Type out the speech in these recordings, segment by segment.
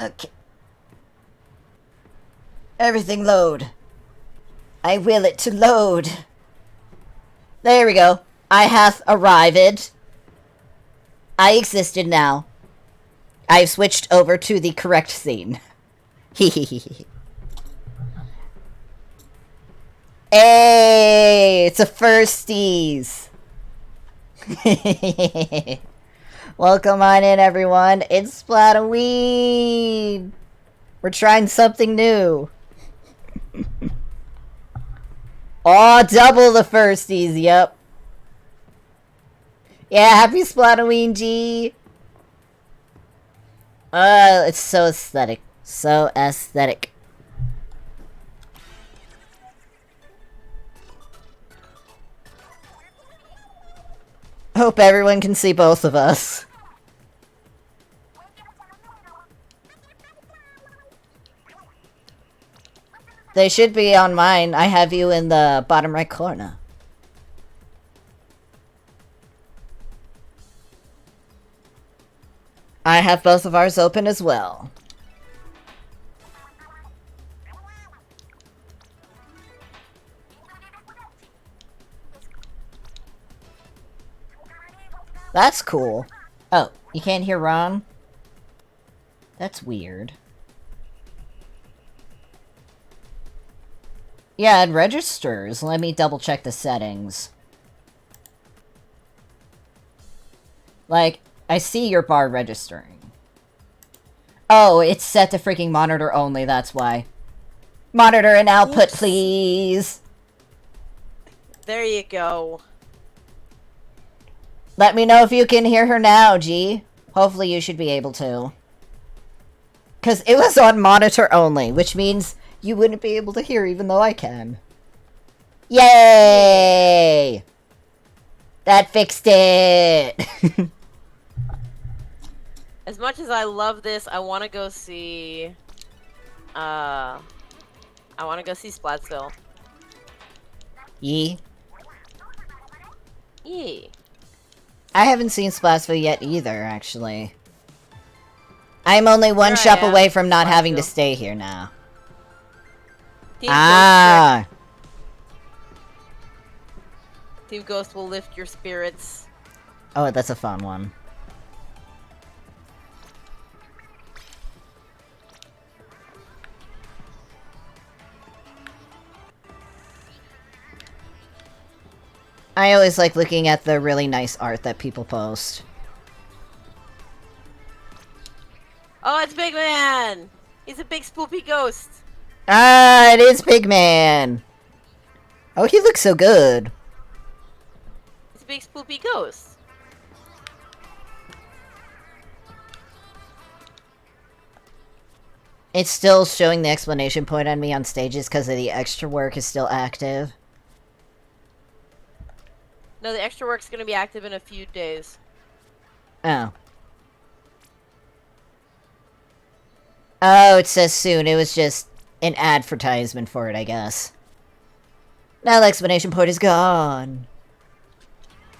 Okay. Everything load. I will it to load. There we go. I have arrived. I existed now. I've switched over to the correct scene. Hehehehe. Hey, it's a firsties. Welcome on in, everyone. It's Splatoween. We're trying something new. Oh, double the firsties, yep. Yeah, happy Splatoween, G. It's so aesthetic. So aesthetic. Hope everyone can see both of us. They should be on mine. I have you in the bottom right corner. I have both of ours open as well. That's cool. Oh, you can't hear Ron? That's weird. Yeah, it registers. Let me double check the settings. Like, I see your bar registering. Oh, it's set to freaking monitor only, that's why. Monitor and output, oops, please! There you go. Let me know if you can hear her now, G. Hopefully you should be able to. Because it was on monitor only, which means you wouldn't be able to hear even though I can. Yay! That fixed it! As much as I love this, I want to go see... I want to go see Splatsville. Yee? Yee. I haven't seen Splatsville yet either, actually. I'm only one shop away from not having to stay here now. Team Team Ghost will lift your spirits. Oh, that's a fun one. I always like looking at the really nice art that people post. Oh, it's Big Man! He's a big spoopy ghost! Ah, it is Big Man! Oh, he looks so good. It's a big spoopy ghost. It's still showing the exclamation point on me on stages because of the extra work is still active. No, the extra work's gonna be active in a few days. Oh. Oh, it says soon. It was just an advertisement for it, I guess. Now the explanation point is gone.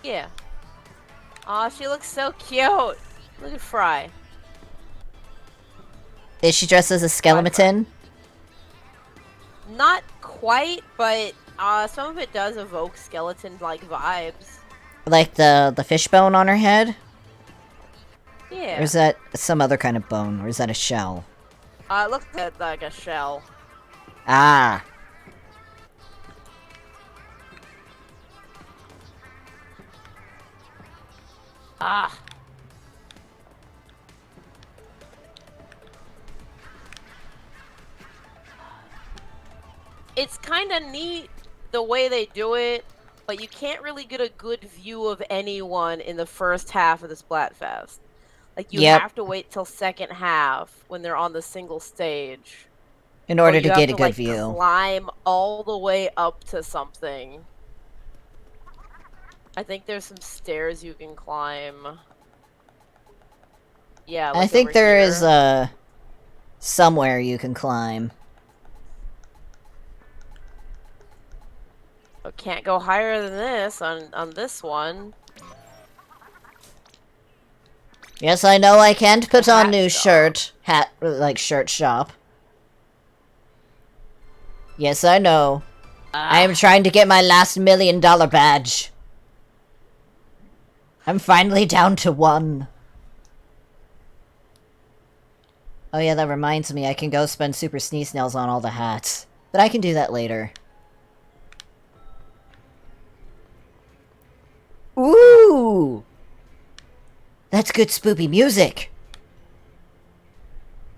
Yeah. Aw, she looks so cute. Look at Fry. Is she dressed as a skeleton? Not quite, but some of it does evoke skeleton-like vibes. Like the fishbone on her head? Yeah. Or is that some other kind of bone? Or is that a shell? It looks like a shell. Ah. Ah. It's kind of neat the way they do it, but you can't really get a good view of anyone in the first half of the Splatfest. Like, you have to wait till second half when they're on the single stage. In order to get a good view. Climb all the way up to something. I think there's some stairs you can climb. Yeah, I think there is somewhere you can climb. But can't go higher than this on this one. Yes, I know I can't put on new shirt. hat, like, shirt shop. Yes, I know. I am trying to get my last $1 million badge. I'm finally down to 1. Oh yeah, that reminds me, I can go spend Super Sneeze Nails on all the hats. But I can do that later. Ooh! That's good spoopy music!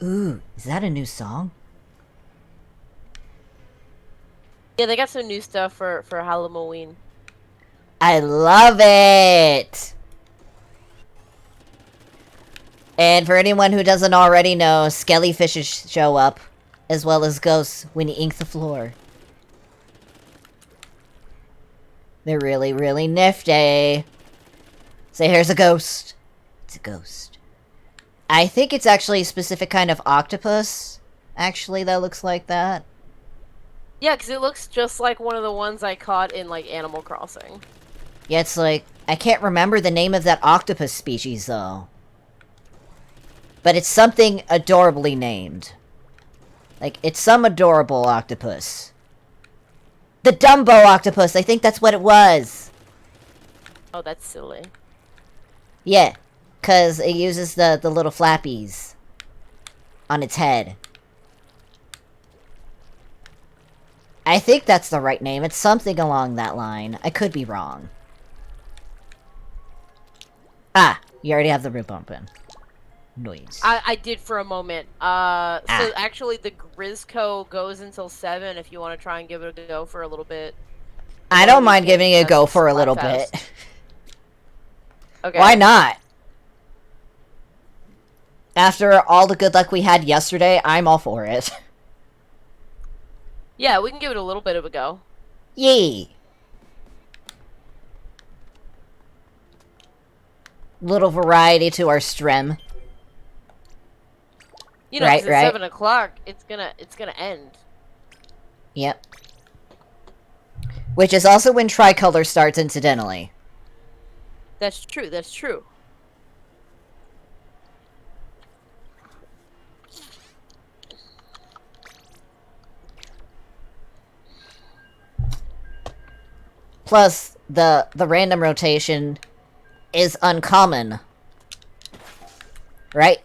Ooh, is that a new song? Yeah, they got some new stuff for Halloween. I love it! And for anyone who doesn't already know, skellyfishes show up, as well as ghosts when you ink the floor. They're really, really nifty. So here's a ghost. It's a ghost. I think it's actually a specific kind of octopus, actually, that looks like that. Yeah, because it looks just like one of the ones I caught in, like, Animal Crossing. Yeah, it's like, I can't remember the name of that octopus species, though. But it's something adorably named. Like, it's some adorable octopus. The Dumbo octopus, I think that's what it was. Oh, that's silly. Yeah, because it uses the little flappies on its head. I think that's the right name. It's something along that line. I could be wrong. Ah, you already have the rip open. Noise. I did for a moment. So actually the Grizzco goes until 7 if you want to try and give it a go for a little bit. I don't mind giving it a go for a little bit. Okay. Why not? After all the good luck we had yesterday, I'm all for it. Yeah, we can give it a little bit of a go. Yee! Little variety to our stream. You know, 'cause at 7 o'clock, it's gonna end. Yep. Which is also when Tricolor starts, incidentally. That's true, that's true. Plus, the random rotation is uncommon. Right?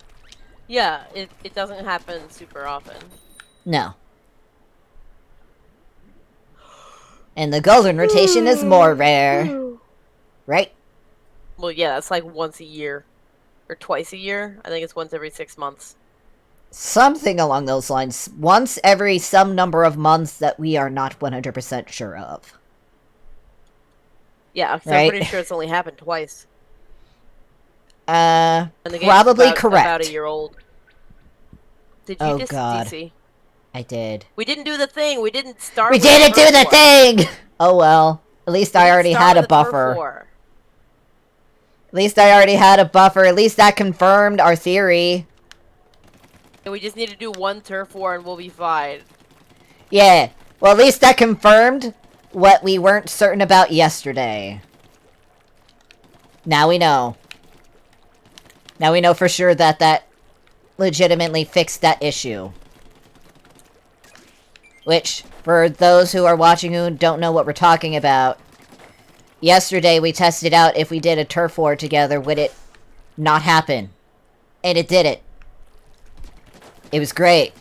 Yeah, it doesn't happen super often. No. And the golden rotation is more rare. Right? Well, yeah, that's like once a year. Or twice a year. I think it's once every 6 months. Something along those lines. Once every some number of months that we are not 100% sure of. Yeah, because I'm pretty sure it's only happened twice. And the probably correct. About a year old. Did you just DC? I did. We didn't do the thing. We didn't start. We didn't do the thing. Oh well. At least I already had a buffer. At least I already had a buffer. At least that confirmed our theory. And we just need to do one turf war and we'll be fine. Yeah. Well, at least that confirmed what we weren't certain about yesterday. Now we know. Now we know for sure that that legitimately fixed that issue. Which, for those who are watching who don't know what we're talking about, yesterday we tested out if we did a turf war together, would it not happen? And it did it. It was great.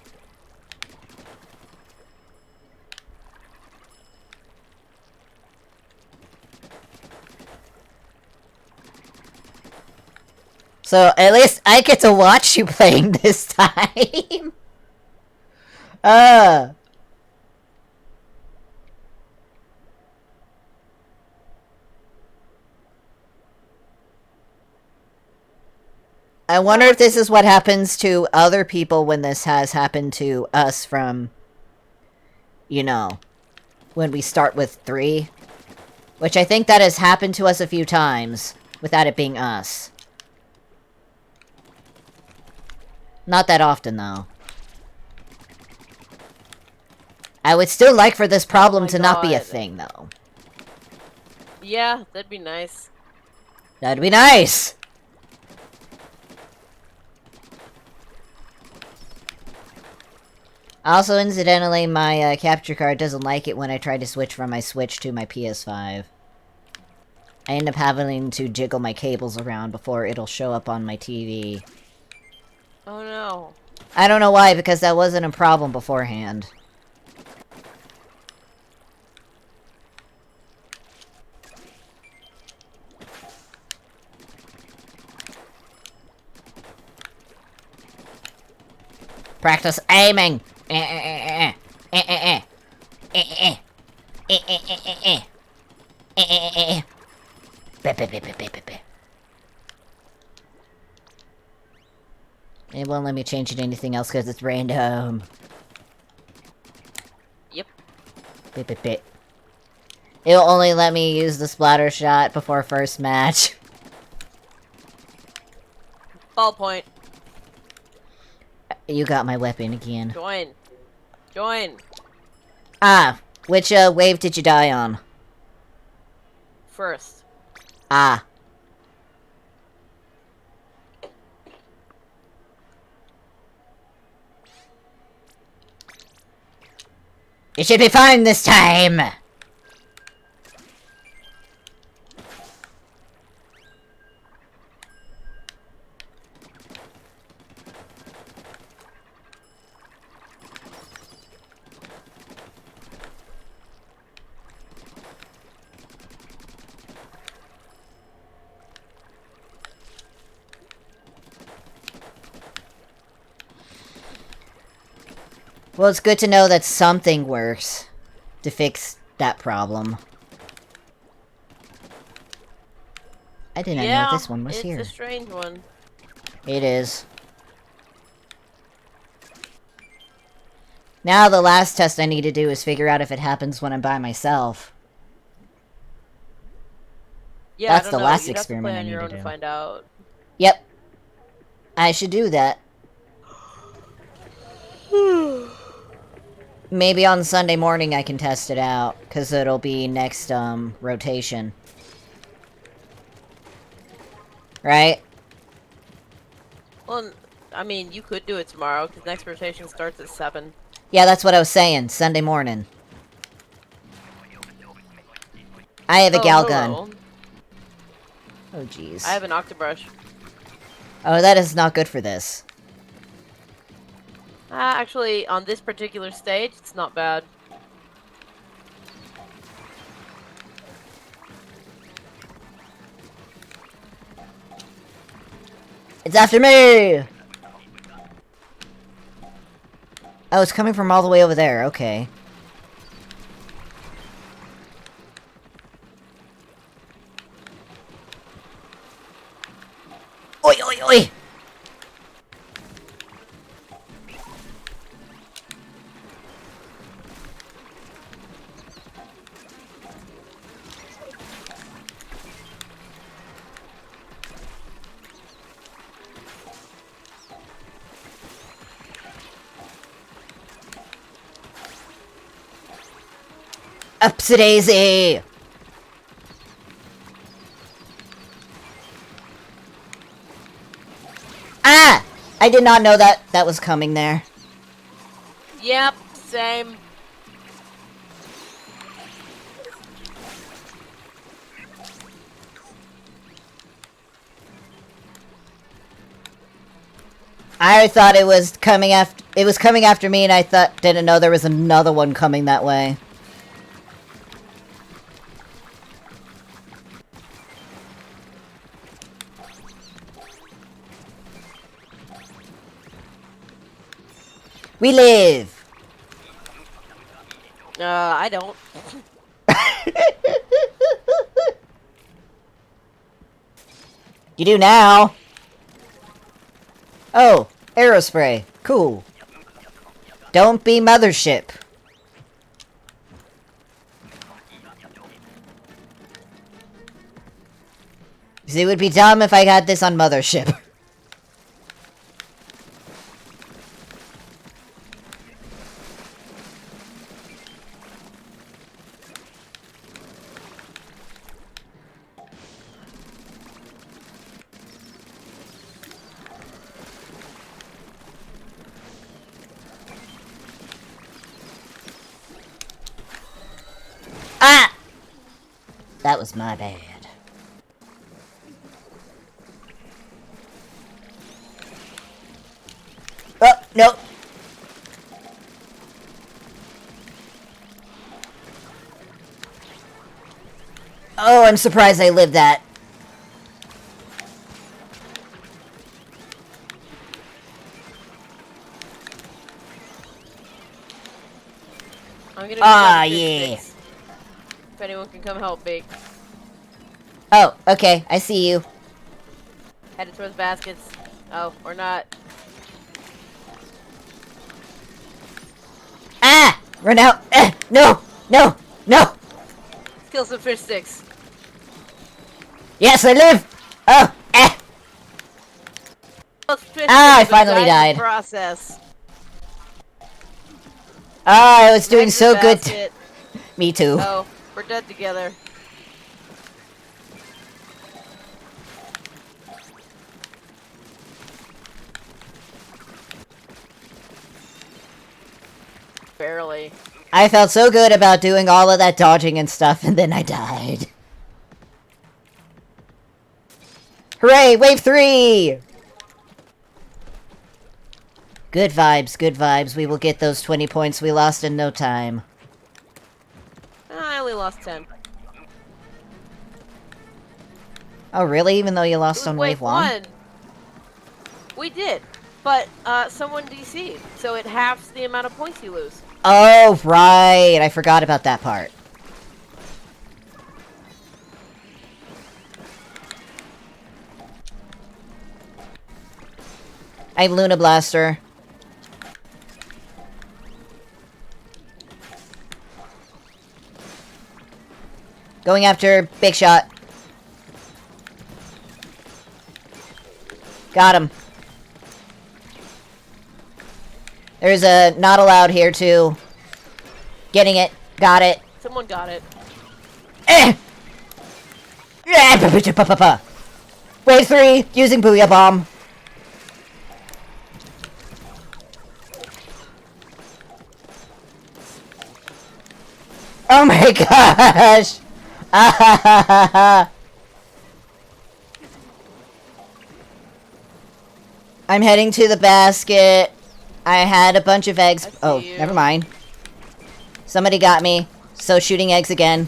So, at least I get to watch you playing this time. I wonder if this is what happens to other people when this has happened to us from, you know, when we start with 3. Which I think that has happened to us a few times, without it being us. Not that often, though. I would still like for this problem to not be a thing, though. Yeah, that'd be nice. That'd be nice! Also, incidentally, my capture card doesn't like it when I try to switch from my Switch to my PS5. I end up having to jiggle my cables around before it'll show up on my TV. Oh no. I don't know why, because that wasn't a problem beforehand. Practice aiming! It won't let me change it to anything else because it's random. Yep. It'll only let me use the splatter shot before first match. Ballpoint. You got my weapon again. Join. Join. Ah, which wave did you die on? First. Ah. You should be fine this time! Well, it's good to know that something works to fix that problem. I did not know this one was here. It's a strange one. It is. Now the last test I need to do is figure out if it happens when I'm by myself. Yeah, That's I don't the know. last You'd experiment I have to need play on to your own do. to find out. Yep. I should do that. Maybe on Sunday morning I can test it out, because it'll be next, rotation. Right? Well, I mean, you could do it tomorrow, because next rotation starts at 7. Yeah, that's what I was saying. Sunday morning. I have a gal gun. Hello. Oh, jeez. I have an octobrush. Oh, that is not good for this. Actually, on this particular stage, it's not bad. It's after me! Oh, it's coming from all the way over there. Okay. Oi, oi, oi! Upsie-daisy! Ah! I did not know that that was coming there. Yep, same. I thought it was coming after. It was coming after me, and I didn't know there was another one coming that way. We live. I don't. You do now. Oh, aerospray. Cool. Don't be mothership. It would be dumb if I had this on mothership. Ah! That was my bad. Oh, no. Oh, I'm surprised I lived that. I'm gonna Ah, be yeah. if anyone can come help me. Oh, okay. I see you. Headed towards baskets. Oh, or not. Ah! Run out. No! No! No! Kill some fish sticks. Yes, I live! Oh! Those fish Ah, I sticks, but finally died in died. the process. Ah, I was doing Back to the so good. basket. Me too. Oh, we're dead together. Barely. I felt so good about doing all of that dodging and stuff, and then I died. Hooray! Wave 3! Good vibes, good vibes. We will get those 20 points we lost in no time. I only lost 10. Oh, really? Even though you It lost was on wave wave 1? 1. We did. But, someone DC'd. So it halves the amount of points you lose. Oh, right. I forgot about that part. I have Luna Blaster. Going after Big Shot. Got him. There's a not allowed here, too. Getting it. Got it. Someone got it. Wave 3, using Booyah Bomb. Oh my gosh! I'm heading to the basket. I had a bunch of eggs. Oh, never mind. Somebody got me. So shooting eggs again.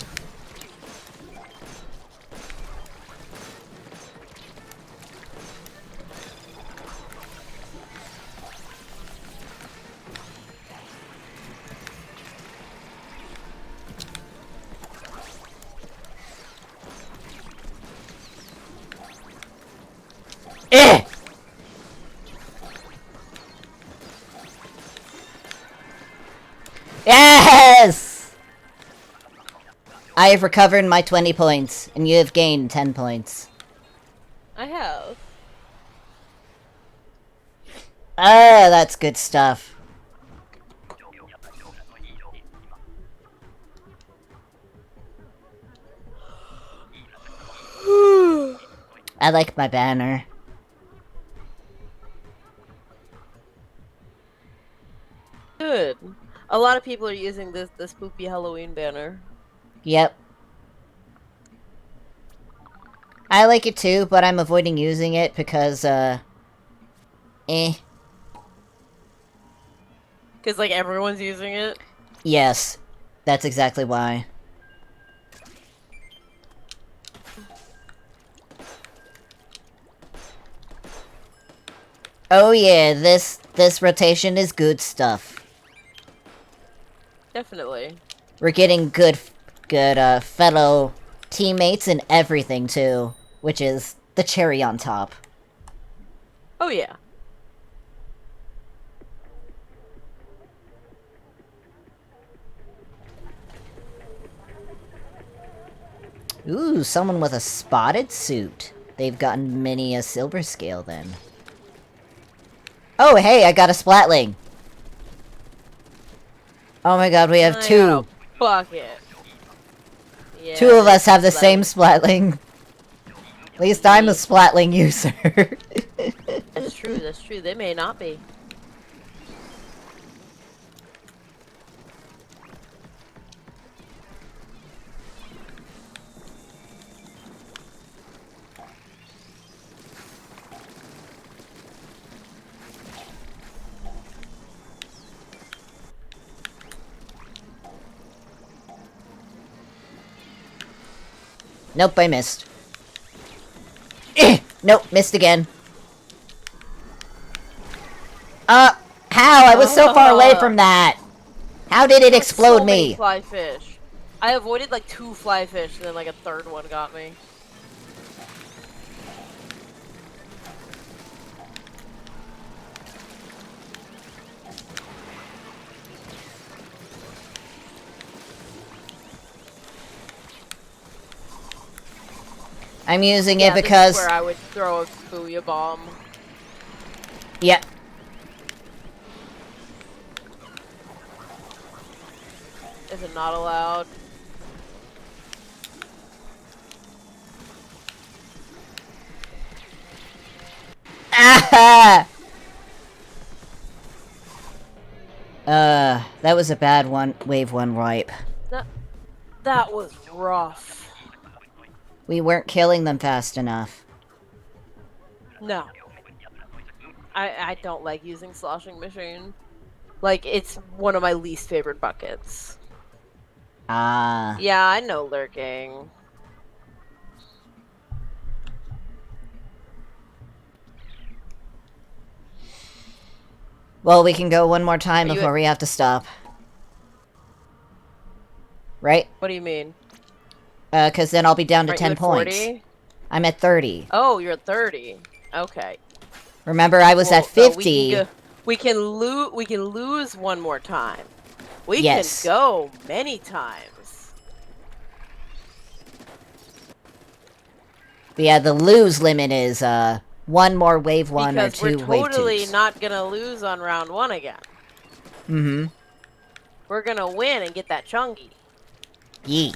Eh! Yes! I have recovered my 20 points, and you have gained 10 points. I have. Ah, that's good stuff. I like my banner. Good. A lot of people are using this Spoopy Halloween banner. Yep. I like it too, but I'm avoiding using it because, eh. Because, like, everyone's using it? Yes. That's exactly why. Oh yeah, this rotation is good stuff. Definitely. We're getting good fellow teammates and everything too, which is the cherry on top. Oh yeah. Ooh, someone with a spotted suit. They've gotten many a silver scale then. Oh, hey, I got a Splatling. Oh my god, we have two. Bucket. Yeah, Two of us have the same Splatling. At least I'm a Splatling user. That's true, that's true. They may not be. Nope, I missed. Nope, missed again. How? I was so far away from that! How did it explode so me? Many fly fish. I avoided like 2 fly fish, and then like a third one got me. I'm using it because... this is where I would throw a booyah bomb. Yep. Is it not allowed? Ah! That was a bad one. Wave 1 wipe. That was rough. We weren't killing them fast enough. No. I don't like using sloshing machine. Like, it's one of my least favorite buckets. Ah. Yeah, I know lurking. Well, we can go one more time before we have to stop. Right? What do you mean? Because then I'll be down to 10 points. 40? I'm at 30. Oh, you're at 30. Okay. Remember, I was at 50. We can lose one more time. We can Yes. go many times. But yeah, the lose limit is, one more wave 1 or 2 wave 2s. Because we're totally not gonna lose on round 1 again. Mm-hmm. We're gonna win and get that chungy. Yee.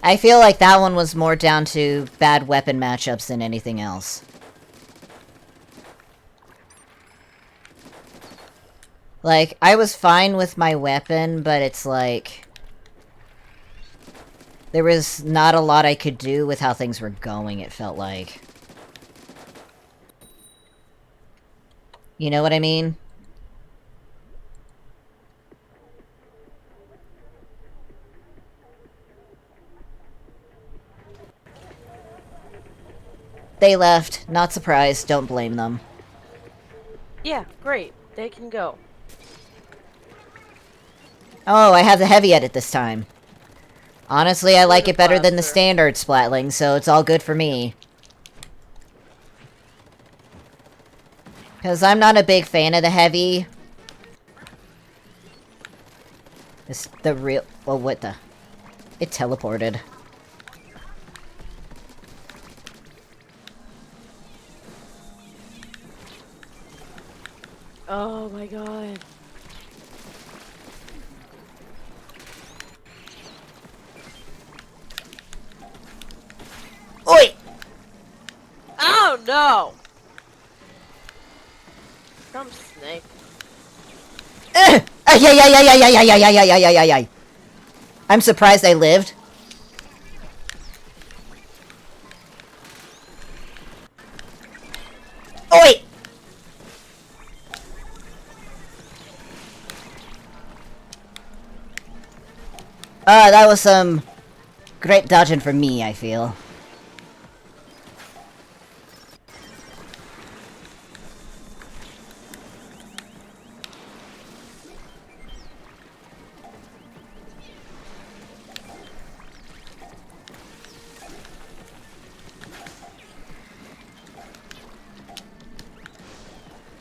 I feel like that one was more down to bad weapon matchups than anything else. Like, I was fine with my weapon, but it's like... there was not a lot I could do with how things were going, it felt like. You know what I mean? They left. Not surprised. Don't blame them. Yeah, great. They can go. Oh, I have the heavy edit this time. Honestly, I like it better than the standard Splatling, so it's all good for me. Because I'm not a big fan of the heavy. It's the real... oh, what the... it teleported. Oh my god. Oi! Oh no! Some snake. Yeah. I'm surprised I lived. Oi! That was some great dodging for me, I feel.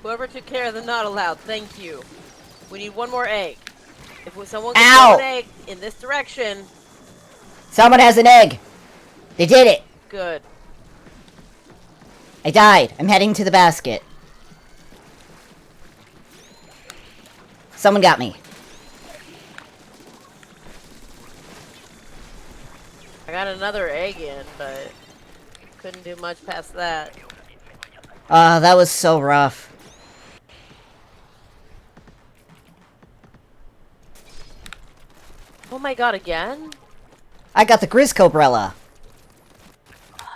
Whoever took care of the not allowed, thank you. We need one more egg. If someone can throw an egg in this direction... someone has an egg! They did it! Good. I died. I'm heading to the basket. Someone got me. I got another egg in, but couldn't do much past that. That was so rough. Oh my god, again? I got the Grizzcobrella.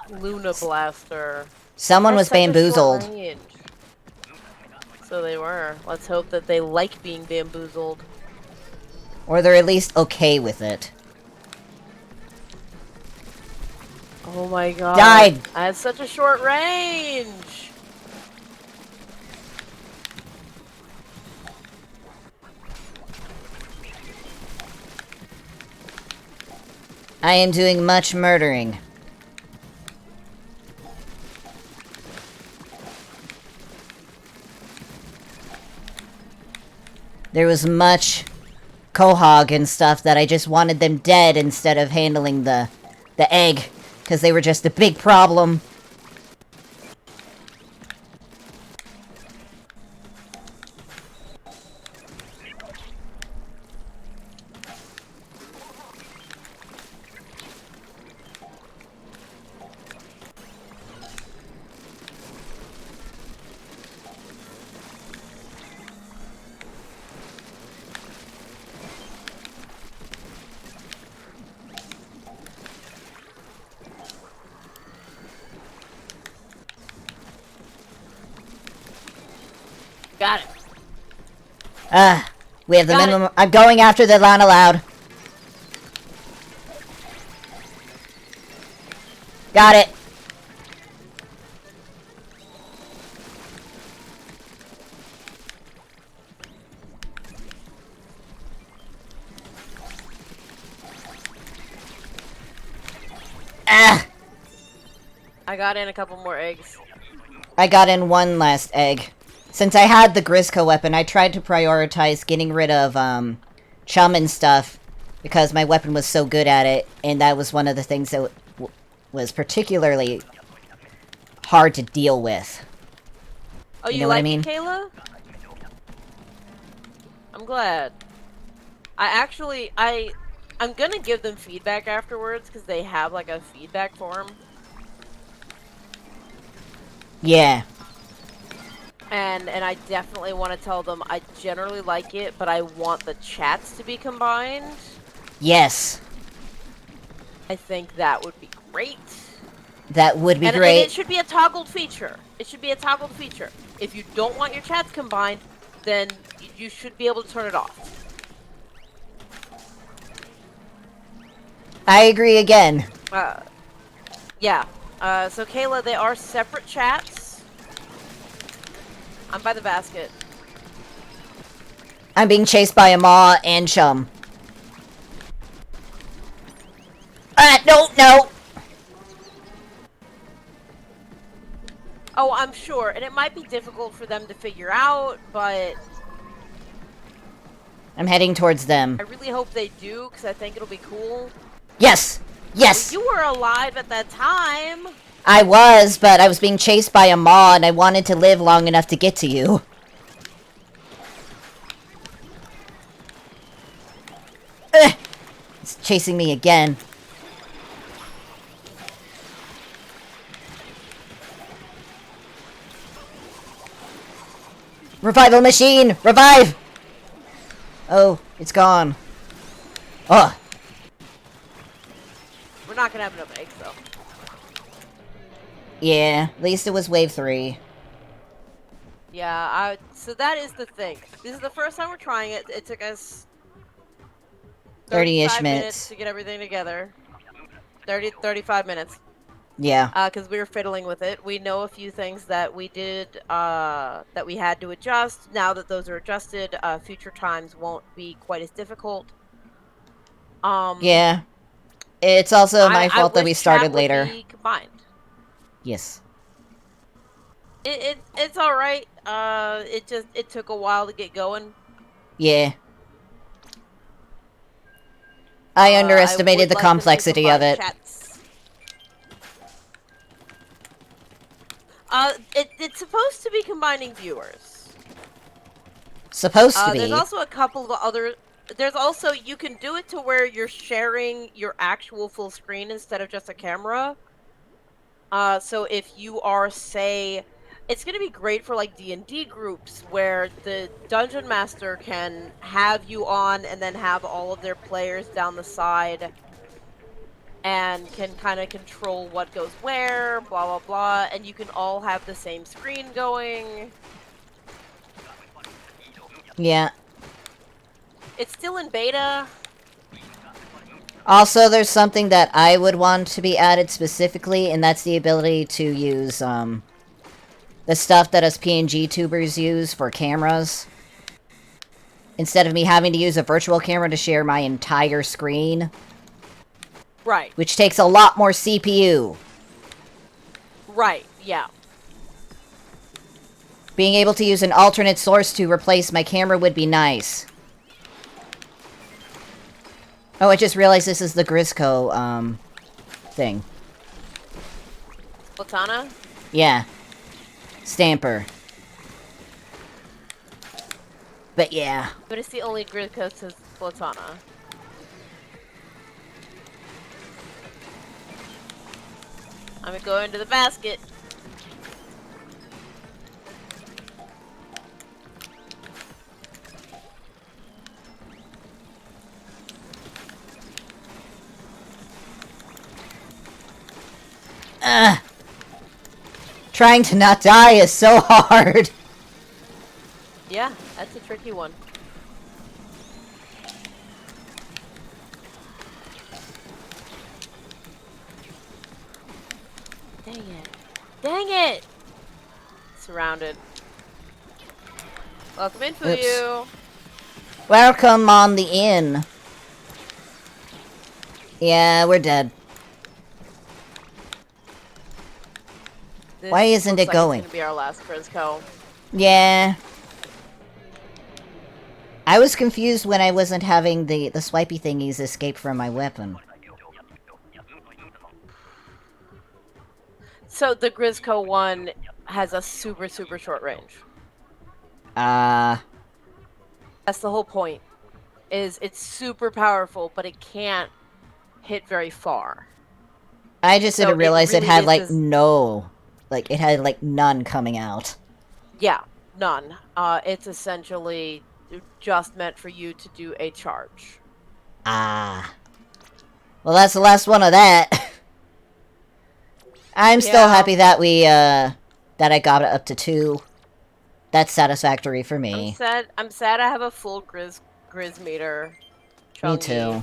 Luna Blaster. Someone was That's such a bamboozled. short range. So they were. Let's hope that they like being bamboozled. Or they're at least okay with it. Oh my god. Died! I had such a short range! I am doing much murdering. There was much Quahog and stuff that I just wanted them dead instead of handling the egg, because they were just a big problem. Got it. We have the Got minimum. I'm going after the not allowed. Got it. I got in a couple more eggs. I got in one last egg. Since I had the Grisco weapon, I tried to prioritize getting rid of, Chum and stuff, because my weapon was so good at it, and that was one of the things that was particularly hard to deal with. Oh, you know like what I mean? it, Kayla? I'm glad. I'm gonna give them feedback afterwards, because they have, like, a feedback form. Yeah. And I definitely want to tell them I generally like it, but I want the chats to be combined. Yes. I think that would be great. That would be And great. it should be a toggled feature. It should be a toggled feature. If you don't want your chats combined, then you should be able to turn it off. I agree again. Yeah. So Kayla, they are separate chats. I'm by the basket. I'm being chased by a maw and Chum. No! Oh, I'm sure. And it might be difficult for them to figure out, but I'm heading towards them. I really hope they do, because I think it'll be cool. Yes! Yes! Well, you were alive at that time. I was, but I was being chased by a maw, and I wanted to live long enough to get to you. It's chasing me again. Revival machine! Revive! Oh, it's gone. Ugh. We're not gonna have enough eggs, though. Yeah, at least it was wave 3. Yeah, so that is the thing. This is the first time we're trying it. It took us 30-ish minutes to get everything together. 35 minutes. Yeah. Because we were fiddling with it. We know a few things that we did, that we had to adjust. Now that those are adjusted, future times won't be quite as difficult. Yeah. It's also my fault that we started later. Be combined. Yes. It's all right. It took a while to get going. Yeah. I underestimated the like complexity of it. Chats. It's supposed to be combining viewers. Supposed to be. There's also a couple of other. There's also, you can do it to where you're sharing your actual full screen instead of just a camera. So if you are, say, it's going to be great for like D&D groups where the dungeon master can have you on and then have all of their players down the side and can kind of control what goes where, blah blah blah, and you can all have the same screen going. Yeah. It's still in beta. Also, there's something that I would want to be added specifically, and that's the ability to use, the stuff that us PNG tubers use for cameras. Instead of me having to use a virtual camera to share my entire screen. Right. Which takes a lot more CPU. Right, yeah. Being able to use an alternate source to replace my camera would be nice. Oh, I just realized this is the Grisco, thing. Platana? Yeah. Stamper. But yeah. But it's the only grid code says Platana. I'm gonna go into the basket. Trying to not die is so hard. Yeah, that's a tricky one. Dang it. Dang it! Surrounded. Welcome in, Fuyu. Welcome on the inn. Yeah, we're dead. This Why isn't it looks like going? It's gonna be our last Grisco. Yeah. I was confused when I wasn't having the swipey thingies escape from my weapon. So the Grisco one has a super, super short range. That's the whole point. Is it's super powerful, but it can't hit very far. I just didn't realize it had, like, no... Like, it had, like, none coming out. Yeah, none. It's essentially just meant for you to do a charge. Ah. Well, that's the last one of that. I'm still happy that we, that I got it up to 2. That's satisfactory for me. I'm sad I have a full Grizz meter. Me too.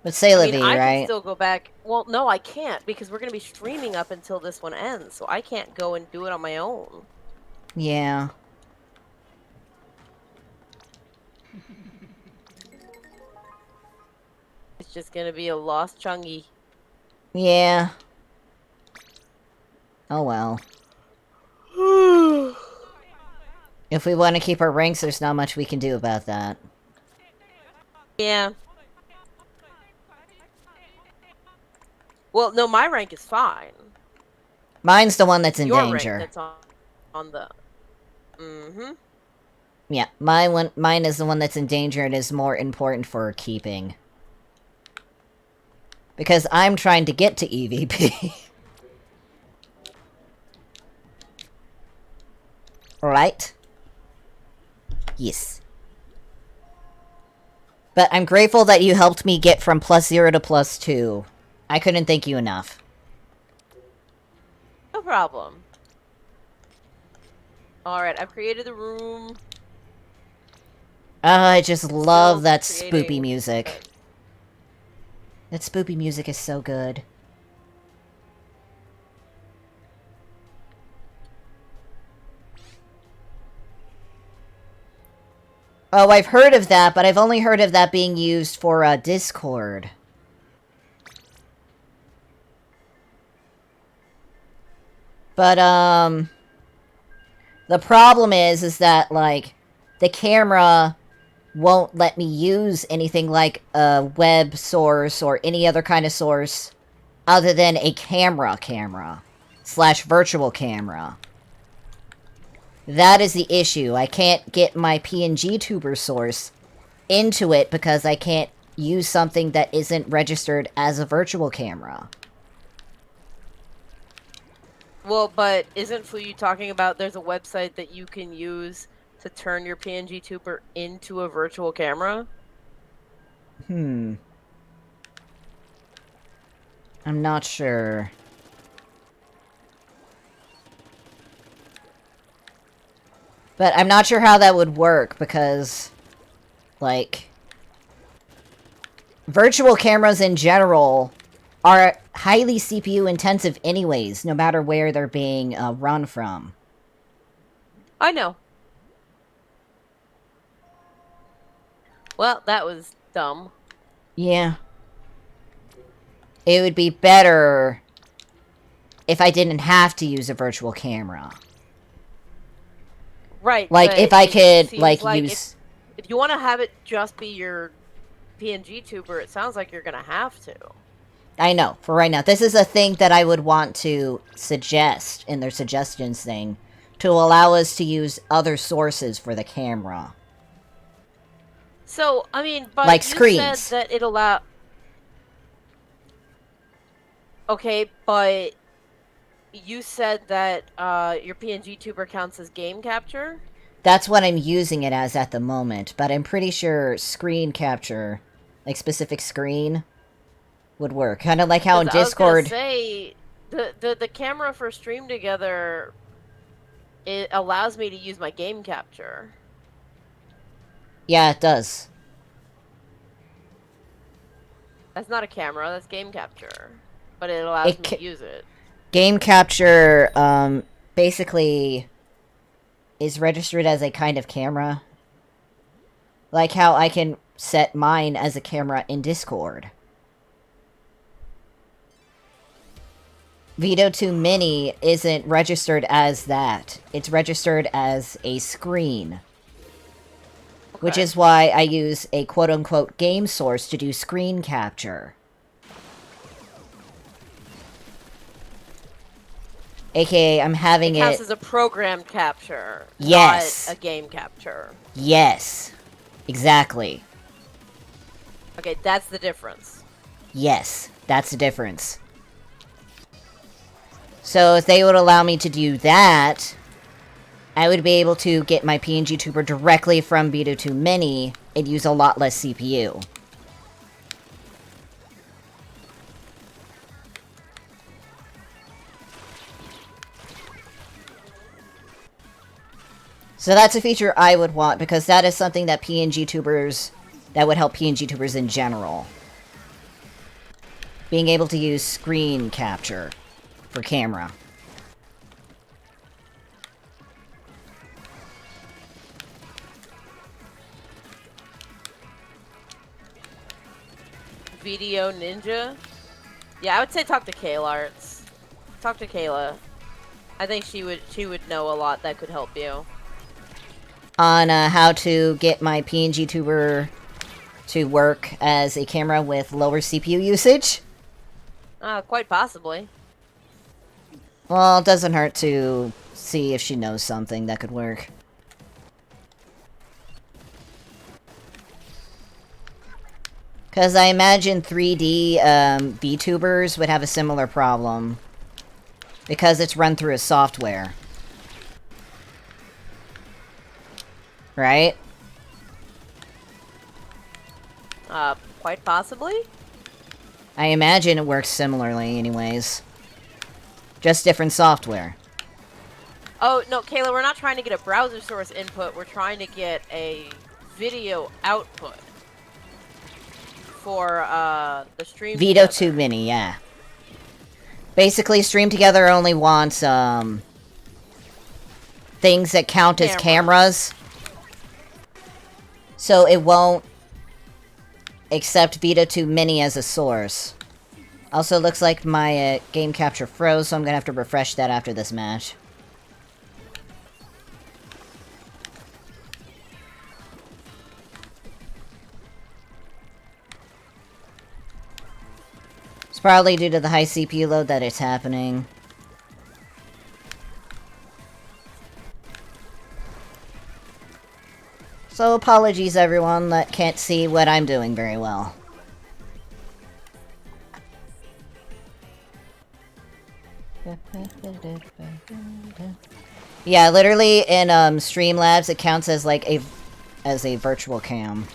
But say I mean, I right? can still go back. Well, no, I can't, because we're going to be streaming up until this one ends, so I can't go and do it on my own. Yeah. It's just going to be a lost Chungy. Yeah. Oh well. If we want to keep our ranks, there's not much we can do about that. Yeah. Well, no, my rank is fine. Mine's the one that's in Your danger. Rank that's on the... Mm-hmm. Yeah, mine is the one that's in danger and is more important for keeping. Because I'm trying to get to EVP. Right? Yes. But I'm grateful that you helped me get from +0 to +2. I couldn't thank you enough. No problem. Alright, I've created the room. I just love that spoopy music. That spoopy music is so good. Oh, I've heard of that, but I've only heard of that being used for, Discord. But, the problem is that, like, the camera won't let me use anything like a web source or any other kind of source other than a camera / virtual camera. That is the issue. I can't get my PNG tuber source into it because I can't use something that isn't registered as a virtual camera. Well, but isn't Fuyu talking about there's a website that you can use to turn your PNG tuber into a virtual camera? I'm not sure. But I'm not sure how that would work, because Like, virtual cameras in general are highly CPU intensive anyways, no matter where they're being run from. I know. Well, that was dumb. Yeah. It would be better if I didn't have to use a virtual camera. Right. Like, if I could, like, use... If you want to have it just be your PNG tuber, it sounds like you're going to have to. I know, for right now. This is a thing that I would want to suggest in their suggestions thing, to allow us to use other sources for the camera. So, I mean, but like you screens. said that it allow... Okay, but you said that your PNG tuber counts as game capture? That's what I'm using it as at the moment, but I'm pretty sure screen capture, like specific screen, would work. Kind of like how in Discord... I was gonna say, the camera for Stream Together, it allows me to use my game capture. Yeah, it does. That's not a camera, that's game capture. But it allows me to use it. Game capture, basically is registered as a kind of camera. Like how I can set mine as a camera in Discord. Vito 2 Mini isn't registered as that. It's registered as a screen. Okay. Which is why I use a quote-unquote game source to do screen capture. AKA, I'm having it... It counts as a program capture, yes, not a game capture. Yes. Exactly. Okay, that's the difference. Yes, that's the difference. So if they would allow me to do that, I would be able to get my PNG tuber directly from Vito 2 Mini and use a lot less CPU. So that's a feature I would want, because that is something that PNG tubers... that would help PNG tubers in general. Being able to use screen capture for camera. Video Ninja? Yeah, I would say talk to Kaylarts. Talk to Kayla. I think she would know a lot that could help you. On how to get my PNG tuber to work as a camera with lower CPU usage? Quite possibly. Well, it doesn't hurt to see if she knows something that could work. Because I imagine 3D VTubers would have a similar problem. Because it's run through a software. Right? Quite possibly? I imagine it works similarly anyways. Just different software. Oh, no, Kayla, we're not trying to get a browser source input. We're trying to get a video output for, the Stream Vito Together. 2 Mini, yeah. Basically, Stream Together only wants, things that count as cameras. So it won't accept Vito 2 Mini as a source. Also, looks like my game capture froze, so I'm gonna have to refresh that after this match. It's probably due to the high CPU load that it's happening. So apologies everyone that can't see what I'm doing very well. Yeah, literally in Streamlabs it counts as like a virtual cam.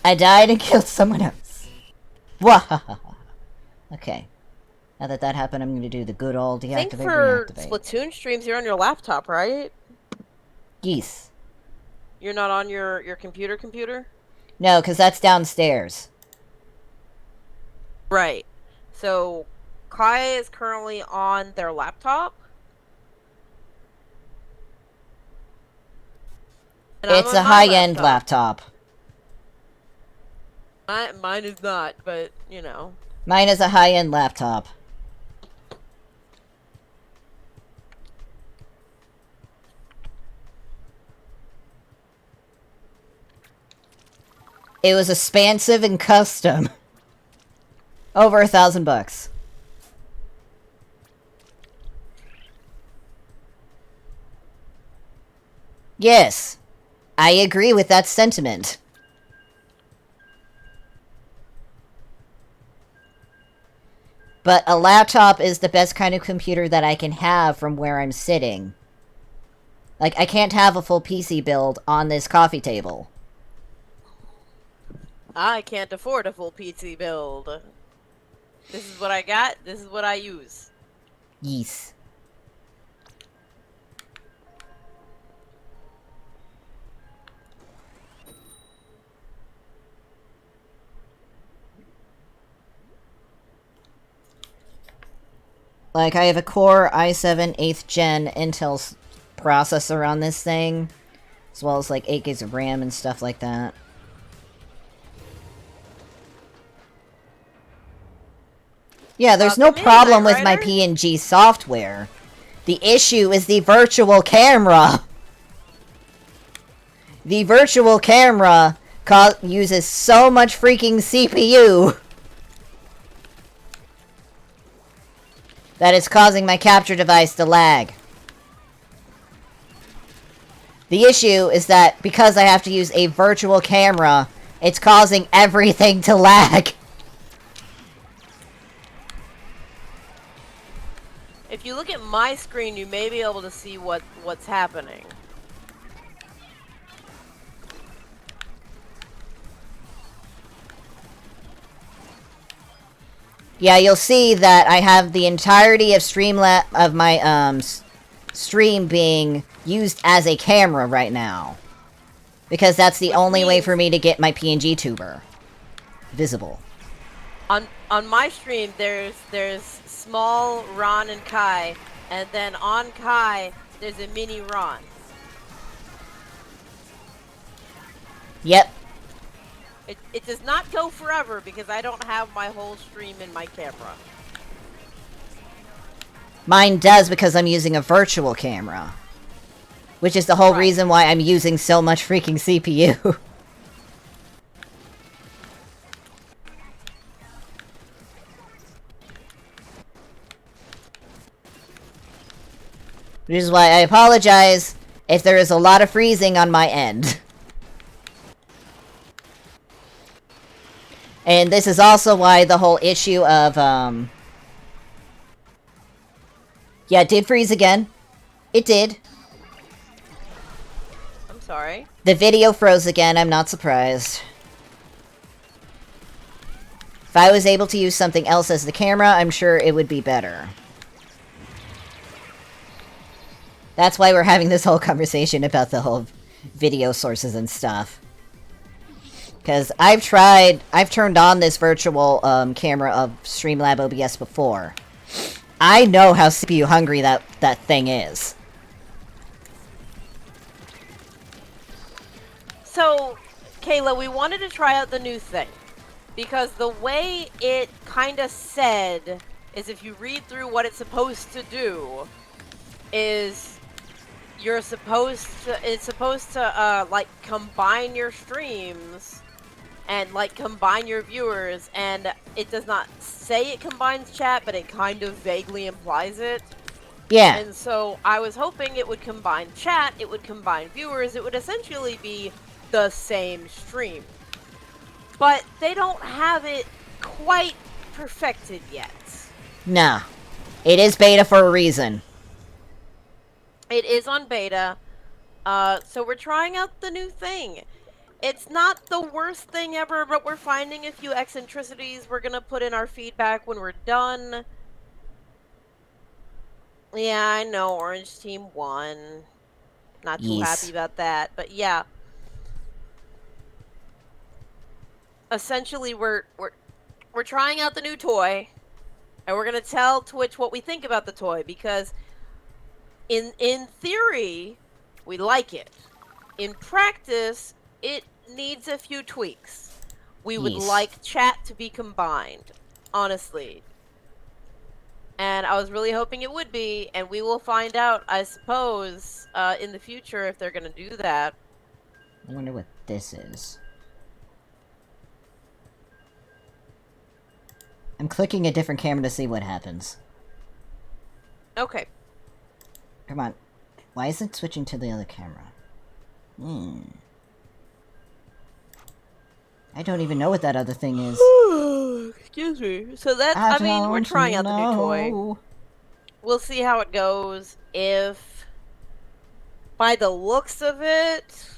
I died and killed someone else. Wahahaha. Okay. Now that that happened, I'm gonna do the good old deactivate, I think for reactivate. Splatoon streams, you're on your laptop, right? Yes. You're not on your computer? No, because that's downstairs. Right. So, Kai is currently on their laptop. And I'm It's on a my high-end laptop. laptop. Mine is not, but, you know. Mine is a high-end laptop. It was expansive and custom. Over $1,000. Yes, I agree with that sentiment. But a laptop is the best kind of computer that I can have from where I'm sitting. Like, I can't have a full PC build on this coffee table. I can't afford a full PC build. This is what I got. This is what I use. Yes. Like, I have a Core i7 8th Gen Intel processor on this thing, as well as, like, 8 gigs of RAM and stuff like that. Yeah, there's no problem with my PNG software. The issue is the virtual camera. The virtual camera uses so much freaking CPU that it's causing my capture device to lag. The issue is that because I have to use a virtual camera, it's causing everything to lag. If you look at my screen, you may be able to see what's happening. Yeah, you'll see that I have the entirety of my stream being used as a camera right now. Because that's the only way for me to get my PNG tuber visible. On my stream, there's small Ron and Kai, and then on Kai, there's a mini Ron. Yep. It does not go forever because I don't have my whole stream in my camera. Mine does because I'm using a virtual camera. Which is the whole reason why I'm using so much freaking CPU. Which is why I apologize if there is a lot of freezing on my end. And this is also why the whole issue of, yeah, it did freeze again. It did. I'm sorry. The video froze again, I'm not surprised. If I was able to use something else as the camera, I'm sure it would be better. That's why we're having this whole conversation about the whole video sources and stuff. Because I've turned on this virtual camera of Streamlab OBS before. I know how CPU hungry that thing is. So, Kayla, we wanted to try out the new thing. Because the way it kind of said is if you read through what it's supposed to do, is it's supposed to, like, combine your streams and, like, combine your viewers, and it does not say it combines chat, but it kind of vaguely implies it. Yeah. And so I was hoping it would combine chat, it would combine viewers, it would essentially be the same stream. But they don't have it quite perfected yet. Nah. It is beta for a reason. It is on beta. So we're trying out the new thing. It's not the worst thing ever, but we're finding a few eccentricities we're gonna put in our feedback when we're done. Yeah, I know, Orange Team won. Not too happy about that, but yeah. essentially we're trying out the new toy, and we're gonna tell Twitch what we think about the toy, because in theory we like it. In practice, it needs a few tweaks. We would like chat to be combined, honestly. And I was really hoping it would be, and we will find out, I suppose, in the future if they're gonna do that. I wonder what this is. I'm clicking a different camera to see what happens. Okay. Come on. Why is it switching to the other camera? I don't even know what that other thing is. Excuse me. So that's, I mean, we're trying out the new toy. We'll see how it goes. If, by the looks of it,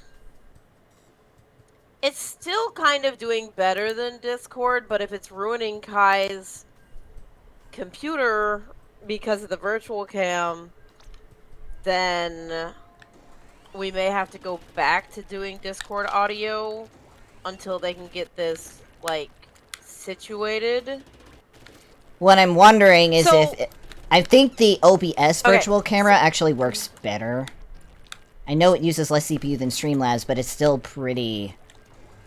it's still kind of doing better than Discord, but if it's ruining Kai's computer because of the virtual cam, then we may have to go back to doing Discord audio until they can get this, like, situated. What I'm wondering is I think the OBS virtual camera actually works better. I know it uses less CPU than Streamlabs, but it's still pretty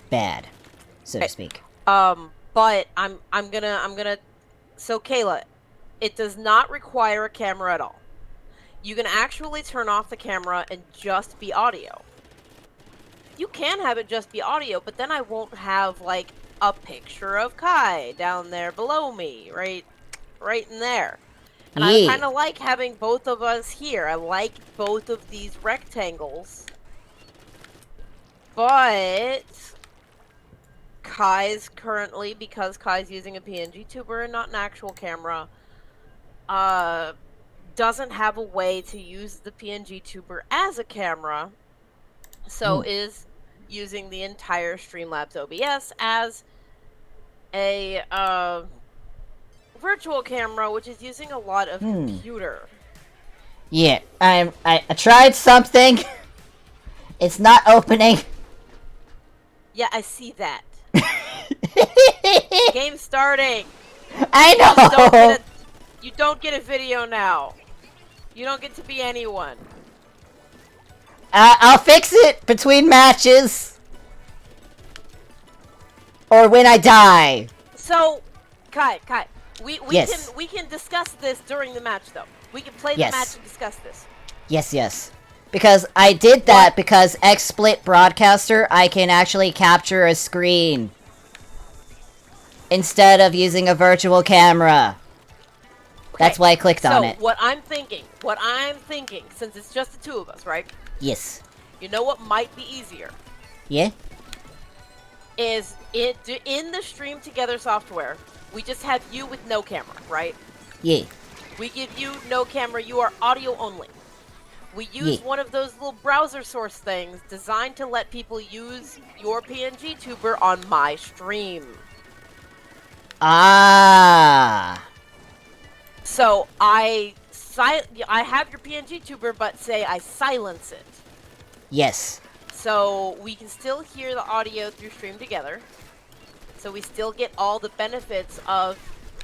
bad, so to speak. But I'm gonna. So Kayla, it does not require a camera at all. You can actually turn off the camera and just be audio. You can have it just be audio, but then I won't have, like, a picture of Kai down there below me, right in there. And I kind of like having both of us here. I like both of these rectangles. But Kai's currently, because Kai's using a PNG tuber and not an actual camera, doesn't have a way to use the PNG tuber as a camera, so is using the entire Streamlabs OBS as a virtual camera, which is using a lot of computer. Yeah, I tried something. It's not opening. Yeah, I see that. Game starting. I know. You don't get a video now. You don't get to be anyone. I'll fix it between matches. Or when I die. So, Kai, we can discuss this during the match, though. We can play the match and discuss this. Yes. Because I did that because XSplit Broadcaster, I can actually capture a screen instead of using a virtual camera. Okay. That's why I clicked on it. So, what I'm thinking, since it's just the two of us, right? Yes. You know what might be easier? Yeah? Is it in the Stream Together software, we just have you with no camera, right? Yeah. We give you no camera, you are audio only. We use one of those little browser source things designed to let people use your PNG tuber on my stream. Ah. So I have your PNG tuber, but say I silence it. Yes. So we can still hear the audio through Stream Together. So we still get all the benefits of,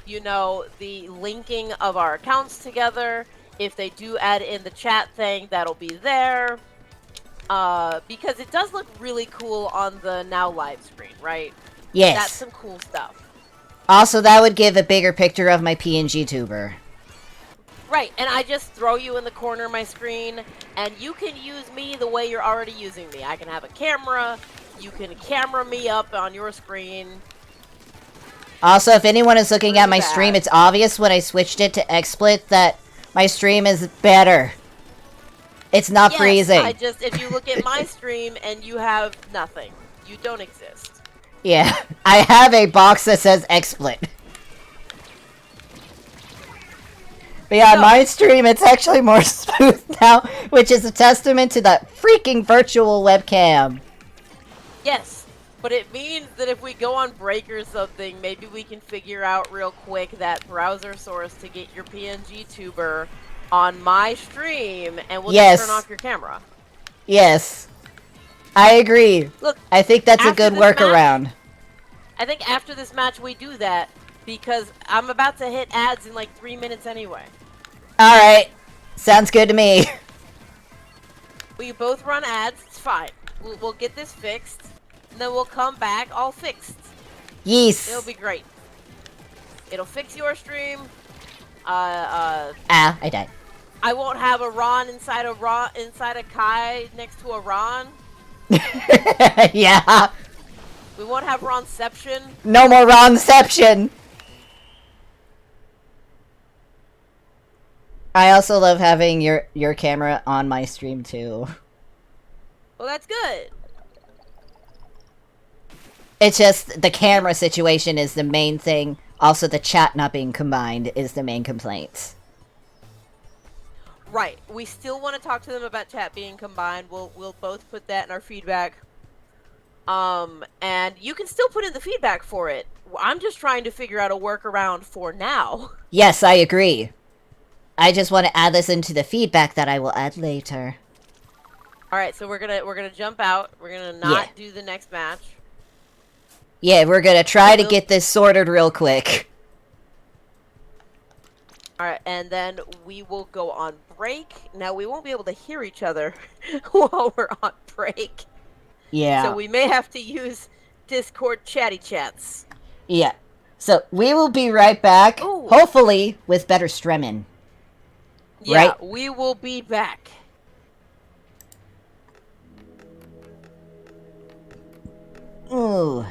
you know, the linking of our accounts together. If they do add in the chat thing, that'll be there. Because it does look really cool on the now live screen, right? Yes. That's some cool stuff. Also, that would give a bigger picture of my PNG tuber. Right, and I just throw you in the corner of my screen, and you can use me the way you're already using me. I can have a camera, you can camera me up on your screen. Also, if anyone is looking at my stream, it's obvious when I switched it to XSplit that my stream is better. It's not freezing. If you look at my stream and you have nothing, you don't exist. Yeah, I have a box that says XSplit. But yeah, on my stream, it's actually more smooth now, which is a testament to that freaking virtual webcam. Yes, but it means that if we go on break or something, maybe we can figure out real quick that browser source to get your PNG tuber on my stream, and we'll just turn off your camera. Yes. I agree. Look, I think that's a good workaround. I think after this match we do that because I'm about to hit ads in like 3 minutes anyway. Alright. Sounds good to me. We both run ads, it's fine. We'll get this fixed, and then we'll come back all fixed. Yes. It'll be great. It'll fix your stream. I died. I won't have a Ron inside a Kai next to a Ron. Yeah. We won't have Ronception. No more Ronception. I also love having your camera on my stream too. Well, that's good. It's just the camera situation is the main thing. Also, the chat not being combined is the main complaint. Right. We still want to talk to them about chat being combined. We'll both put that in our feedback. And you can still put in the feedback for it. I'm just trying to figure out a workaround for now. Yes, I agree. I just want to add this into the feedback that I will add later. All right, so we're gonna jump out. We're gonna not do the next match. Yeah, we're gonna try to get this sorted real quick. Alright, and then we will go on break. Now, we won't be able to hear each other while we're on break. Yeah. So we may have to use Discord chatty chats. Yeah. So we will be right back, hopefully with better streaming. Yeah, right? We will be back. Ooh.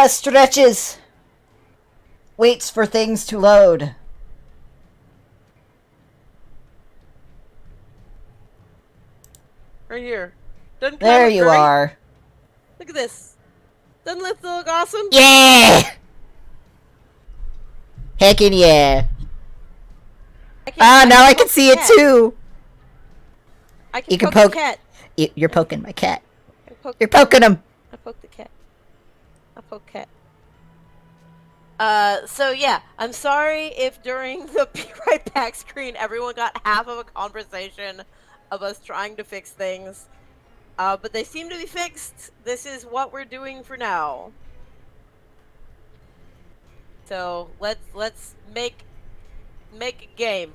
Stretches! Waits for things to load. Right here. Doesn't Kai There look you great? are. Look at this. Doesn't this look awesome? Yeah! Heckin' yeah. Now I can see it too! I can You can poke poke. the cat. You're poking my cat. Poke You're poking him! I poked the cat. I poked cat. So yeah, I'm sorry if during the Be Right Back screen everyone got half of a conversation of us trying to fix things. But they seem to be fixed. This is what we're doing for now. So let's make a game.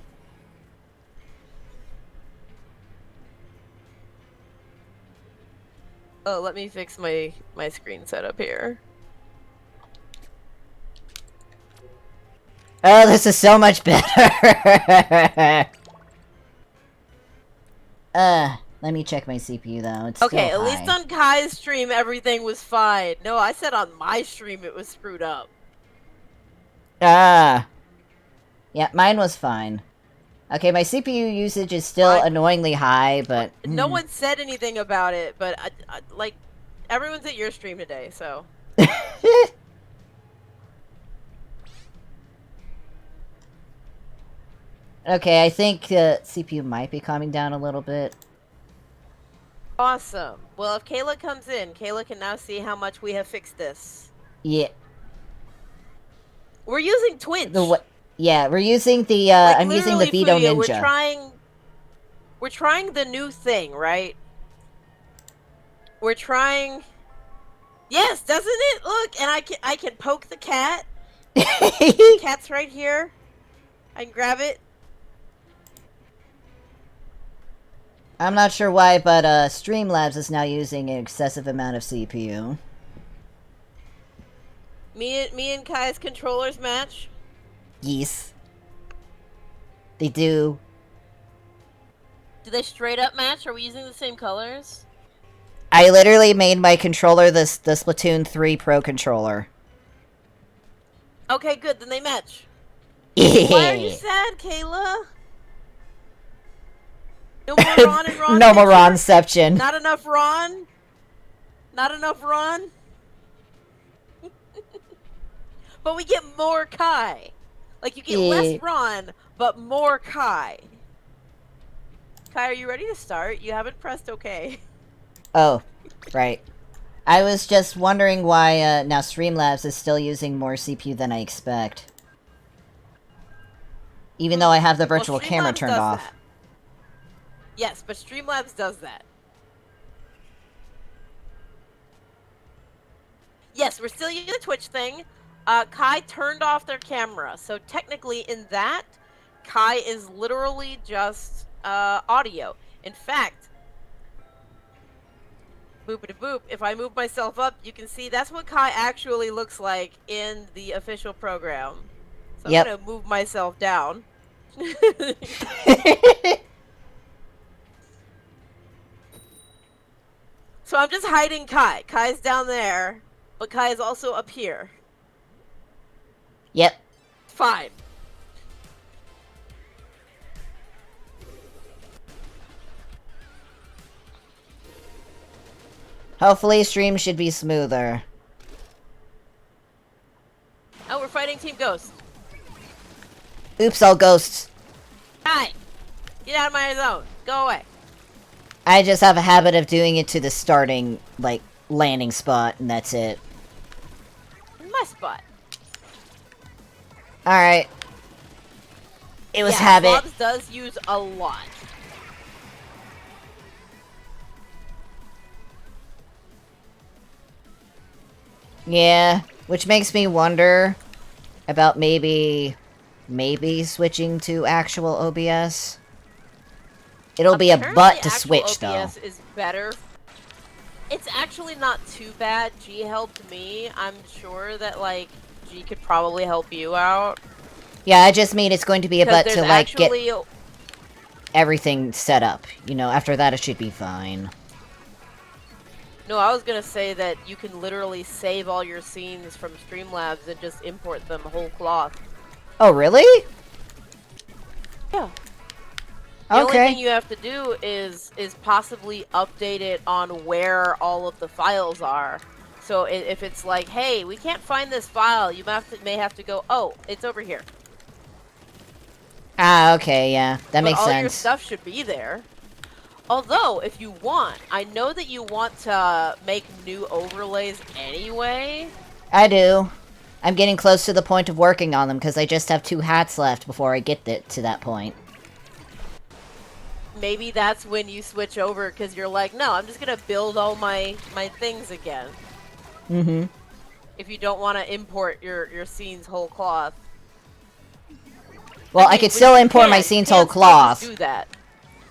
Oh, let me fix my screen setup here. Oh, this is so much better! Let me check my CPU though. It's okay, still at least high. on Kai's stream everything was fine. No, I said on my stream it was screwed up. Yeah, mine was fine. Okay, my CPU usage is still annoyingly high, but... No one said anything about it, but like, everyone's at your stream today, so... Okay, I think CPU might be calming down a little bit. Awesome. Well, if Kayla comes in, Kayla can now see how much we have fixed this. Yeah. We're using Twitch. Yeah, we're using the, like, I'm using the Vito Fuya, Ninja. We're trying the new thing, right? We're trying... Yes, doesn't it? Look, and I can poke the cat. The cat's right here. I can grab it. I'm not sure why, but Streamlabs is now using an excessive amount of CPU. Me and Kai's controllers match? Yes. They do. Do they straight up match? Are we using the same colors? I literally made my controller the Splatoon 3 Pro controller. Okay, good. Then they match. Why are you sad, Kayla? No more Ron and Ron. No more Ronception. Not enough Ron? Not enough Ron? But we get more Kai. Like, you get less Ron, but more Kai. Kai, are you ready to start? You haven't pressed OK. Oh, right. I was just wondering why now Streamlabs is still using more CPU than I expect. Even though I have the virtual camera turned off. That. Yes, but Streamlabs does that. Yes, we're still using the Twitch thing. Kai turned off their camera, so technically in that, Kai is literally just audio. In fact, boopity boop, if I move myself up, you can see that's what Kai actually looks like in the official program. So I'm gonna move myself down. So I'm just hiding Kai. Kai's down there, but Kai is also up here. Yep. Fine. Hopefully stream should be smoother. Oh, we're fighting Team Ghost. Oops, all ghosts. Kai! Get out of my zone. Go away. I just have a habit of doing it to the starting, like, landing spot, and that's it. My spot. Alright. It was habit. Slobs does use a lot. Yeah, which makes me wonder about maybe switching to actual OBS. It'll be a butt to switch, though. OBS is better. It's actually not too bad. G helped me. I'm sure that, like, G could probably help you out. Yeah, I just mean it's going to be a butt to, like, get everything set up. You know, after that it should be fine. No, I was gonna say that you can literally save all your scenes from Streamlabs and just import them whole cloth. Oh, really? Yeah. The only thing you have to do is possibly update it on where all of the files are. So if it's like, hey, we can't find this file, you may have to go, oh, it's over here. Ah, okay, yeah. That makes sense. But all your stuff should be there. Although, if you want, I know that you want to make new overlays anyway. I do. I'm getting close to the point of working on them, because I just have 2 hats left before I get to that point. Maybe that's when you switch over, because you're like, no, I'm just going to build all my things again. Mm-hmm. If you don't want to import your scenes whole cloth. Well, I could still import my scenes whole cloth. Do that.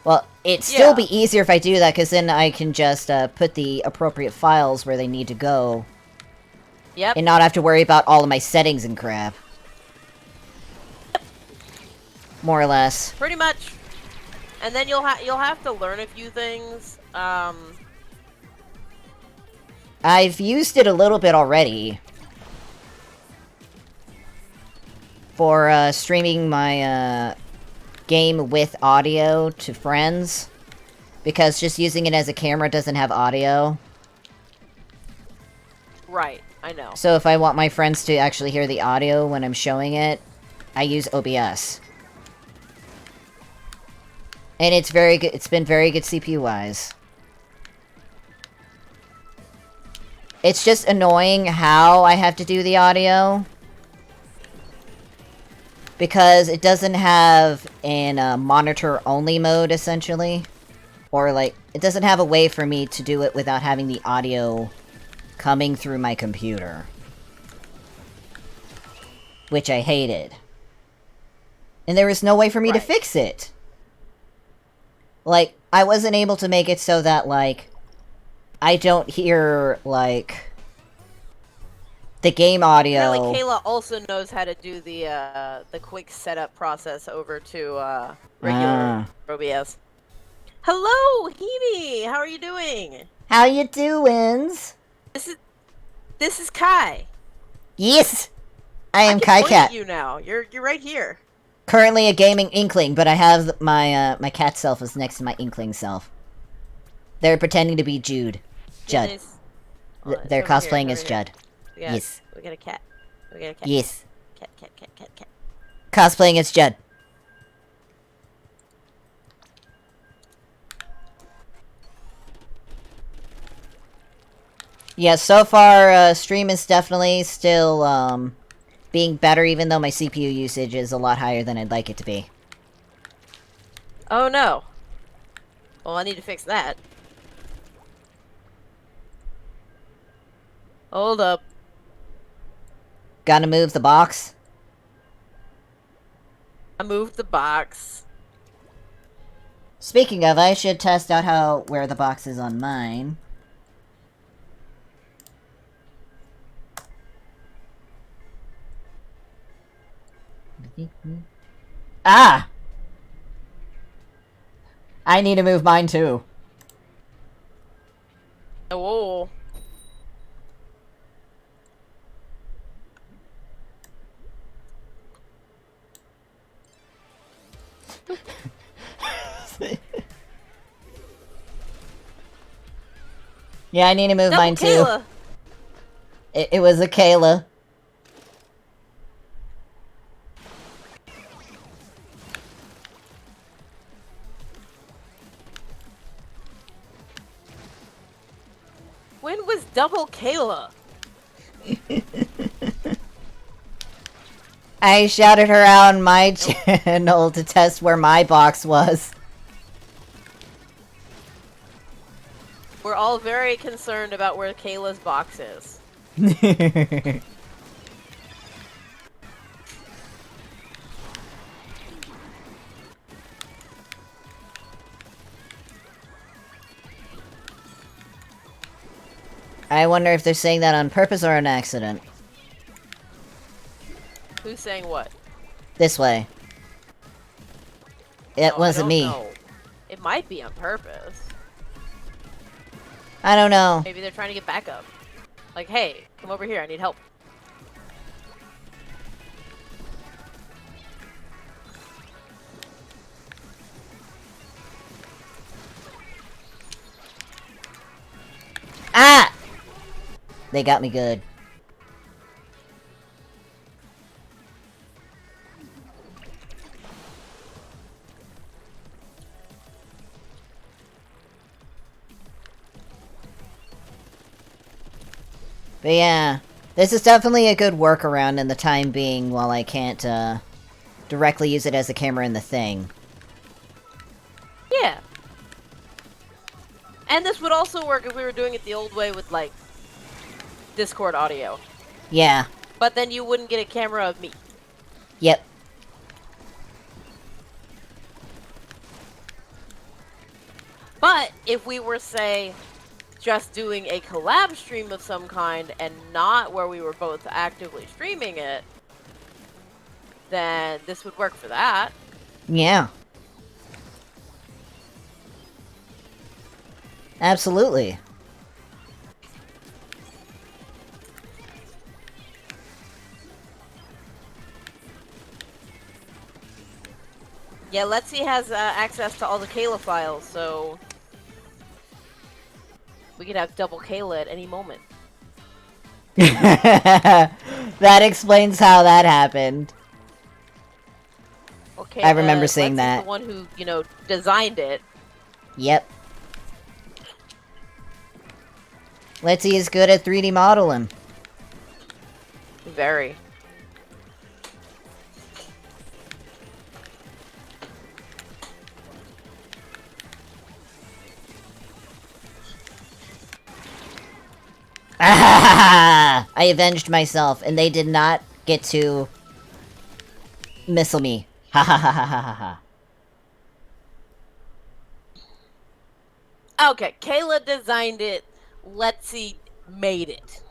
Well, it'd still be easier if I do that, because then I can just put the appropriate files where they need to go. Yep. And not have to worry about all of my settings and crap. More or less. Pretty much. And then you'll have to learn a few things. I've used it a little bit already. For streaming my game with audio to friends. Because just using it as a camera doesn't have audio. Right, I know. So if I want my friends to actually hear the audio when I'm showing it, I use OBS. And it's very good. It's been very good CPU-wise. It's just annoying how I have to do the audio. Because it doesn't have in monitor-only mode, essentially. Or, like, it doesn't have a way for me to do it without having the audio coming through my computer. Which I hated. And there was no way for me to fix it. Like, I wasn't able to make it so that, like, I don't hear, like, the game audio. Apparently Kayla also knows how to do the quick setup process over to regular OBS. Hello, Hebe! How are you doing? How you doings? This is Kai. Yes! I am Kai Cat. You now. You're right here. Currently a gaming inkling, but I have my my cat self is next to my inkling self. They're pretending to be Jude. Judd. They're cosplaying as Judd. Yes. We got a cat. We got a cat. Yes. Cat. Cosplaying as Judd. Yeah, so far, stream is definitely still, being better, even though my CPU usage is a lot higher than I'd like it to be. Oh, no. Well, I need to fix that. Hold up. Gotta move the box? I moved the box. Speaking of, I should test out where the box is on mine. Ah! I need to move mine too. Oh. Yeah, I need to move mine too. Kayla. It was a Kayla. When was double Kayla? I shouted her out on my channel to test where my box was. We're all very concerned about where Kayla's box is. I wonder if they're saying that on purpose or an accident. Who's saying what? This way. It wasn't me. Know. It might be on purpose. I don't know. Maybe they're trying to get backup. Like, hey, come over here, I need help. Ah! They got me good. But yeah, this is definitely a good workaround in the time being while I can't, directly use it as a camera in the thing. Yeah. And this would also work if we were doing it the old way with, like, Discord audio. Yeah. But then you wouldn't get a camera of me. Yep. But if we were, say, just doing a collab stream of some kind and not where we were both actively streaming it, then this would work for that. Yeah. Absolutely. Yeah, Letsy has access to all the Kayla files, so we could have double Kayla at any moment. That explains how that happened. Okay, I remember seeing Letsy's that. the one who, you know, designed it. Yep. Letsy is good at 3D modeling. Very. Ah! I avenged myself, and they did not get to missile me. Ha ha ha ha ha ha. Okay, Kayla designed it. Letsy made it.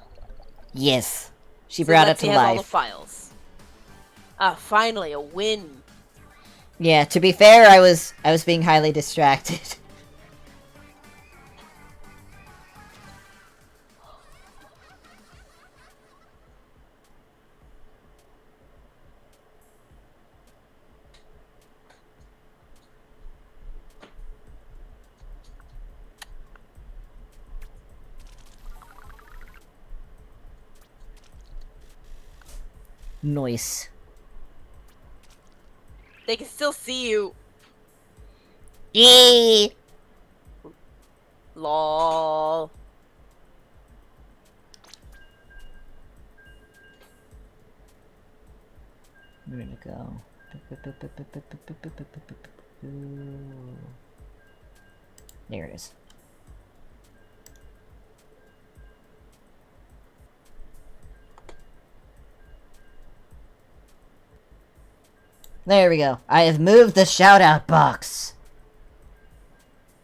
Yes. She So brought it Letsy to has all the life. files. Ah, finally, a win. Yeah, to be fair, I was being highly distracted. Nice. They can still see you. Yay! Lol. Where to go? There it is. There we go. I have moved the shout-out box.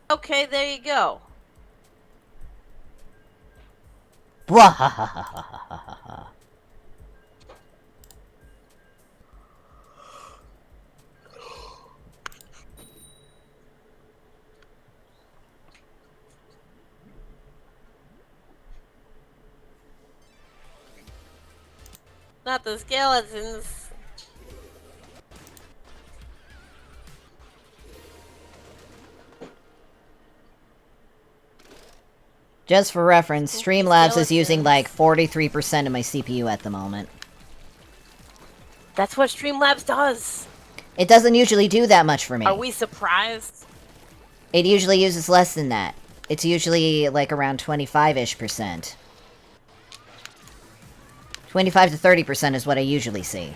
Okay, there you go. Bwahahahahaha. Not the skeletons. Just for reference, Spooky Streamlabs is using skeletons. like 43% of my CPU at the moment. That's what Streamlabs does. It doesn't usually do that much for me. Are we surprised? It usually uses less than that. It's usually like around 25-ish%. 25 to 30% is what I usually see.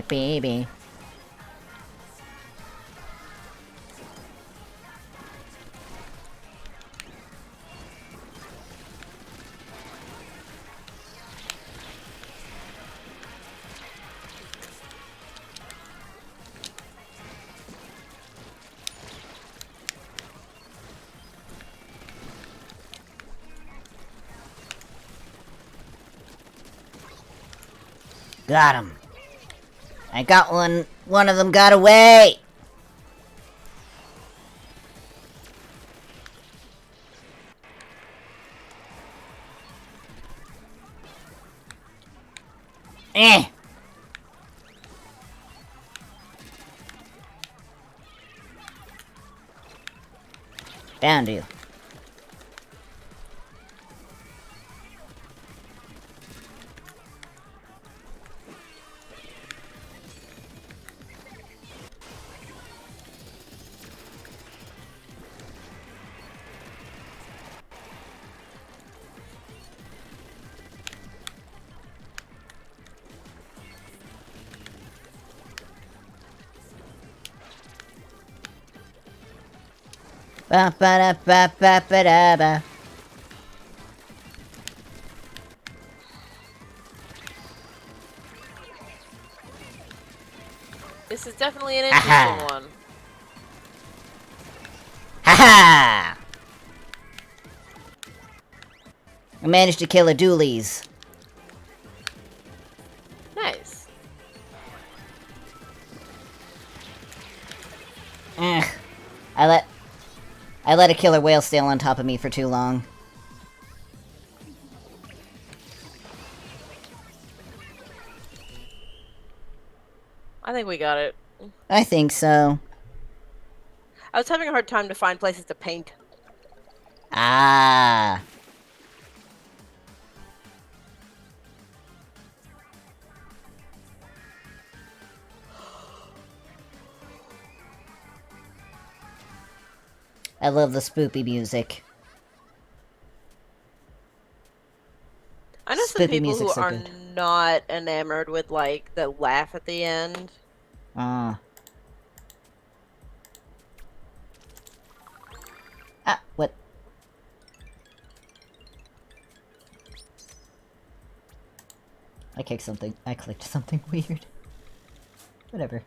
Baby. Got him. I got one. One of them got away. Eh. Found you. Ba ba da ba ba ba da ba. This is definitely an interesting one. Ha ha! I managed to kill a Doolies. Nice. Ugh. I let a killer whale stay on top of me for too long. I think we got it. I think so. I was having a hard time to find places to paint. Ah. I love the spoopy music. I know some people who so are good. not enamored with, like, the laugh at the end. Ah. Ah, what? I clicked something weird. Whatever.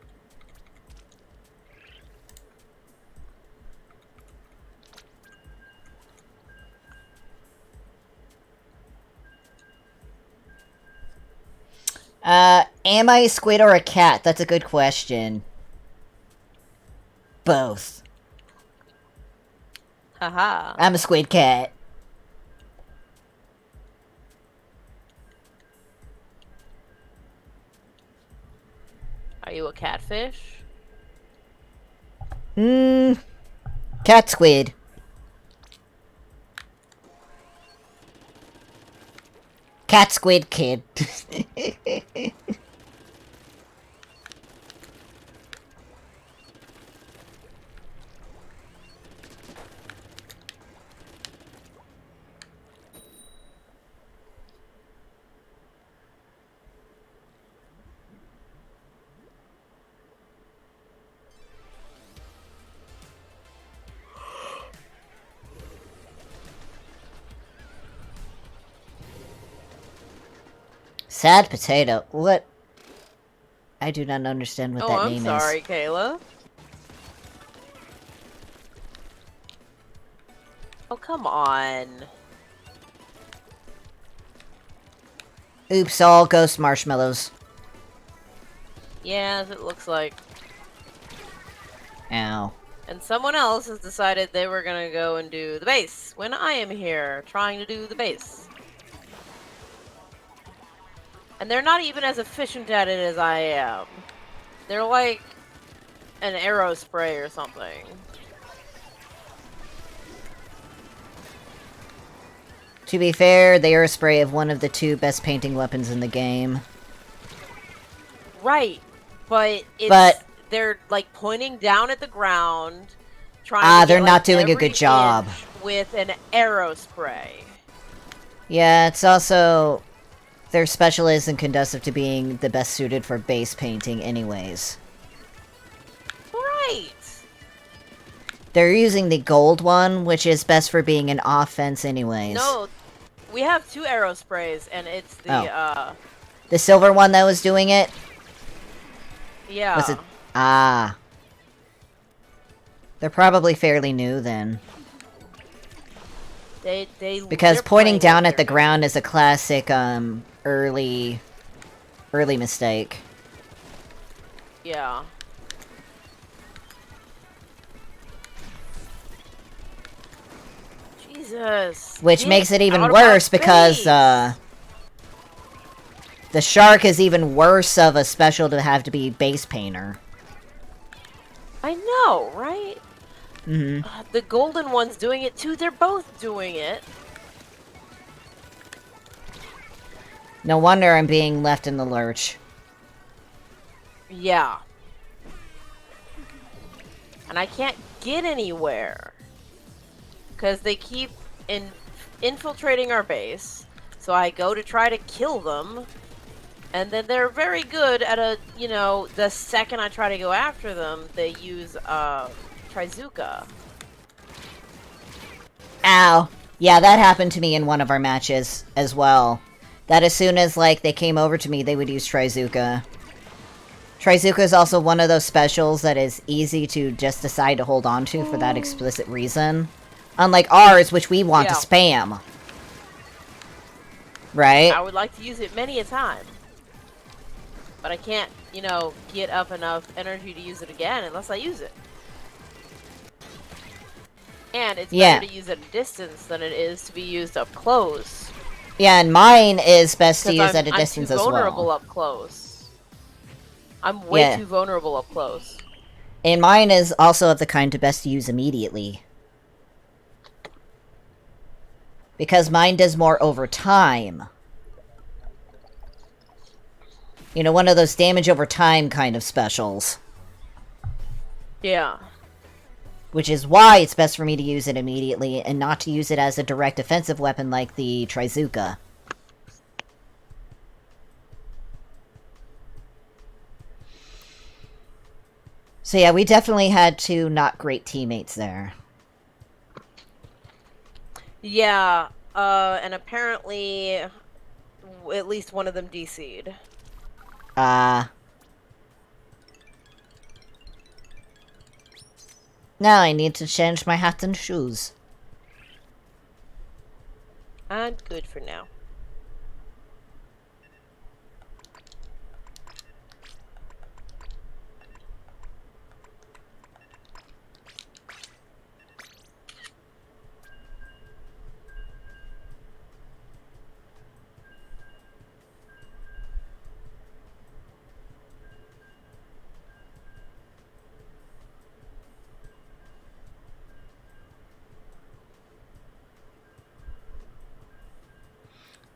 Am I a squid or a cat? That's a good question. Both. Haha. I'm a squid cat. Are you a catfish? Cat squid. Cat squid kid. Sad potato. What? I do not understand what that name is. Oh, I'm sorry, Kayla. Oh, come on. Oops, all ghost marshmallows. Yeah, it looks like. Ow. And someone else has decided they were gonna go and do the base when I am here trying to do the base. And they're not even as efficient at it as I am. They're like an arrow spray or something. To be fair, the arrow spray of one of the two best painting weapons in the game. Right, but they're like pointing down at the ground, trying to they're get, not like, doing a good job with an arrow spray. Yeah, it's also Their special isn't conducive to being the best suited for base painting anyways. Right! They're using the gold one, which is best for being an offense anyways. No, we have 2 arrow sprays, and it's the, The silver one that was doing it? Yeah. Was it? Ah. They're probably fairly new, then. Because pointing down at the ground is a classic, early mistake. Yeah. Jesus. Which makes it even worse because, the shark is even worse of a special to have to be base painter. I know, right? Mm-hmm. The golden one's doing it too. They're both doing it. No wonder I'm being left in the lurch. Yeah. And I can't get anywhere. Because they keep infiltrating our base. So I go to try to kill them. And then they're very good at the second I try to go after them, they use, Trizuka. Ow. Yeah, that happened to me in one of our matches as well. That as soon as, like, they came over to me, they would use Trizuka. Trizuka is also one of those specials that is easy to just decide to hold on to for that explicit reason. Unlike ours, which we want to spam. Right? I would like to use it many a time. But I can't, get up enough energy to use it again unless I use it. And it's better to use at a distance than it is to be used up close. Yeah, and mine is best to use at a distance as well. I'm too vulnerable up close. I'm way too vulnerable up close. And mine is also of the kind to best use immediately. Because mine does more over time. You know, one of those damage over time kind of specials. Yeah. Which is why it's best for me to use it immediately, and not to use it as a direct offensive weapon like the Trizuka. So yeah, we definitely had 2 not great teammates there. Yeah, and apparently at least one of them DC'd. Now I need to change my hat and shoes. I'm good for now.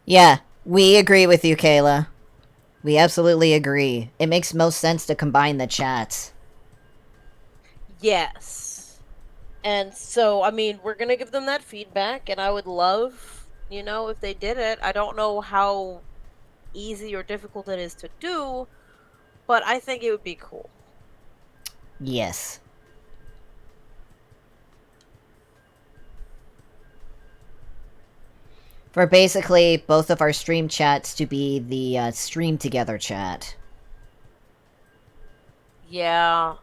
Yeah, we agree with you, Kayla. We absolutely agree. It makes most sense to combine the chats. Yes. And so, I mean, we're gonna give them that feedback, and I would love, if they did it. I don't know how easy or difficult it is to do, but I think it would be cool. Yes. For basically both of our stream chats to be the stream together chat. Yeah,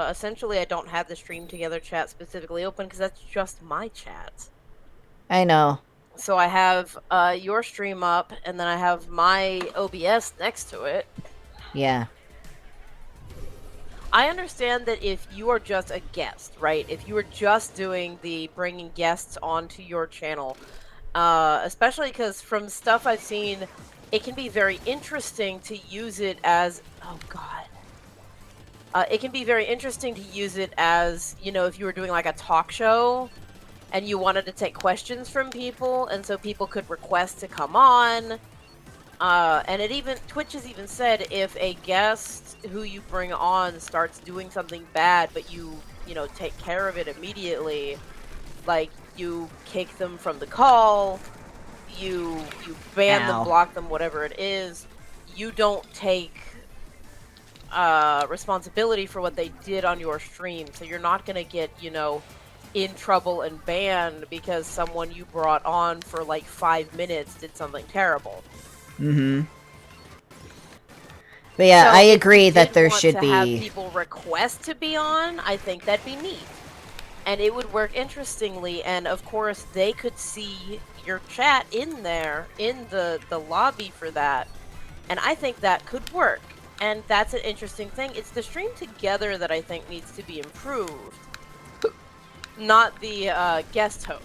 essentially I don't have the stream together chat specifically open because that's just my chat. I know. So I have your stream up, and then I have my OBS next to it. Yeah. I understand that if you are just a guest, right? If you are just doing the bringing guests onto your channel, especially because from stuff I've seen, it can be very interesting to use it as... Oh, God. It can be very interesting to use it as, if you were doing like a talk show and you wanted to take questions from people, and so people could request to come on. And Twitch has even said if a guest who you bring on starts doing something bad, but you take care of it immediately, like, you kick them from the call, you ban them, block them, whatever it is, you don't take responsibility for what they did on your stream. So you're not gonna get, you know, in trouble and banned because someone you brought on for like 5 minutes did something terrible. Mm-hmm. But yeah, so I agree that there should be... have people request to be on, I think that'd be neat. And it would work interestingly, and of course they could see your chat in there, in the lobby for that. And I think that could work. And that's an interesting thing. It's the stream together that I think needs to be improved. Not the guest host.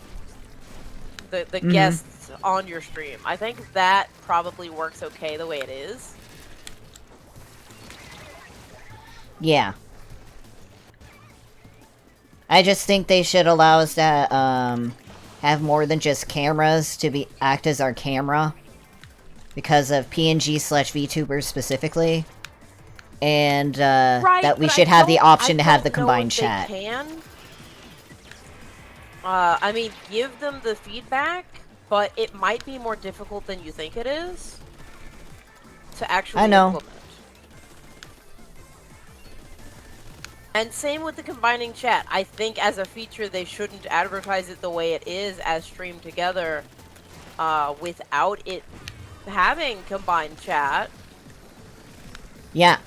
The guests on your stream. I think that probably works okay the way it is. Yeah. I just think they should allow us to have more than just cameras to act as our camera. Because of PNG/VTubers specifically. And right, that we should have the option to have the combined chat. I mean, give them the feedback, but it might be more difficult than you think it is to actually implement. And same with the combining chat. I think as a feature, they shouldn't advertise it the way it is as streamed together without it having combined chat. Yeah.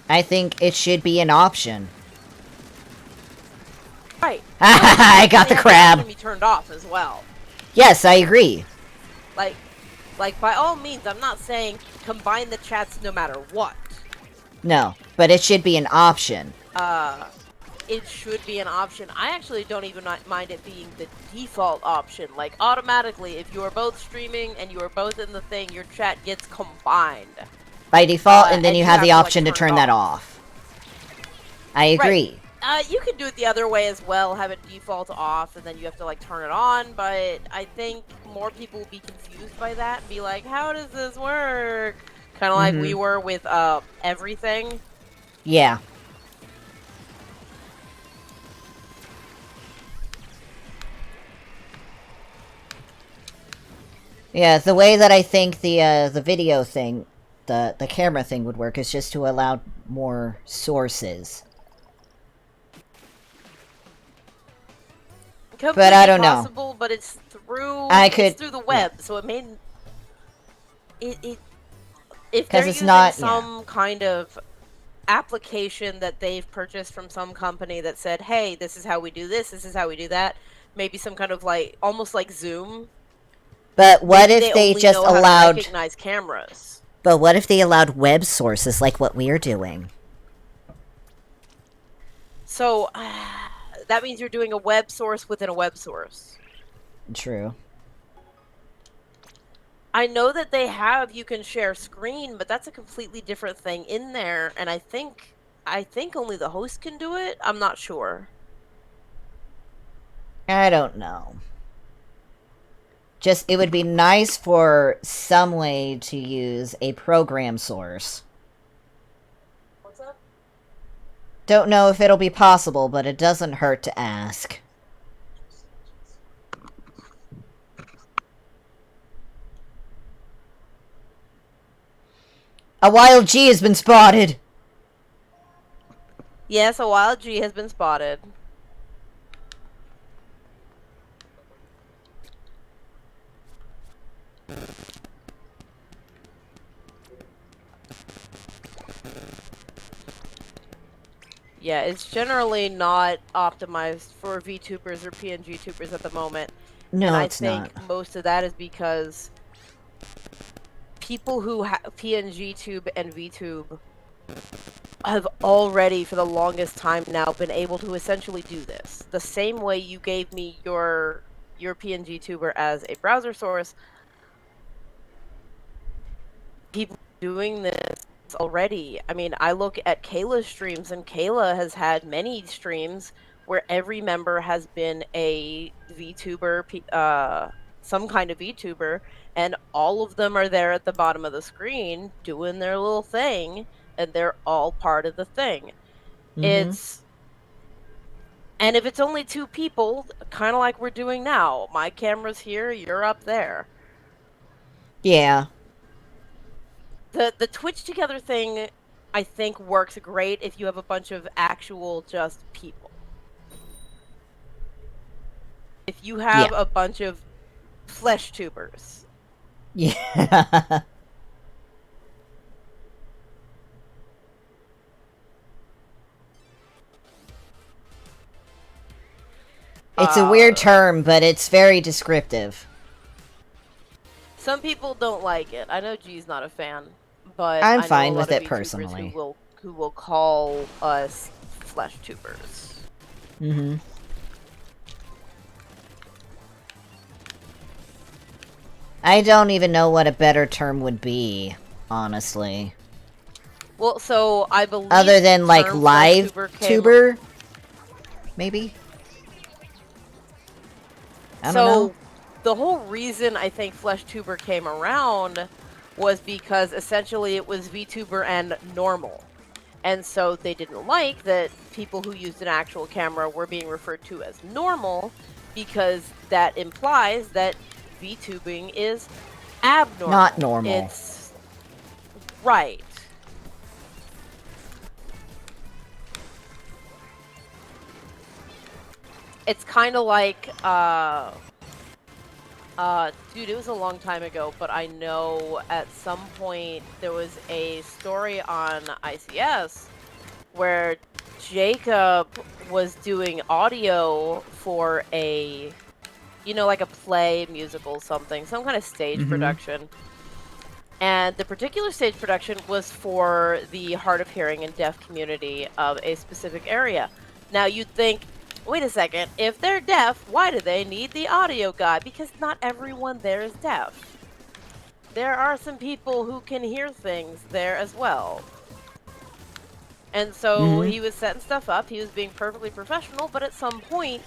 I think it should be an option. Right. I got the crab. It can be turned off as well. Yes, I agree. Like by all means, I'm not saying combine the chats no matter what. No, but it should be an option. It should be an option. I actually don't even mind it being the default option. Like, automatically, if you are both streaming and you are both in the thing, your chat gets combined. By default, and then you have the option to turn that off. I agree. Right. You can do it the other way as well, have it default off, and then you have to, like, turn it on, but I think more people will be confused by that and be like, how does this work? Kind of like we were with everything. Yeah. Yeah, the way that I think the video thing, the camera thing would work is just to allow more sources. Completely but I don't possible, know. But it's through it's through the web, so it may if they're using some kind of application that they've purchased from some company that said, "Hey, this is how we do this. This is how we do that." Maybe some kind of like almost like Zoom. But what if they just allowed recognize cameras? But what if they allowed web sources like what we're doing? So that means you're doing a web source within a web source. True. I know that they have you can share screen, but that's a completely different thing in there, and I think only the host can do it. I'm not sure. I don't know. Just, it would be nice for some way to use a program source. What's up? Don't know if it'll be possible, but it doesn't hurt to ask. A wild G has been spotted! Yes, a wild G has been spotted. Yeah, it's generally not optimized for VTubers or PNG tubers at the moment. No, and it's not. I think most of that is because people who have PNG tube and VTube have already, for the longest time now, been able to essentially do this. The same way you gave me your PNG tuber as a browser source, people doing this already. I mean, I look at Kayla's streams, and Kayla has had many streams where every member has been a VTuber, some kind of VTuber, and all of them are there at the bottom of the screen doing their little thing, and they're all part of the thing. And if it's only 2 people, kind of like we're doing now, my camera's here, you're up there. Yeah. The Twitch together thing, I think, works great if you have a bunch of actual just people. If you have Yeah. a bunch of flesh tubers. Yeah. It's a weird term, but it's very descriptive. Some people don't like it. I know G's not a fan, but I'm I know a fine lot with of it VTubers personally. who will call us flesh tubers. Mm-hmm. I don't even know what a better term would be, honestly. Well, so I believe other than like term live tuber, maybe. I don't know. The whole reason I think FleshTuber came around was because essentially it was VTuber and normal. And so they didn't like that people who used an actual camera were being referred to as normal because that implies that VTubing is abnormal. Not normal. It's right. It's kind of like dude, it was a long time ago, but I know at some point there was a story on ICS where Jacob was doing audio for a, like a play, musical, something, some kind of stage production. And the particular stage production was for the hard of hearing and deaf community of a specific area. Now you'd think, wait a second, if they're deaf, why do they need the audio guy? Because not everyone there is deaf. There are some people who can hear things there as well. And so he was setting stuff up, he was being perfectly professional, but at some point,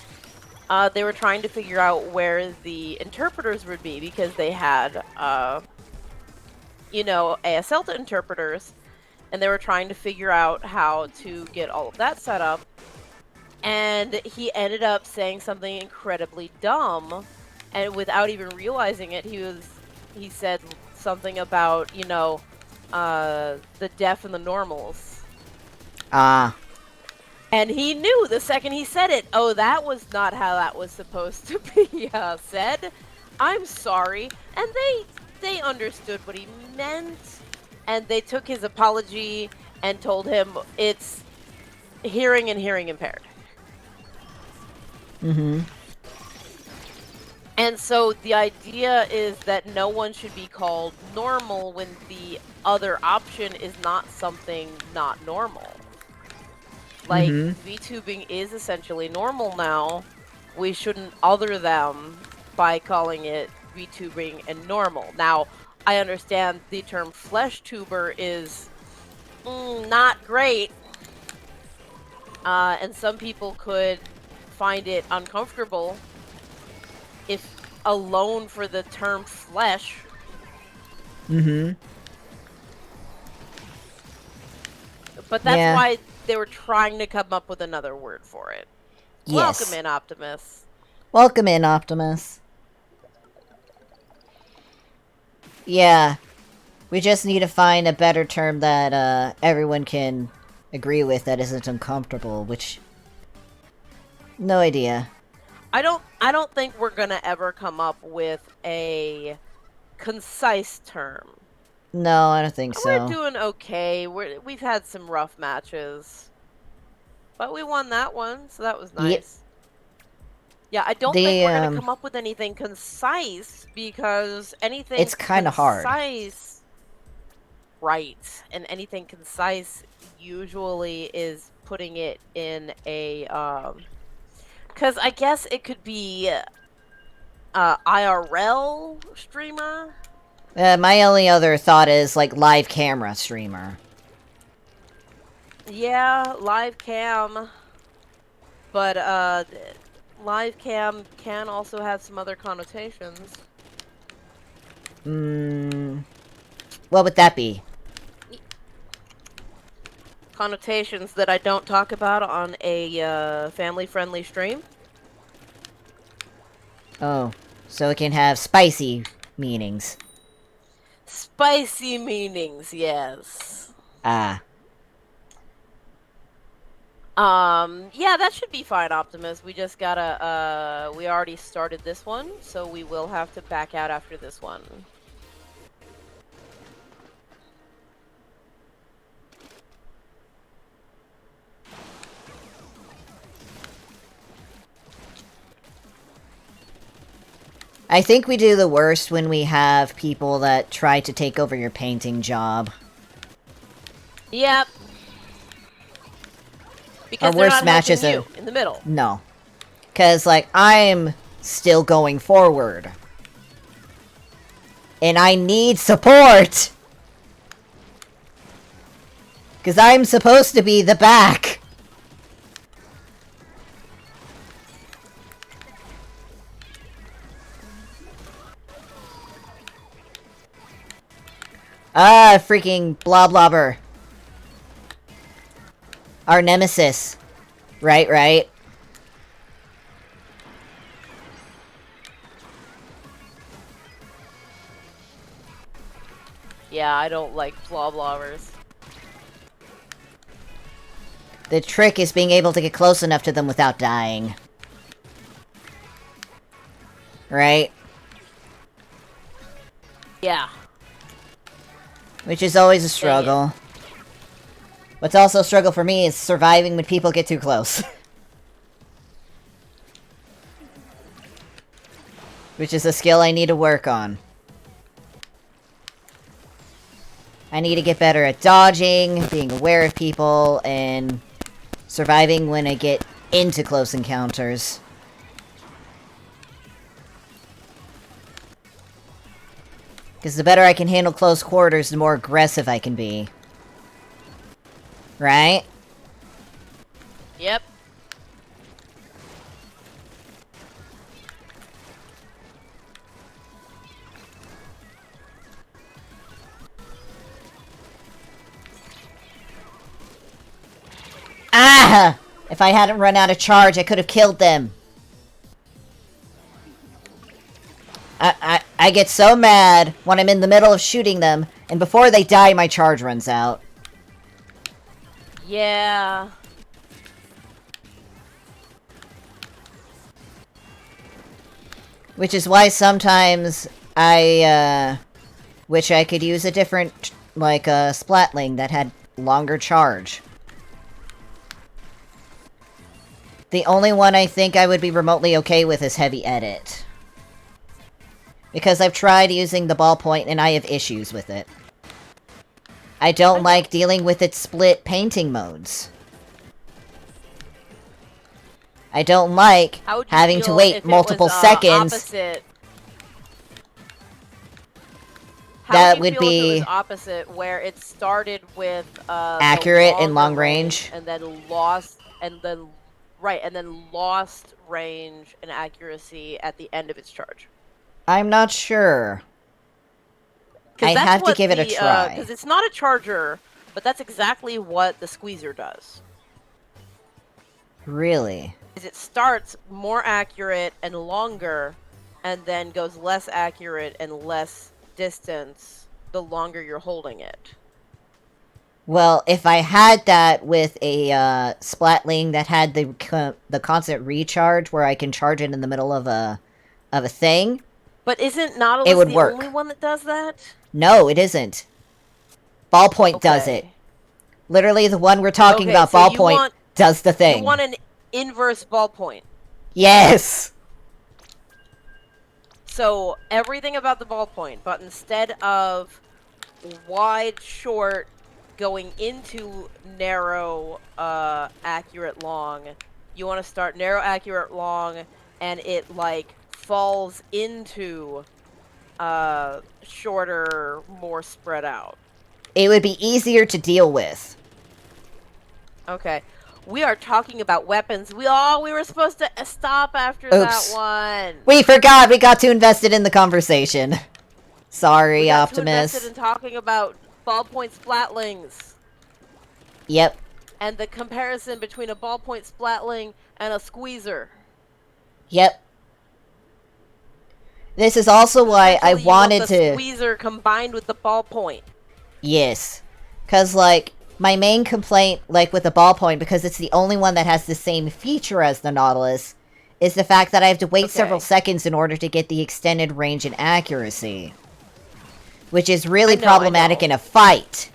they were trying to figure out where the interpreters would be because they had, ASL interpreters, and they were trying to figure out how to get all of that set up. And he ended up saying something incredibly dumb, and without even realizing it, he said something about, the deaf and the normals. And he knew the second he said it. Oh, that was not how that was supposed to be said. I'm sorry. And they understood what he meant, and they took his apology and told him it's hearing and hearing impaired. And so the idea is that no one should be called normal when the other option is not something not normal. Like, VTubing is essentially normal now. We shouldn't other them by calling it VTubing and normal. Now, I understand the term flesh tuber is not great. And some people could find it uncomfortable if alone for the term flesh. But that's why they were trying to come up with another word for it. Yes. Welcome in, Optimus. Welcome in, Optimus. Yeah. We just need to find a better term that everyone can agree with that isn't uncomfortable, which... no idea. I don't think we're gonna ever come up with a concise term. No, I don't think so. We're doing okay. We've had some rough matches, but we won that one, so that was nice. Yep. Yeah, I don't think we're gonna come up with anything concise because anything it's kind of hard. Right, and anything concise usually is putting it in a because I guess it could be IRL streamer. My only other thought is, like, live camera streamer. Yeah, live cam. But, live cam can also have some other connotations. What would that be? connotations that I don't talk about on a family-friendly stream. Oh, so it can have spicy meanings. Spicy meanings, yes. Ah. Yeah, that should be fine, Optimus. We just gotta, we already started this one, so we will have to back out after this one. I think we do the worst when we have people that try to take over your painting job. Yep. Because Our they're worst not matches helping you in the middle. No. Because, like, I'm still going forward. And I need support! Because I'm supposed to be the back! Ah, freaking Bloblobber. Our nemesis. Right. Yeah, I don't like Bloblobbers. The trick is being able to get close enough to them without dying. Right? Yeah. Which is always a struggle. What's also a struggle for me is surviving when people get too close. Which is a skill I need to work on. I need to get better at dodging, being aware of people, and surviving when I get into close encounters. Because the better I can handle close quarters, the more aggressive I can be. Right? Yep. Ah! If I hadn't run out of charge, I could have killed them. I get so mad when I'm in the middle of shooting them, and before they die, my charge runs out. Yeah. Which is why sometimes I, wish I could use a different, like, Splatling that had longer charge. The only one I think I would be remotely okay with is Heavy Edit. Because I've tried using the ballpoint and I have issues with it. I don't like dealing with its split painting modes. I don't like having to wait multiple seconds. Opposite? That would be if it was opposite, where it started with accurate and long range, and then lost, and then lost range and accuracy at the end of its charge. I'm not sure. I'd have to give it a try. Because it's not a charger, but that's exactly what the squeezer does. Really? It starts more accurate and longer, and then goes less accurate and less distance the longer you're holding it. Well, if I had that with a Splatling that had the constant recharge, where I can charge it in the middle of a thing, but isn't Nautilus the only one that does that? No, it isn't. Ballpoint does it. Literally, the one we're talking about, so Ballpoint, does the thing. You want an inverse Ballpoint. Yes! So, everything about the Ballpoint, but instead of wide, short, going into narrow, accurate, long, you want to start narrow, accurate, long, and it, like, falls into shorter, more spread out. It would be easier to deal with. Okay. We are talking about weapons. We were supposed to stop after that one. We forgot. We got too invested in the conversation. Sorry, Optimus. Too invested in talking about ballpoint splatlings. Yep. and the comparison between a ballpoint splatling and a squeezer. Yep. This is also why I wanted the to... squeezer combined with the ballpoint. Yes. Because, like, my main complaint, like, with the ballpoint, because it's the only one that has the same feature as the Nautilus, is the fact that I have to wait several seconds in order to get the extended range and accuracy. Which is really problematic in a fight.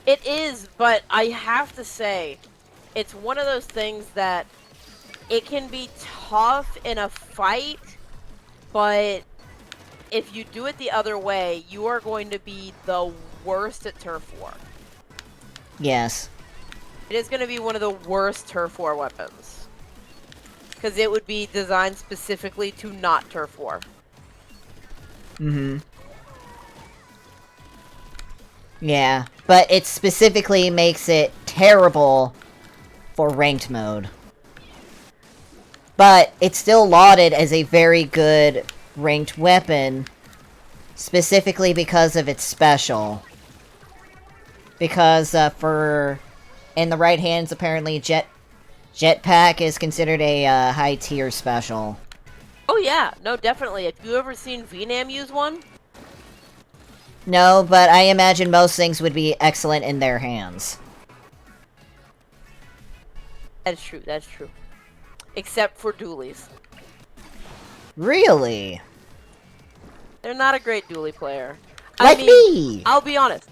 It is, but I have to say, it's one of those things that it can be tough in a fight, but if you do it the other way, you are going to be the worst at turf war. Yes. It is going to be one of the worst turf war weapons. Because it would be designed specifically to not turf war. Mm-hmm. Yeah, but it specifically makes it terrible for ranked mode. But it's still lauded as a very good ranked weapon, specifically because of its special. Because, for... in the right hands, apparently, Jetpack is considered a, high-tier special. Oh yeah, no, definitely. Have you ever seen VNAM use one? No, but I imagine most things would be excellent in their hands. That's true, that's true. Except for dualies. Really? They're not a great dually player. Like me! I'll be honest.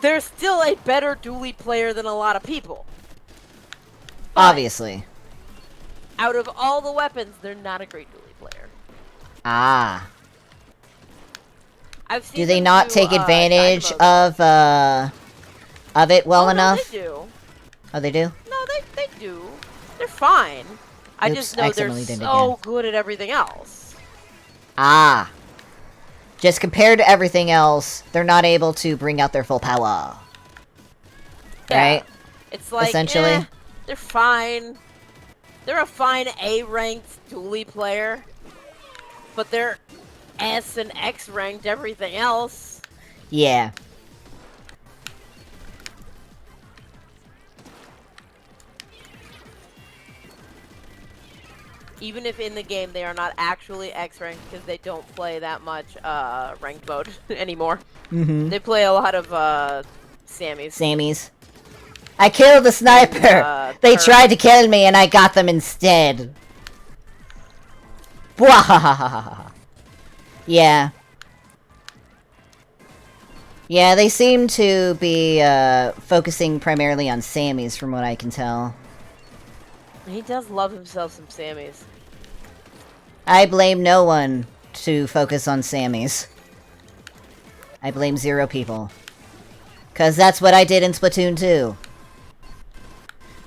They're still a better dually player than a lot of people. But obviously. Out of all the weapons, they're not a great dually player. Ah. I've seen do they not take advantage of it well enough? No, they do. Oh, they do? No, they do. They're fine. I just know they're so good at everything else. Ah. Just compared to everything else, they're not able to bring out their full power. Yeah. Right? It's like, essentially, they're fine. They're a fine A-ranked dually player. But they're S and X ranked everything else. Yeah. Even if in the game they are not actually X ranked because they don't play that much ranked mode anymore. Mm-hmm. They play a lot of Sammys. Sammys. I killed the sniper! They tried to kill me and I got them instead. Yeah. Yeah, they seem to be focusing primarily on Sammys from what I can tell. He does love himself some Sammys. I blame no one to focus on Sammys. I blame 0 people. 'Cause that's what I did in Splatoon 2.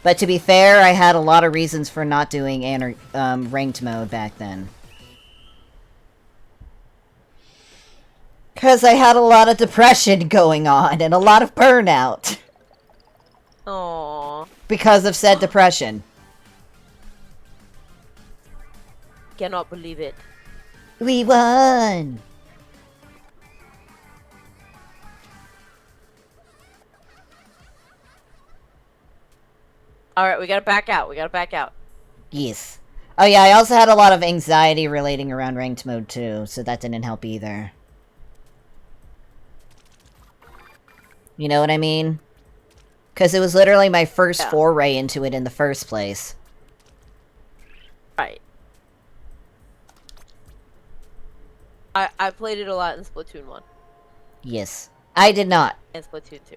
But to be fair, I had a lot of reasons for not doing ranked mode back then. 'Cause I had a lot of depression going on and a lot of burnout. Aww. Because of said depression. Cannot believe it. We won! Alright, we gotta back out. We gotta back out. Yes. Oh yeah, I also had a lot of anxiety relating around ranked mode too, so that didn't help either. You know what I mean? Because it was literally my first foray into it in the first place. Right. I played it a lot in Splatoon 1. Yes. I did not. And Splatoon 2.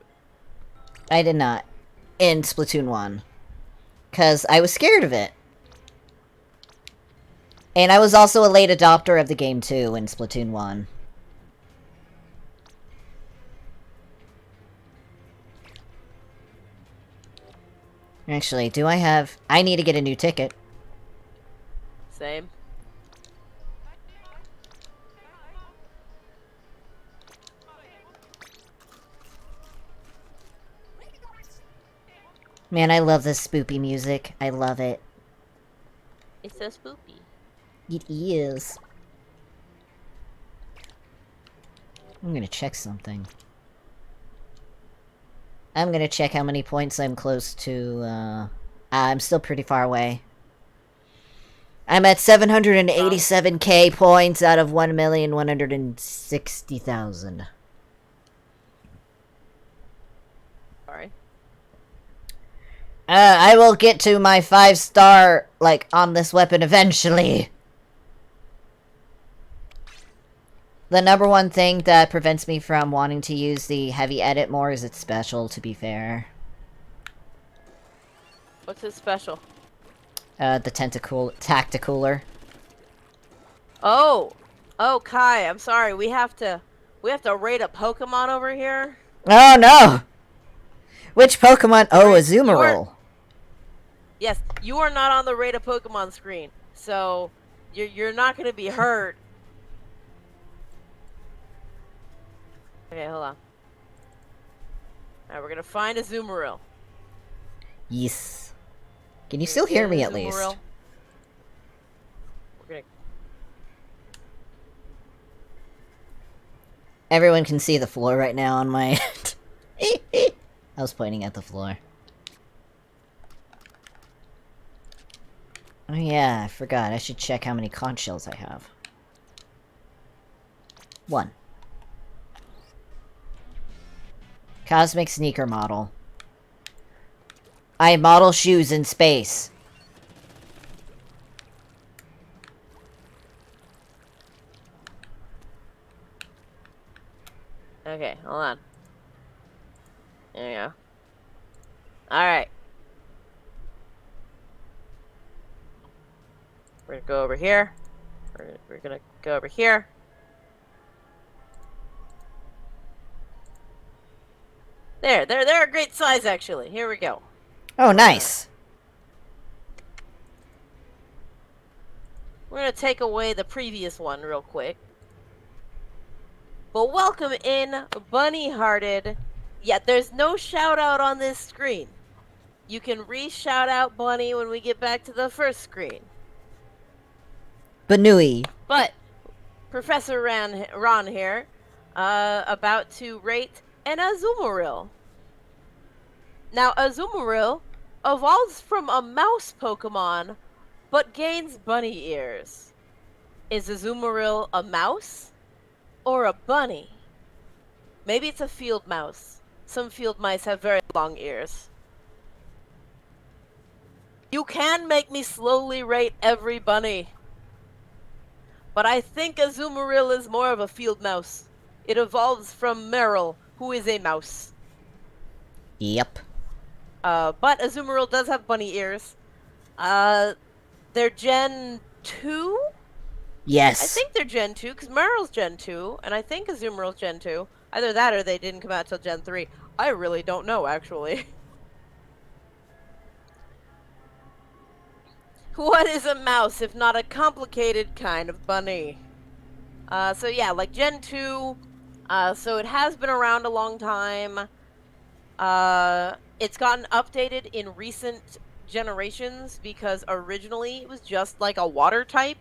I did not. In Splatoon 1. Because I was scared of it. And I was also a late adopter of the game too in Splatoon 1. Actually, do I have... I need to get a new ticket. Same. Man, I love this spoopy music. I love it. It's so spoopy. It is. I'm gonna check something. I'm gonna check how many points I'm close to, I'm still pretty far away. I'm at 787k points out of 1,160,000. Sorry. I will get to my 5-star, like, on this weapon eventually. The number one thing that prevents me from wanting to use the heavy edit more is it's special, to be fair. What's his special? The tacticooler. Oh! Oh, Kai, I'm sorry. We have to rate a Pokemon over here. Oh, no! Which Pokemon? Oh, Azumarill. Yes, you are not on the rate a Pokemon screen, so you're not going to be hurt. Okay, hold on. Alright, we're going to find Azumarill. Yes. Can you still hear me at least? We're gonna... Everyone can see the floor right now on my... I was pointing at the floor. Oh yeah, I forgot. I should check how many conch shells I have. 1. Cosmic sneaker model. I model shoes in space. Okay, hold on. There you go. Alright. We're gonna go over here. We're gonna go over here. They're a great size, actually. Here we go. Oh, nice. We're gonna take away the previous one real quick. But welcome in, Bunny-Hearted. Yeah, there's no shout-out on this screen. You can re-shout out Bunny when we get back to the first screen. Banui. But, Professor Ron here, about to rate an Azumarill. Now, Azumarill evolves from a mouse Pokemon, but gains bunny ears. Is Azumarill a mouse? Or a bunny? Maybe it's a field mouse. Some field mice have very long ears. You can make me slowly rate every bunny. But I think Azumarill is more of a field mouse. It evolves from Meryl, who is a mouse. Yep. But Azumarill does have bunny ears. They're Gen 2? Yes. I think they're Gen 2, because Meryl's Gen 2, and I think Azumarill's Gen 2. Either that or they didn't come out till Gen 3. I really don't know, actually. What is a mouse if not a complicated kind of bunny? So yeah, like Gen 2, so it has been around a long time. It's gotten updated in recent generations because originally it was just like a water type.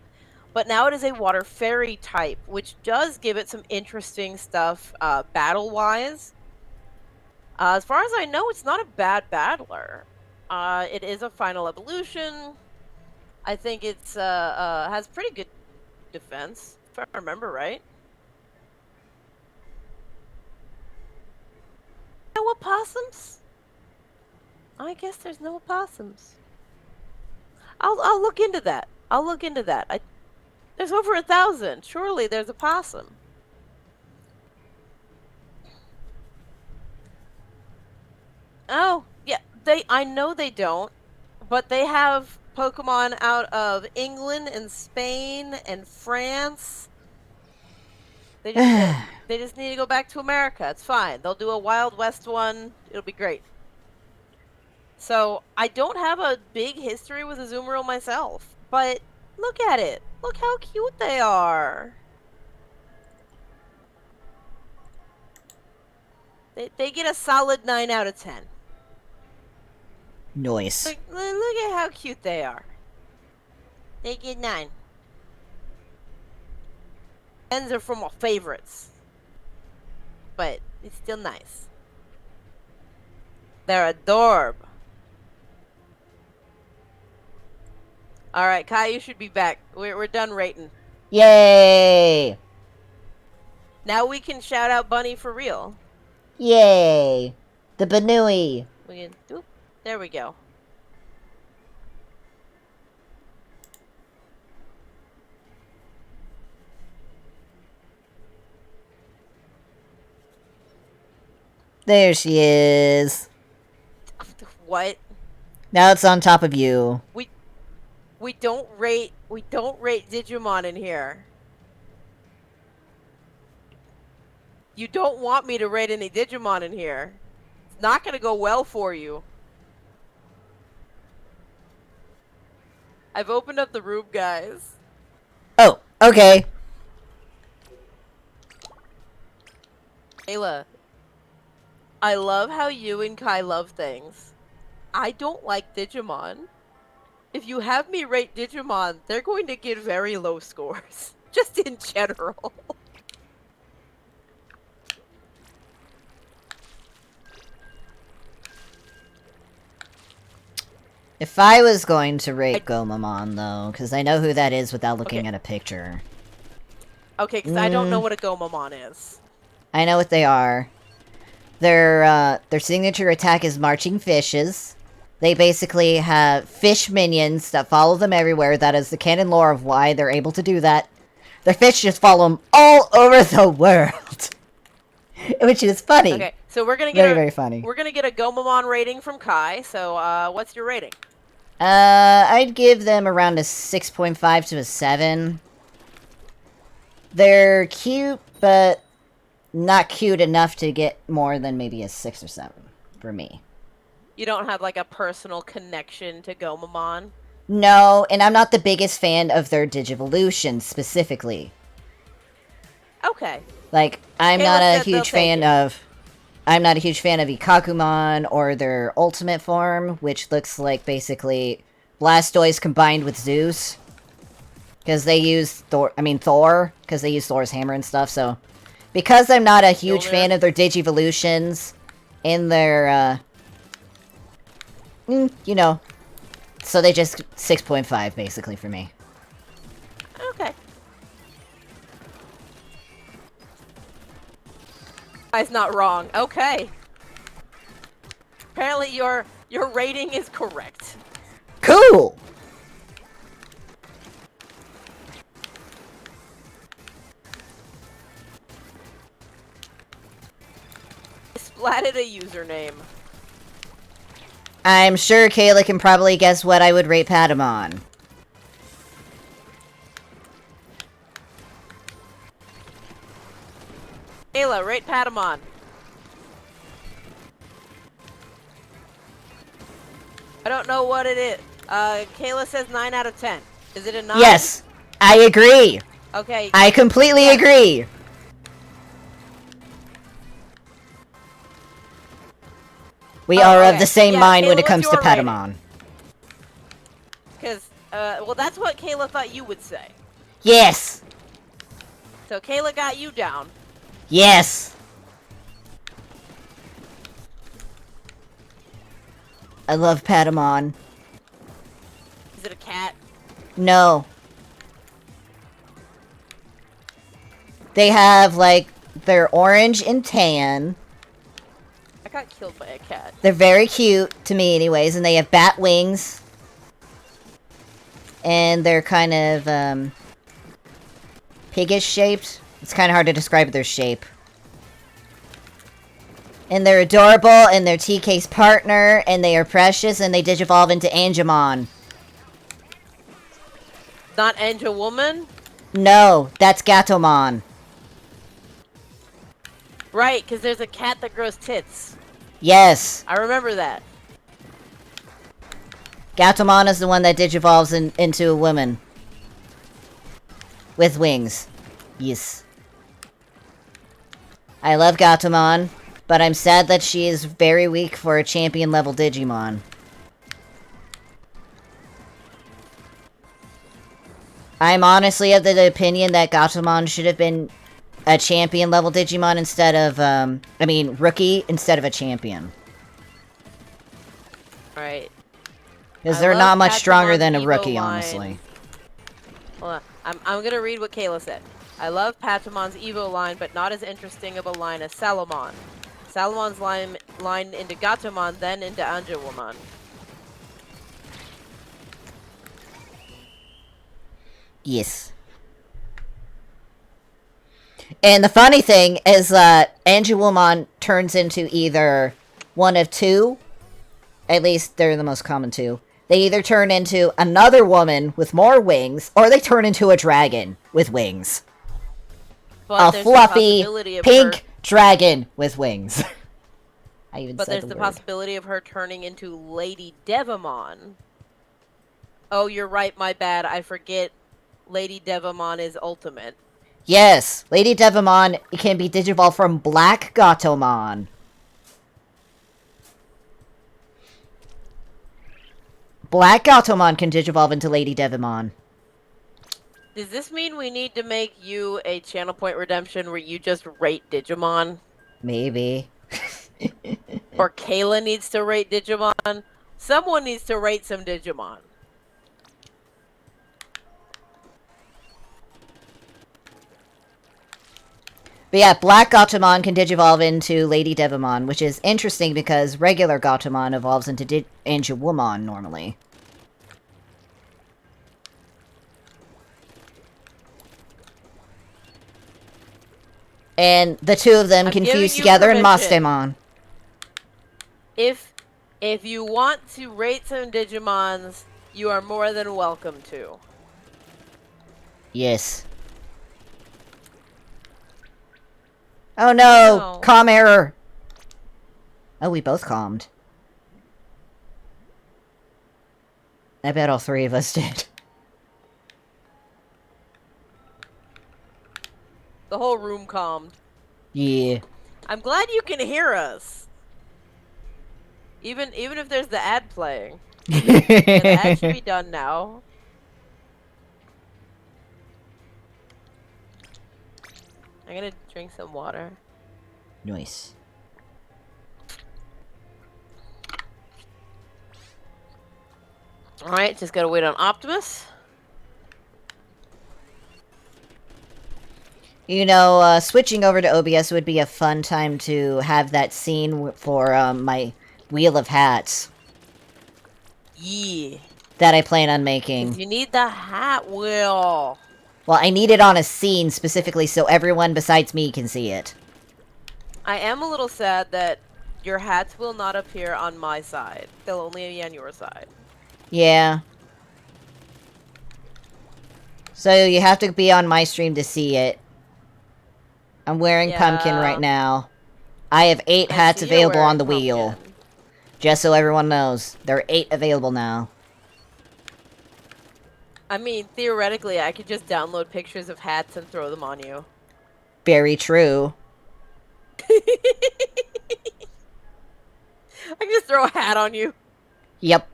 But now it is a water fairy type, which does give it some interesting stuff battle-wise. As far as I know, it's not a bad battler. It is a final evolution. I think it's has pretty good defense, if I remember right. No opossums? I guess there's no opossums. I'll look into that. I'll look into that. There's over 1,000. Surely there's a possum. Oh, yeah. I know they don't, but they have Pokemon out of England and Spain and France. They just need to go back to America. It's fine. They'll do a Wild West one. It'll be great. So, I don't have a big history with Azumarill myself, but look at it. Look how cute they are. They get a solid 9 out of 10. Nice. Look at how cute they are. They get 9. 10s are from my favorites. But it's still nice. They're adorable. Alright, Kai, you should be back. We're done rating. Yay! Now we can shout out Bunny for real. Yay! The Banui. We can... Oop, there we go. There she is. What? Now it's on top of you. We don't rate Digimon in here. You don't want me to rate any Digimon in here. It's not gonna go well for you. I've opened up the room, guys. Oh, okay. Ayla, I love how you and Kai love things. I don't like Digimon. If you have me rate Digimon, they're going to get very low scores. Just in general. If I was going to rate Gomamon, though, because I know who that is without looking at a picture. Okay, because I don't know what a Gomamon is. I know what they are. Their signature attack is Marching Fishes. They basically have fish minions that follow them everywhere. That is the canon lore of why they're able to do that. Their fish just follow them all over the world. Which is funny. Okay, so we're gonna get very, very funny. We're gonna get a Gomamon rating from Kai. So, what's your rating? I'd give them around a 6.5 to a 7. They're cute, but not cute enough to get more than maybe a 6 or 7 for me. You don't have, like, a personal connection to Gomamon? No, and I'm not the biggest fan of their Digivolution, specifically. Okay. Like, I'm not a huge fan of Ikakumon or their ultimate form, which looks like basically Blastoise combined with Zeus. Because they use Thor, because they use Thor's hammer and stuff, so... Because I'm not a huge fan of their Digivolutions and their, you know. So they just 6.5, basically, for me. Okay. Guy's not wrong. Okay. Apparently your rating is correct. Cool! Splatted a username. I'm sure Kayla can probably guess what I would rate Patamon. Kayla, rate Patamon. I don't know what it is. Kayla says 9 out of 10. Is it a 9? Yes! I agree! Okay. I completely agree! We are of the same mind Kayla, when it comes to what's your Patamon. Because, well, that's what Kayla thought you would say. Yes! So Kayla got you down. Yes! I love Patamon. Is it a cat? No. They have, like, they're orange and tan. I got killed by a cat. They're very cute, to me anyways, and they have bat wings. And they're kind of, piggish shaped. It's kind of hard to describe their shape. And they're adorable, and they're TK's partner, and they are precious, and they digivolve into Angemon. Not Angel Woman? No, that's Gatomon. Right, because there's a cat that grows tits. Yes. I remember that. Gatomon is the one that digivolves into a woman. With wings. Yes. I love Gatomon, but I'm sad that she is very weak for a champion level Digimon. I'm honestly of the opinion that Gatomon should have been a champion level Digimon instead of, rookie instead of a champion. Right. Because they're not much stronger than a rookie, honestly. Hold on. I'm gonna read what Kayla said. I love Patamon's Evo line, but not as interesting of a line as Salamon. Salamon's line into Gatomon, then into Anjouamon. Yes. And the funny thing is that Anjouamon turns into either one of two. At least they're the most common two. They either turn into another woman with more wings, or they turn into a dragon with wings. But a fluffy pink dragon with wings. I even but said there's the possibility of her turning into Lady Devamon. Oh, you're right, my bad. I forget Lady Devamon is ultimate. Yes, Lady Devamon can be digivolved from Black Gatomon. Black Gatomon can digivolve into Lady Devamon. Does this mean we need to make you a channel point redemption where you just rate Digimon? Maybe. Or Kayla needs to rate Digimon? Someone needs to rate some Digimon. But yeah, Black Gatomon can digivolve into Lady Devamon, which is interesting because regular Gatomon evolves into Anjouamon normally. And the two of them can fuse together in Mastemon. If you want to rate some Digimons, you are more than welcome to. Yes. Oh no! Calm error! Oh, we both calmed. I bet all three of us did. The whole room calmed. Yeah. I'm glad you can hear us. Even if there's the ad playing. Yeah, the ad should be done now. I'm gonna drink some water. Nice. Alright, just gotta wait on Optimus. You know, switching over to OBS would be a fun time to have that scene for my Wheel of Hats. Yeah. That I plan on making. You need the hat wheel. Well, I need it on a scene specifically so everyone besides me can see it. I am a little sad that your hats will not appear on my side. They'll only be on your side. Yeah. So you have to be on my stream to see it. I'm wearing Pumpkin right now. I have 8 hats available on the wheel. Just so everyone knows. There are 8 available now. I mean, theoretically, I could just download pictures of hats and throw them on you. Very true. I can just throw a hat on you. Yep.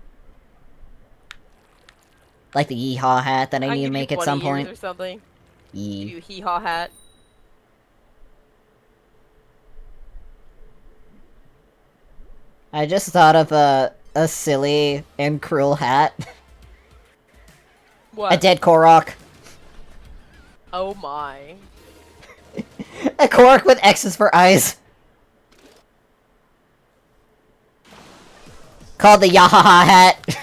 Like the Yeehaw hat that I need to make at some point. Or something. Yee. You hee-haw hat. I just thought of a silly and cruel hat. What? A dead Korok. Oh my. A Korok with X's for eyes. Called the Yahaha hat.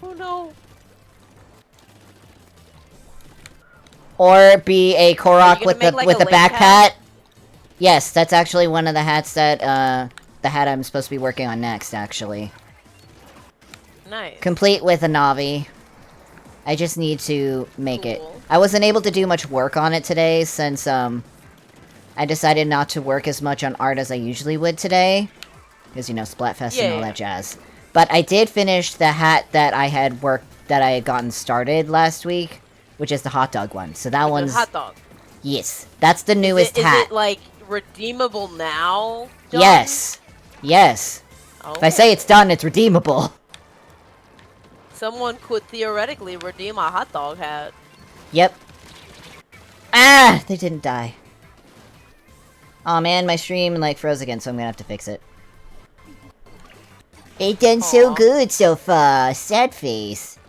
Oh no. Or be a Korok with the back hat. Yes, that's actually one of the hats that the hat I'm supposed to be working on next, actually. Nice. Complete with a Navi. I just need to make it. I wasn't able to do much work on it today since I decided not to work as much on art as I usually would today. Because, you know, Splatfest and all that jazz. But I did finish the hat that I had gotten started last week, which is the hot dog one. So that one's... hot dog. Yes, that's the newest hat. Is it, like, redeemable now? Done? Yes. Yes. Oh. If I say it's done, it's redeemable. Someone could theoretically redeem a hot dog hat. Yep. Ah! They didn't die. Aw, man, my stream, like, froze again, so I'm gonna have to fix it. It done so good so far. Sad face.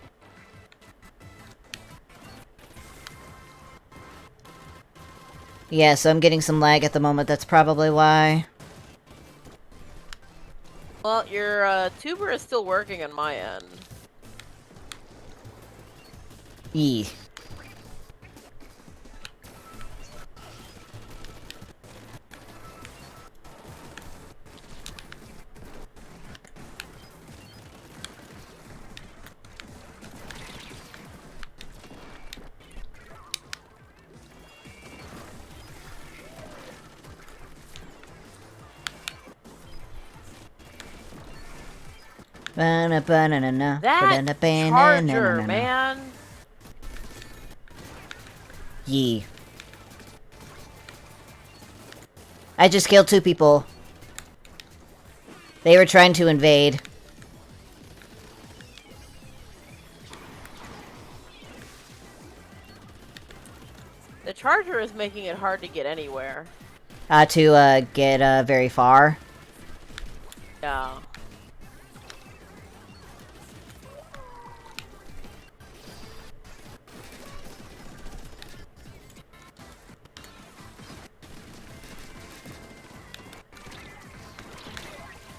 Yeah, so I'm getting some lag at the moment. That's probably why. Well, your tuber is still working on my end. Eee. That charger, man! Yee. I just killed 2 people. They were trying to invade. The charger is making it hard to get anywhere. To get very far. Yeah.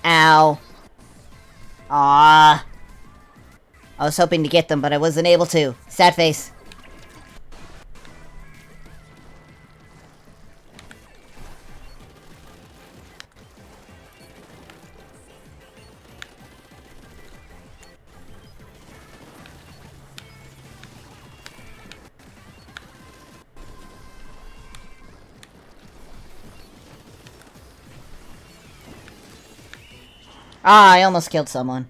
Ow. Ah. I was hoping to get them, but I wasn't able to. Sad face. Ah, I almost killed someone.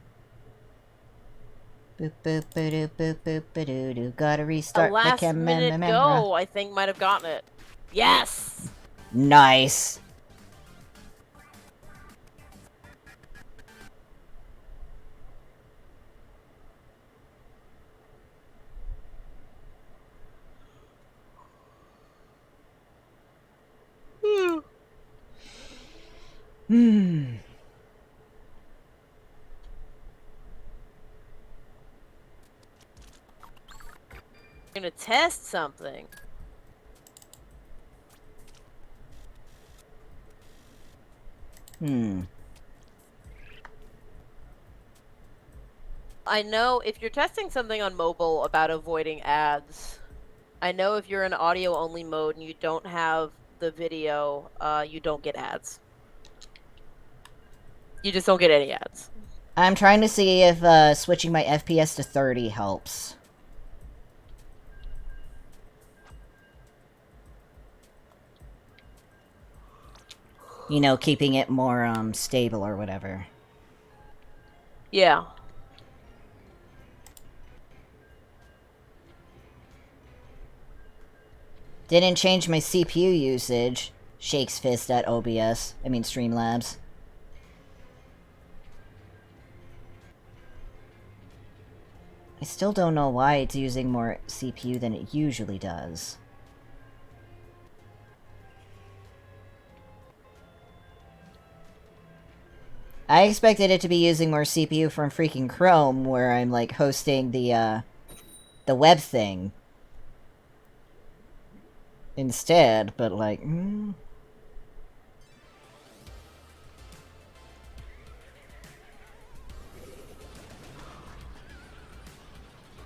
Boop boop boop boop boop boop doo doo. Gotta restart the last minute go, I think, might have gotten it. Yes! Nice. Hmm. I'm gonna test something. I know if you're testing something on mobile about avoiding ads, I know if you're in audio-only mode and you don't have the video, you don't get ads. You just don't get any ads. I'm trying to see if switching my FPS to 30 helps. You know, keeping it more stable or whatever. Yeah. Didn't change my CPU usage. Shakes fist at OBS. I mean Streamlabs. I still don't know why it's using more CPU than it usually does. I expected it to be using more CPU from freaking Chrome, where I'm, like, hosting the web thing. Instead, but, like,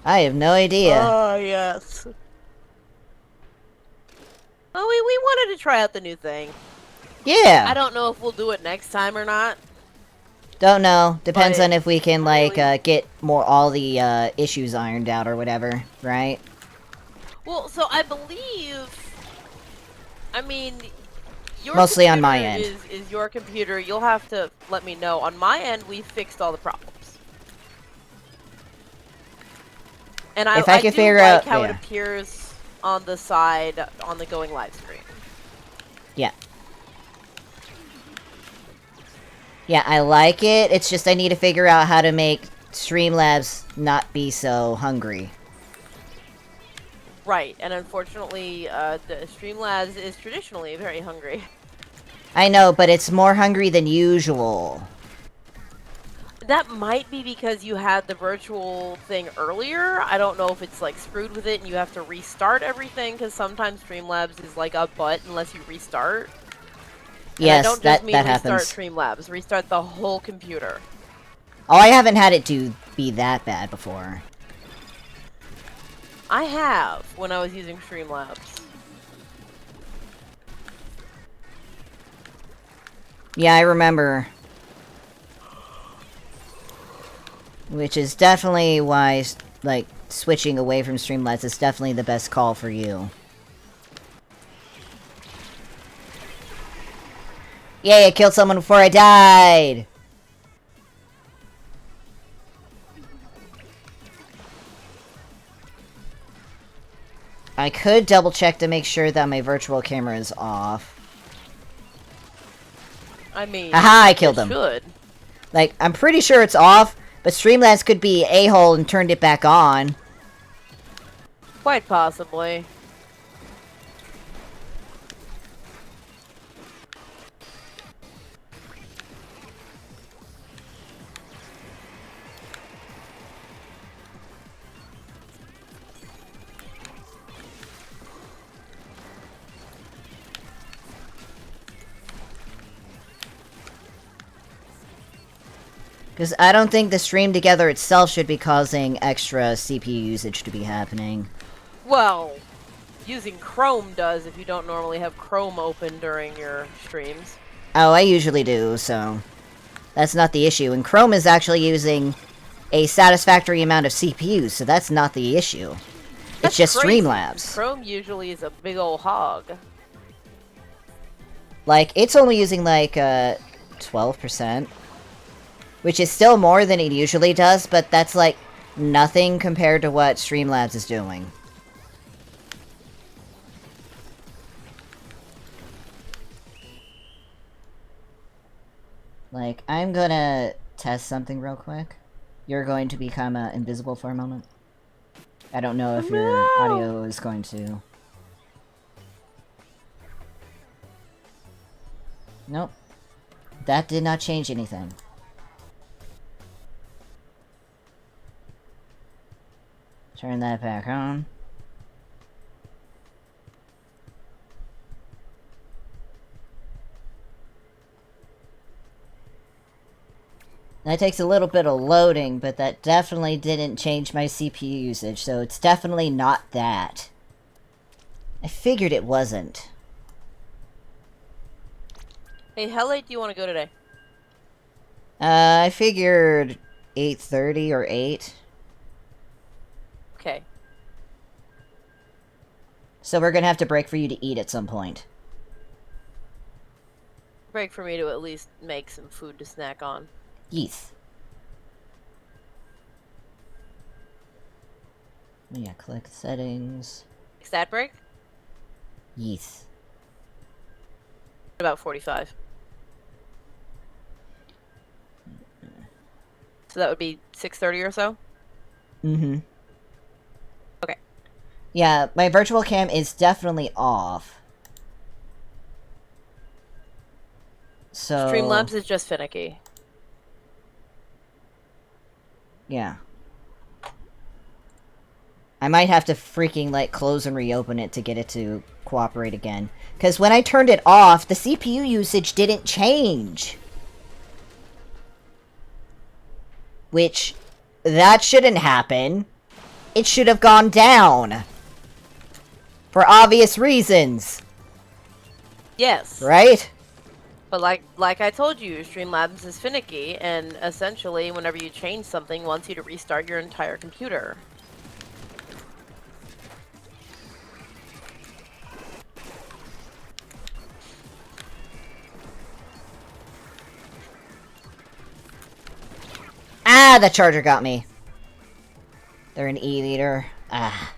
I have no idea. Oh, yes. Oh, we wanted to try out the new thing. Yeah! I don't know if we'll do it next time or not. Don't know. Depends But on if we can, like, really- get all the issues ironed out or whatever, right? Well, so I believe... I mean... Your Mostly on my end. Is your computer. You'll have to let me know. On my end, we fixed all the problems. And If I could do figure like out- how it yeah. appears on the side on the going live screen. Yeah. Yeah, I like it. It's just I need to figure out how to make Streamlabs not be so hungry. Right, and unfortunately, the Streamlabs is traditionally very hungry. I know, but it's more hungry than usual. That might be because you had the virtual thing earlier. I don't know if it's like screwed with it and you have to restart everything, because sometimes Streamlabs is like a butt unless you restart. And Yes, I don't just mean that restart happens. Streamlabs, restart the whole computer. Oh, I haven't had it be that bad before. I have, when I was using Streamlabs. Yeah, I remember. Which is definitely why, like, switching away from Streamlabs is definitely the best call for you. Yay, I killed someone before I died! I could double check to make sure that my virtual camera is off. I mean, Aha, I killed him. Should. Like, I'm pretty sure it's off, but Streamlabs could be a-hole and turned it back on. Quite possibly. Because I don't think the stream together itself should be causing extra CPU usage to be happening. Well, using Chrome does if you don't normally have Chrome open during your streams. Oh, I usually do, so... That's not the issue. And Chrome is actually using a satisfactory amount of CPUs, so that's not the issue. It's just crazy. Streamlabs. Chrome usually is a big ol' hog. Like, it's only using, like, 12%. Which is still more than it usually does, but that's, like, nothing compared to what Streamlabs is doing. Like, I'm gonna test something real quick. You're going to become invisible for a moment. I don't know if your audio is going to... Nope. That did not change anything. Turn that back on. That takes a little bit of loading, but that definitely didn't change my CPU usage, so it's definitely not that. I figured it wasn't. Hey, how late do you want to go today? I figured 8:30 or 8. Okay. So we're gonna have to break for you to eat at some point. Break for me to at least make some food to snack on. Yes. Yeah, click settings. Stat break? Yes. About 45. So that would be 6:30 or so? Mm-hmm. Okay. Yeah, my virtual cam is definitely off. So... Streamlabs is just finicky. Yeah. I might have to freaking, like, close and reopen it to get it to cooperate again. Because when I turned it off, the CPU usage didn't change. Which, that shouldn't happen. It should have gone down. For obvious reasons. Yes. Right? But like I told you, Streamlabs is finicky, and essentially, whenever you change something, wants you to restart your entire computer. Ah, the charger got me. They're an E-liter. Ah.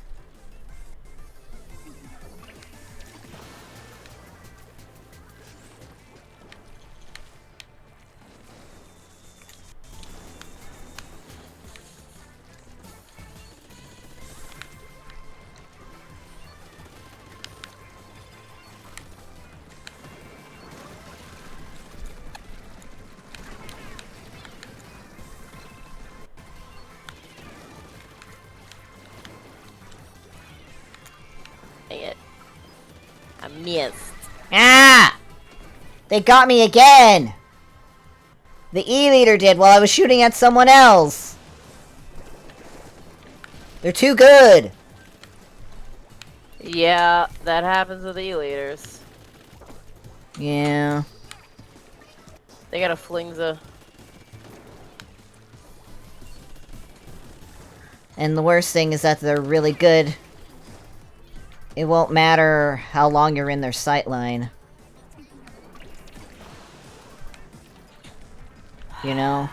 Missed. Ah! They got me again! The E-leader did while I was shooting at someone else! They're too good! Yeah, that happens with E-leaders. Yeah. They got a flingza. And the worst thing is that they're really good. It won't matter how long you're in their sightline. You know?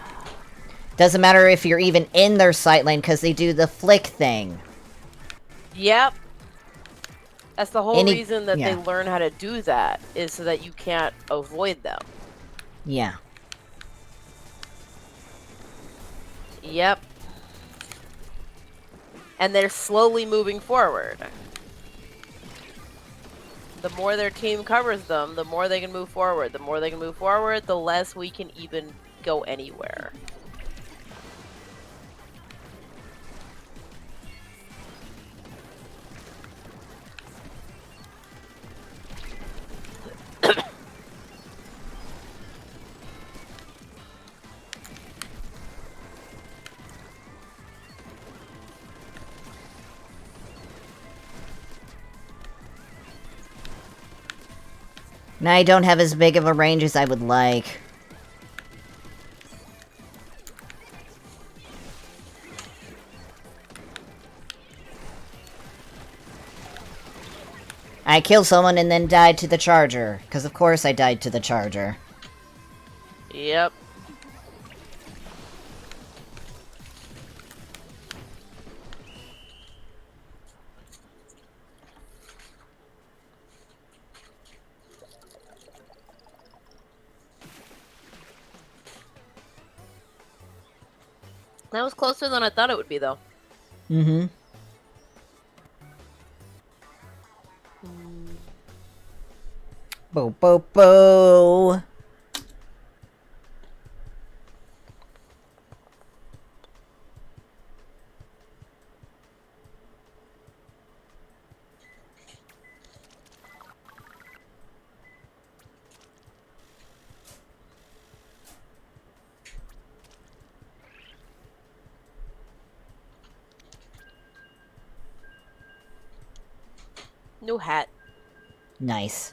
Doesn't matter if you're even in their sightline, because they do the flick thing. Yep. That's the whole reason that they learn how to do that, is so that you can't avoid them. Yeah. Yep. And they're slowly moving forward. The more their team covers them, the more they can move forward. The more they can move forward, the less we can even go anywhere. Now I don't have as big of a range as I would like. I killed someone and then died to the charger. Because of course I died to the charger. Yep. That was closer than I thought it would be, though. Mm-hmm. Bo bo bo. New hat. Nice.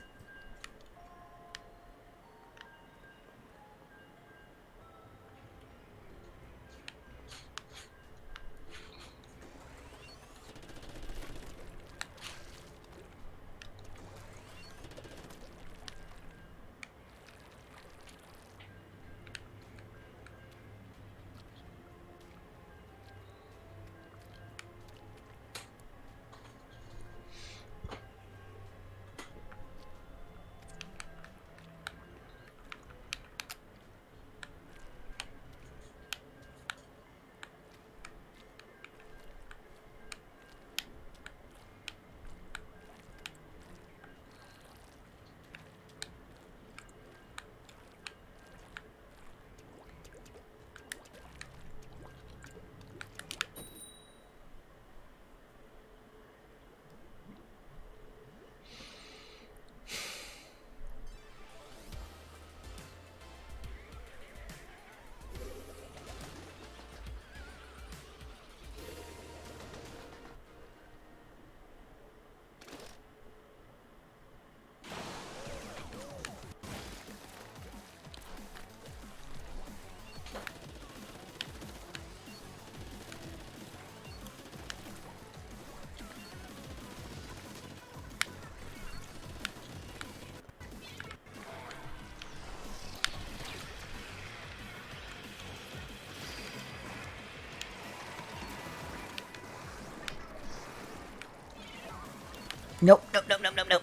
Nope, nope, nope, nope, nope, nope.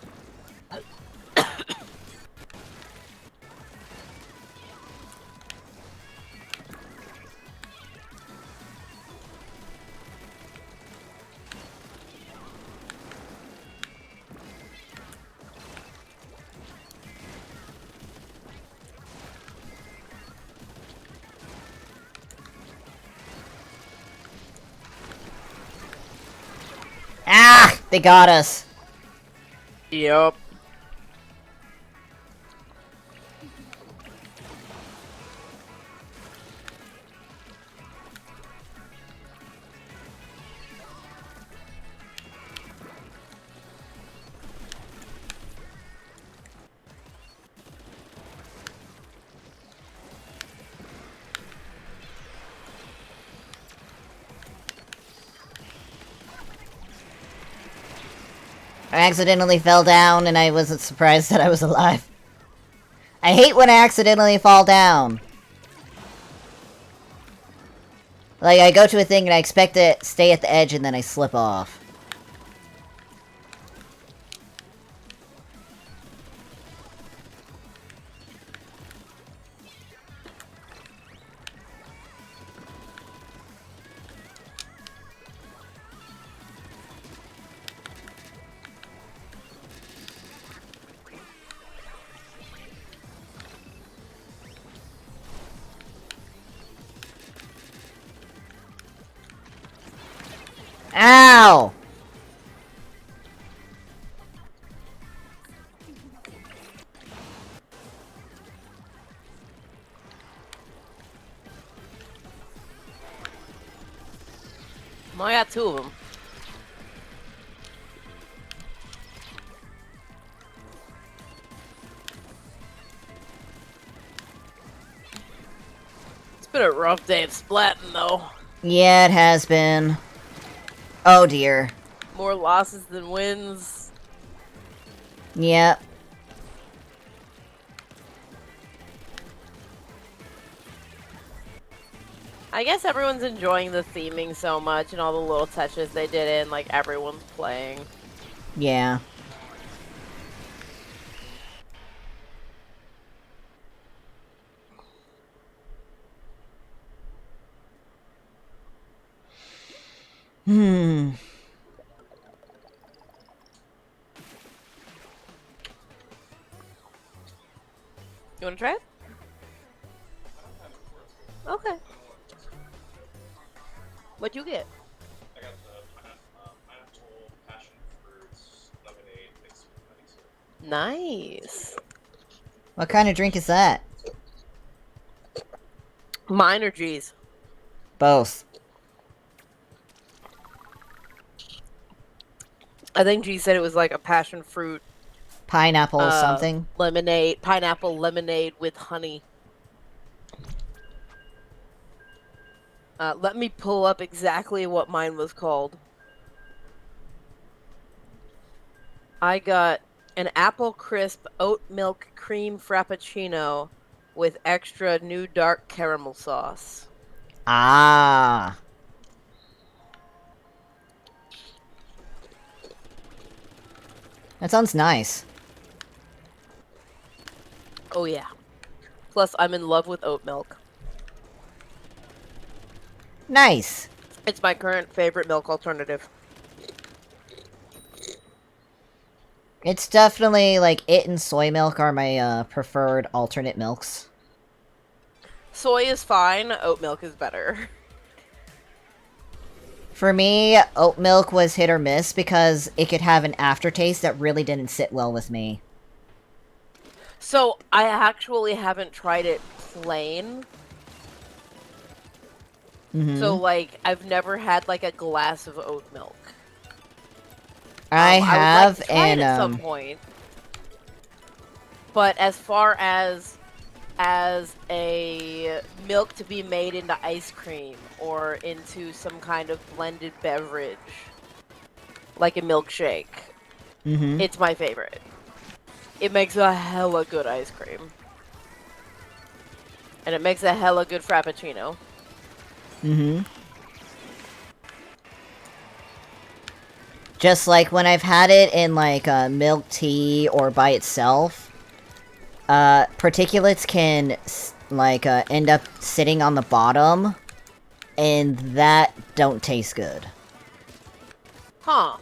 Ah! They got us. Yep. I accidentally fell down and I wasn't surprised that I was alive. I hate when I accidentally fall down. Like, I go to a thing and I expect to stay at the edge and then I slip off. Ow! I got 2 of them. It's been a rough day of splatting, though. Yeah, it has been. Oh dear. More losses than wins. Yep. I guess everyone's enjoying the theming so much and all the little touches they did in, like, everyone's playing. Yeah. Hmm. You wanna try it? Okay. What'd you get? I got the pineapple passion fruits lemonade mixed with honey syrup. Nice. What kind of drink is that? Mine or G's? Both. I think G said it was like a passion fruit Pineapple something? lemonade, pineapple lemonade with honey. Let me pull up exactly what mine was called. I got an apple crisp oat milk cream frappuccino with extra new dark caramel sauce. Ah. That sounds nice. Oh yeah. Plus, I'm in love with oat milk. Nice. It's my current favorite milk alternative. It's definitely, like, it and soy milk are my, preferred alternate milks. Soy is fine, oat milk is better. For me, oat milk was hit or miss because it could have an aftertaste that really didn't sit well with me. So, I actually haven't tried it plain. So, like, I've never had, like, a glass of oat milk. I have, I would like to try and, it at some point. But as far as a milk to be made into ice cream or into some kind of blended beverage, like a milkshake, it's my favorite. It makes a hella good ice cream. And it makes a hella good frappuccino. Just like when I've had it in, like, milk tea or by itself, particulates can, like, end up sitting on the bottom, and that don't taste good. Huh.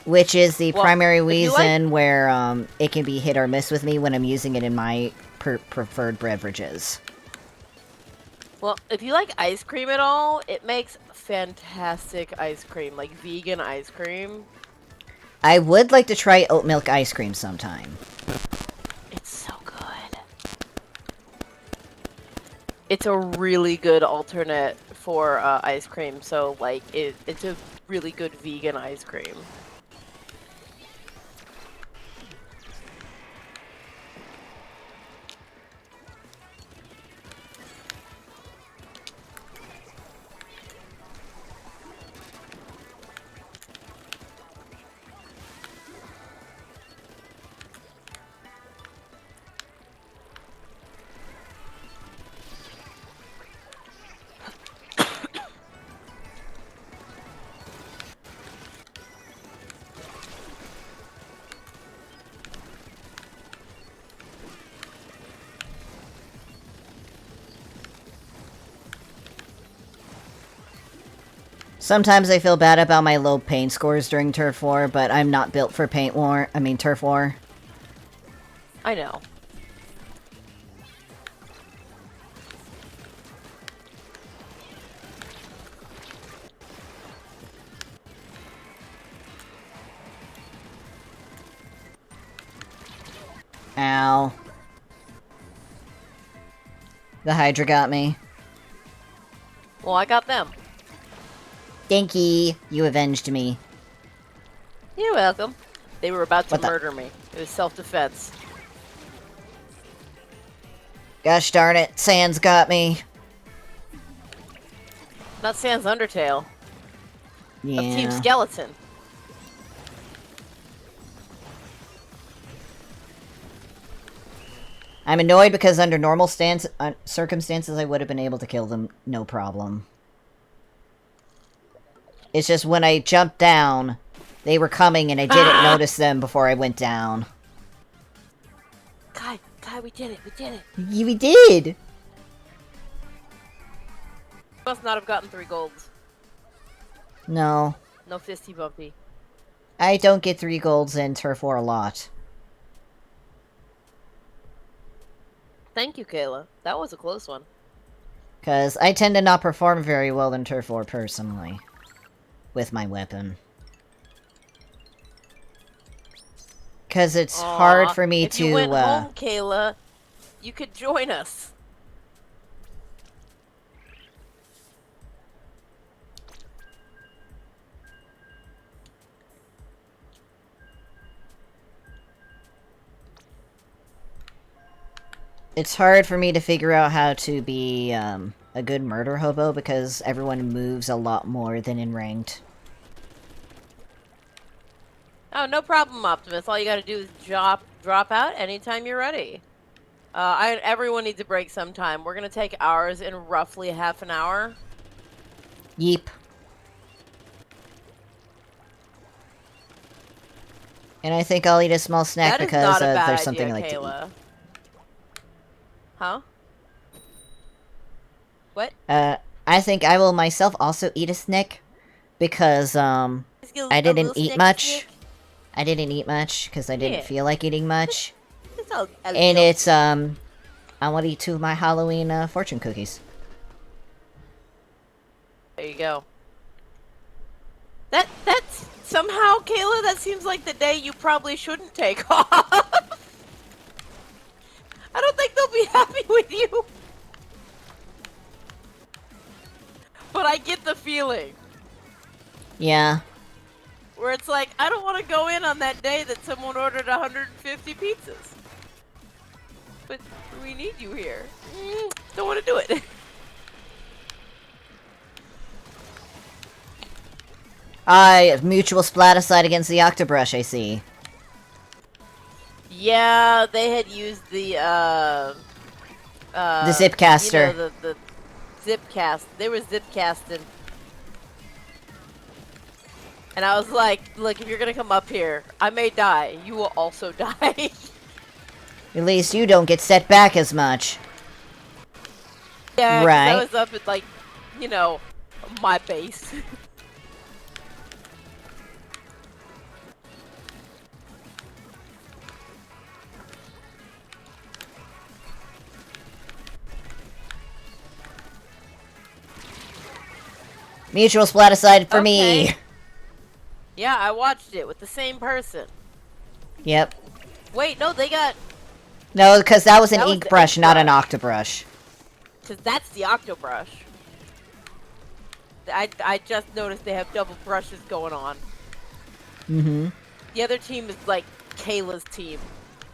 Which is the primary if you reason where, it can be hit or miss with me when I'm using it in my preferred beverages. Well, if you like ice cream at all, it makes fantastic ice cream, like vegan ice cream. I would like to try oat milk ice cream sometime. It's so good. It's a really good alternate for ice cream, so like it's a really good vegan ice cream. Sometimes I feel bad about my low paint scores during Turf War, but I'm not built for Turf War. I know. Ow. The Hydra got me. Well, I got them. Thank ye. You avenged me. You're welcome. They were about to What the- murder me. It was self-defense. Gosh darn it. Sans got me. Not Sans Undertale. Yeah. Of Team Skeleton. I'm annoyed because under normal circumstances I would have been able to kill them, no problem. It's just when I jumped down, they were coming and I didn't notice them before I went down. Kai, we did it, we did it. We did! Must not have gotten 3 golds. No. No fisty bumpy. I don't get 3 golds in Turf War a lot. Thank you, Kayla. That was a close one. Because I tend to not perform very well in Turf War personally. With my weapon. Because it's hard for me if to, you went home, Kayla, you could join us. It's hard for me to figure out how to be, a good murder hobo because everyone moves a lot more than in ranked. Oh, no problem, Optimus. All you gotta do is drop out anytime you're ready. Everyone needs a break sometime. We're gonna take ours in roughly half an hour. Yeep. And I think I'll eat a small snack That is because not a bad there's something idea, I like to Kayla. eat. Huh? What? I think I will myself also eat a snack because, I didn't eat much. I didn't eat much because I didn't feel like eating much. And it's, I want to eat 2 of my Halloween, fortune cookies. There you go. That's somehow, Kayla, that seems like the day you probably shouldn't take off. I don't think they'll be happy with you. But I get the feeling. Yeah. Where it's like, I don't want to go in on that day that someone ordered 150 pizzas. But we need you here. Don't want to do it. Mutual Splaticide against the Octobrush, I see. Yeah, they had used the Zipcaster. You know, the Zipcast. They were Zipcasting. And I was like, look, if you're gonna come up here, I may die. You will also die. At least you don't get set back as much. Yeah, 'cause right. I was up at, like, you know, my base. Mutual Splaticide for me. Yeah, I watched it with the same person. Yep. Wait, no, they got... No, because that was an That was ink the brush, ink not an brush. Octobrush. Because that's the Octobrush. I just noticed they have double brushes going on. Mm-hmm. The other team is like Kayla's team.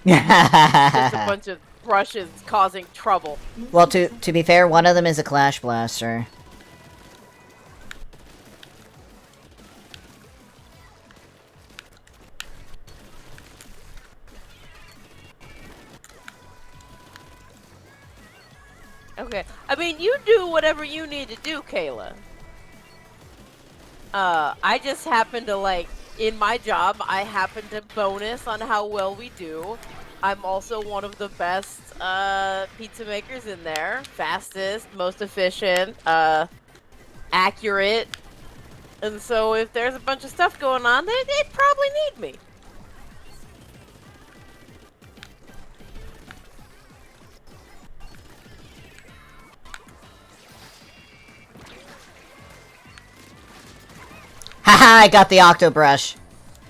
Just a bunch of brushes causing trouble. Well, to be fair, one of them is a Clash Blaster. Okay. I mean, you do whatever you need to do, Kayla. I just happen to, like, in my job, I happen to bonus on how well we do. I'm also one of the best pizza makers in there. Fastest, most efficient, accurate. And so if there's a bunch of stuff going on, they'd probably need me. Haha, I got the Octobrush.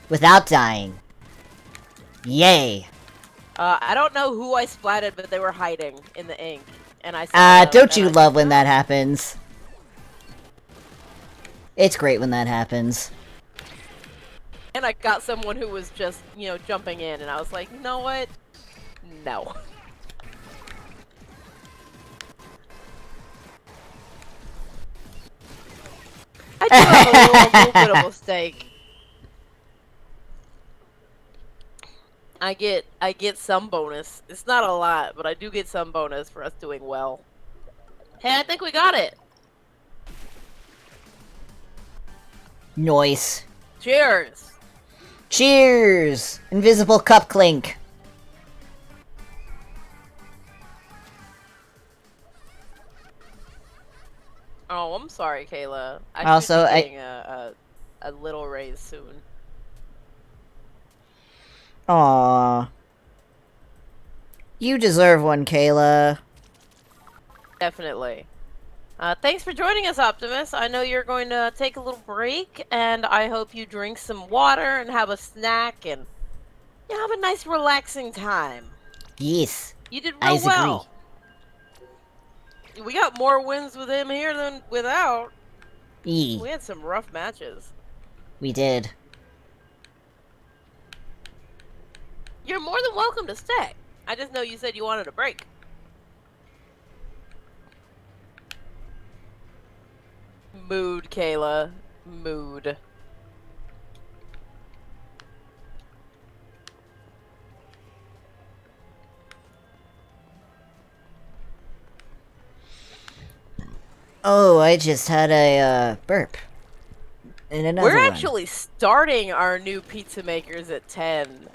Without dying. Yay. I don't know who I splatted, but they were hiding in the ink. And I saw don't you love when that happens? It's great when that happens. And I got someone who was just, you know, jumping in, and I was like, you know what? No. I do have a little bit of a mistake. I get some bonus. It's not a lot, but I do get some bonus for us doing well. Hey, I think we got it. Nice. Cheers. Cheers! Invisible cup clink. Oh, I'm sorry, Kayla. I Also, should be getting a little raise soon. Aww. You deserve one, Kayla. Definitely. Thanks for joining us, Optimus. I know you're going to take a little break, and I hope you drink some water and have a snack and have a nice, relaxing time. Yes. You did real well. We got more wins with him here than without. We had some rough matches. We did. You're more than welcome to stay. I just know you said you wanted a break. Mood, Kayla. Mood. Oh, I just had a, burp. And another We're one. actually starting our new pizza makers at 10.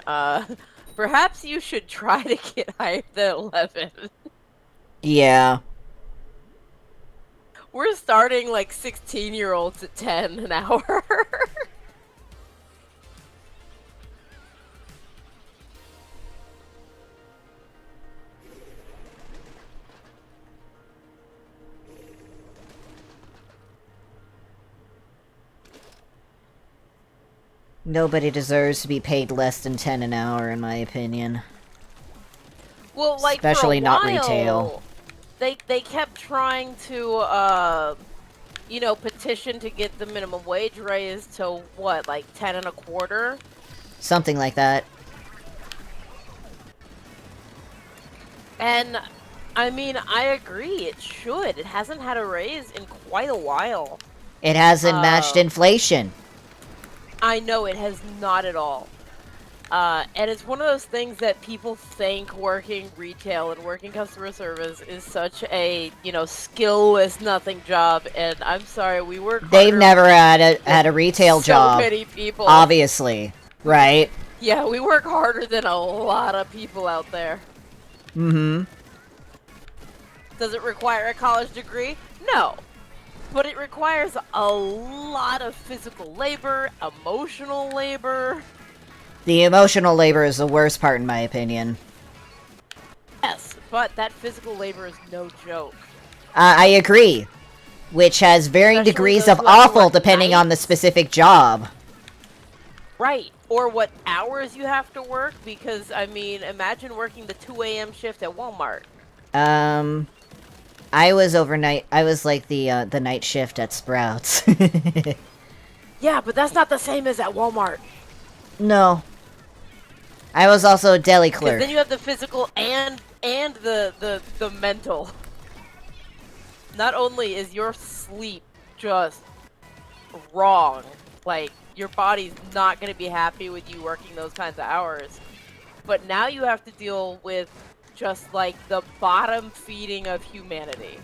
Perhaps you should try to get higher than 11. Yeah. We're starting like 16-year-olds at 10 an hour. Nobody deserves to be paid less than 10 an hour, in my opinion. Well, like, especially for a not while, retail. They kept trying to, you know, petition to get the minimum wage raised to, what, like 10 and a quarter? Something like that. And, I mean, I agree, it should. It hasn't had a raise in quite a while. It hasn't matched inflation. I know, it has not at all. And it's one of those things that people think working retail and working customer service is such a, you know, skill-less nothing job, and I'm sorry, we work harder. They've never had a retail job. So many people. Obviously. Right? Yeah, we work harder than a lot of people out there. Mm-hmm. Does it require a college degree? No. But it requires a lot of physical labor, emotional labor. The emotional labor is the worst part, in my opinion. Yes, but that physical labor is no joke. I agree. Which has varying Especially degrees those of who have to awful work depending on the nights. specific job. Right. Or what hours you have to work, because, I mean, imagine working the 2 a.m. shift at Walmart. I was overnight. I was like the night shift at Sprouts. Yeah, but that's not the same as at Walmart. No. I was also a deli Because clerk. then you have the physical and the mental. Not only is your sleep just wrong, like, your body's not going to be happy with you working those kinds of hours, but now you have to deal with just, like, the bottom feeding of humanity.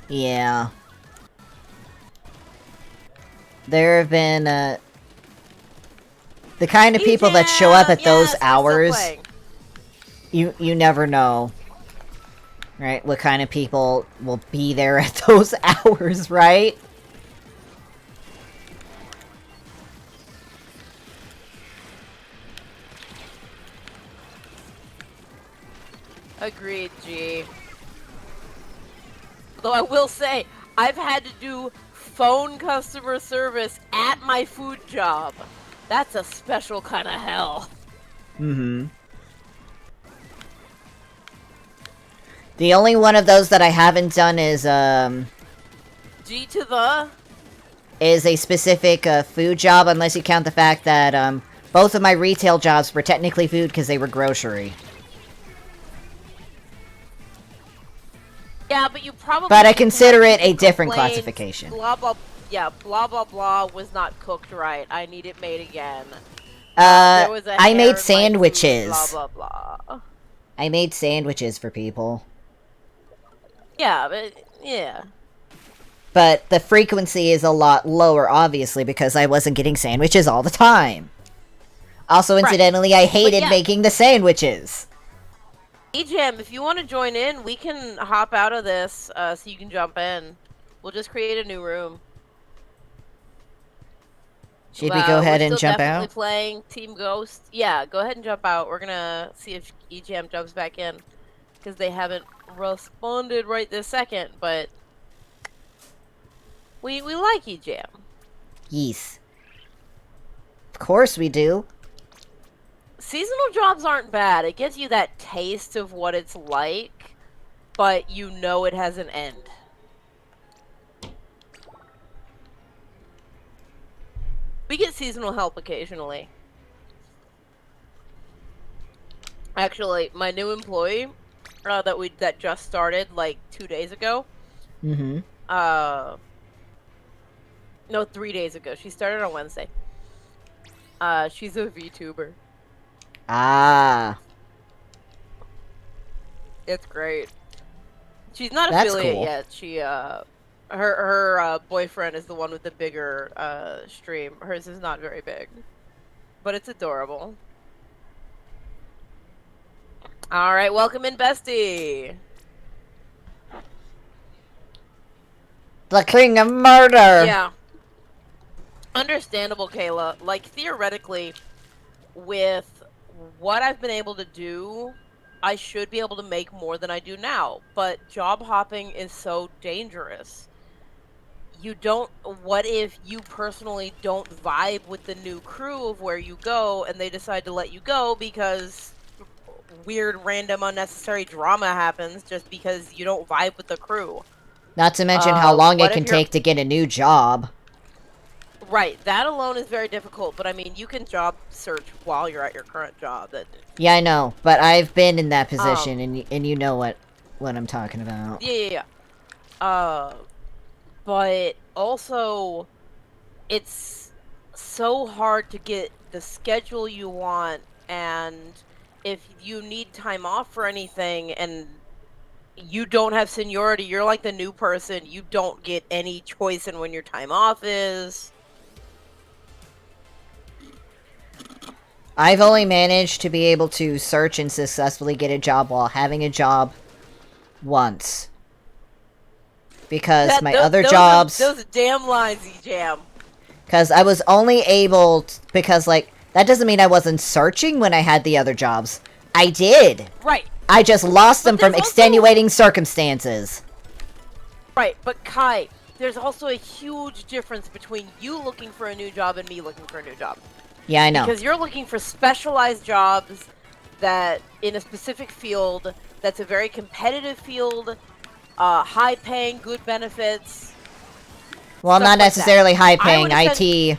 Yeah. There have been, the kind of people that show up at those hours, you never know. Right? What kind of people will be there at those hours, right? Agreed, G. Though I will say, I've had to do phone customer service at my food job. That's a special kind of hell. Mm-hmm. The only one of those that I haven't done is, G to the... is a specific, food job, unless you count the fact that, both of my retail jobs were technically food because they were grocery. Yeah, but you probably... But I consider it a different classification. Blah, blah, yeah, blah, blah, blah was not cooked right. I need it made again. I hair in made my food, sandwiches. blah, blah, blah. I made sandwiches for people. Yeah, but, yeah. But the frequency is a lot lower, obviously, because I wasn't getting sandwiches all the time. Also, incidentally, I hated making the sandwiches. EJam, if you want to join in, we can hop out of this so you can jump in. We'll just create a new room. Should we go ahead and jump definitely out? Playing Team Ghost. Yeah, go ahead and jump out. We're gonna see if EJam jumps back in. Because they haven't responded right this second, but... We like EJam. Yes. Of course we do. Seasonal jobs aren't bad. It gives you that taste of what it's like, but you know it has an end. We get seasonal help occasionally. Actually, my new employee that just started like 2 days ago. Mm-hmm. No, 3 days ago. She started on Wednesday. She's a VTuber. Ah. It's great. She's not That's affiliate cool. yet. She her boyfriend is the one with the bigger stream. Hers is not very big, but it's adorable. All right, welcome in, bestie. The king of murder. Yeah. Understandable, Kayla. Like, theoretically, with what I've been able to do, I should be able to make more than I do now. But job hopping is so dangerous. You don't... What if you personally don't vibe with the new crew of where you go, and they decide to let you go because weird, random, unnecessary drama happens just because you don't vibe with the crew? Not to mention how long it can take to get a new job. Right, that alone is very difficult, but I mean, you can job search while you're at your current job. Yeah, I know, but I've been in that position, and you know what I'm talking about. Yeah. But also, it's so hard to get the schedule you want, and if you need time off for anything, and you don't have seniority, you're like the new person, you don't get any choice in when your time off is. I've only managed to be able to search and successfully get a job while having a job once. Because my other jobs... Those damn lines, EJam. Because I was only able to... Because, like, that doesn't mean I wasn't searching when I had the other jobs. I did. Right. I just lost them from extenuating circumstances. Right, but Kai, there's also a huge difference between you looking for a new job and me looking for a new job. Yeah, I know. Because you're looking for specialized jobs that, in a specific field, that's a very competitive field, high-paying, good benefits. Well, not necessarily high-paying. IT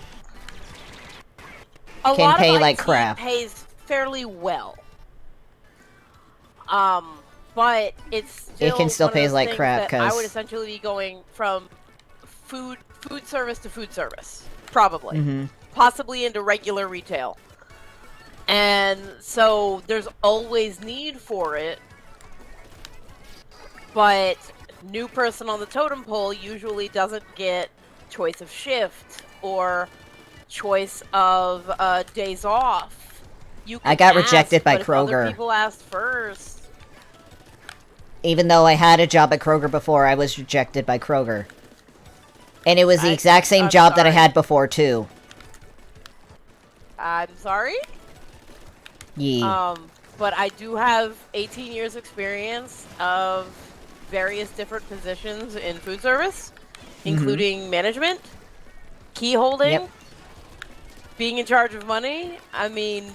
can pay like crap. Pays fairly well. But it's it can still pay like crap because I would essentially be going from food service to food service, probably, possibly into regular retail, and so there's always need for it. But new person on the totem pole usually doesn't get choice of shift or choice of days off. I got rejected by but Kroger. If other people asked first. Even though I had a job at Kroger before, I was rejected by Kroger. And it was the exact same job that I had before, too. I'm sorry? Yeah. but I do have 18 years experience of various different positions in food service, including management, key holding, Yep. being in charge of money. I mean,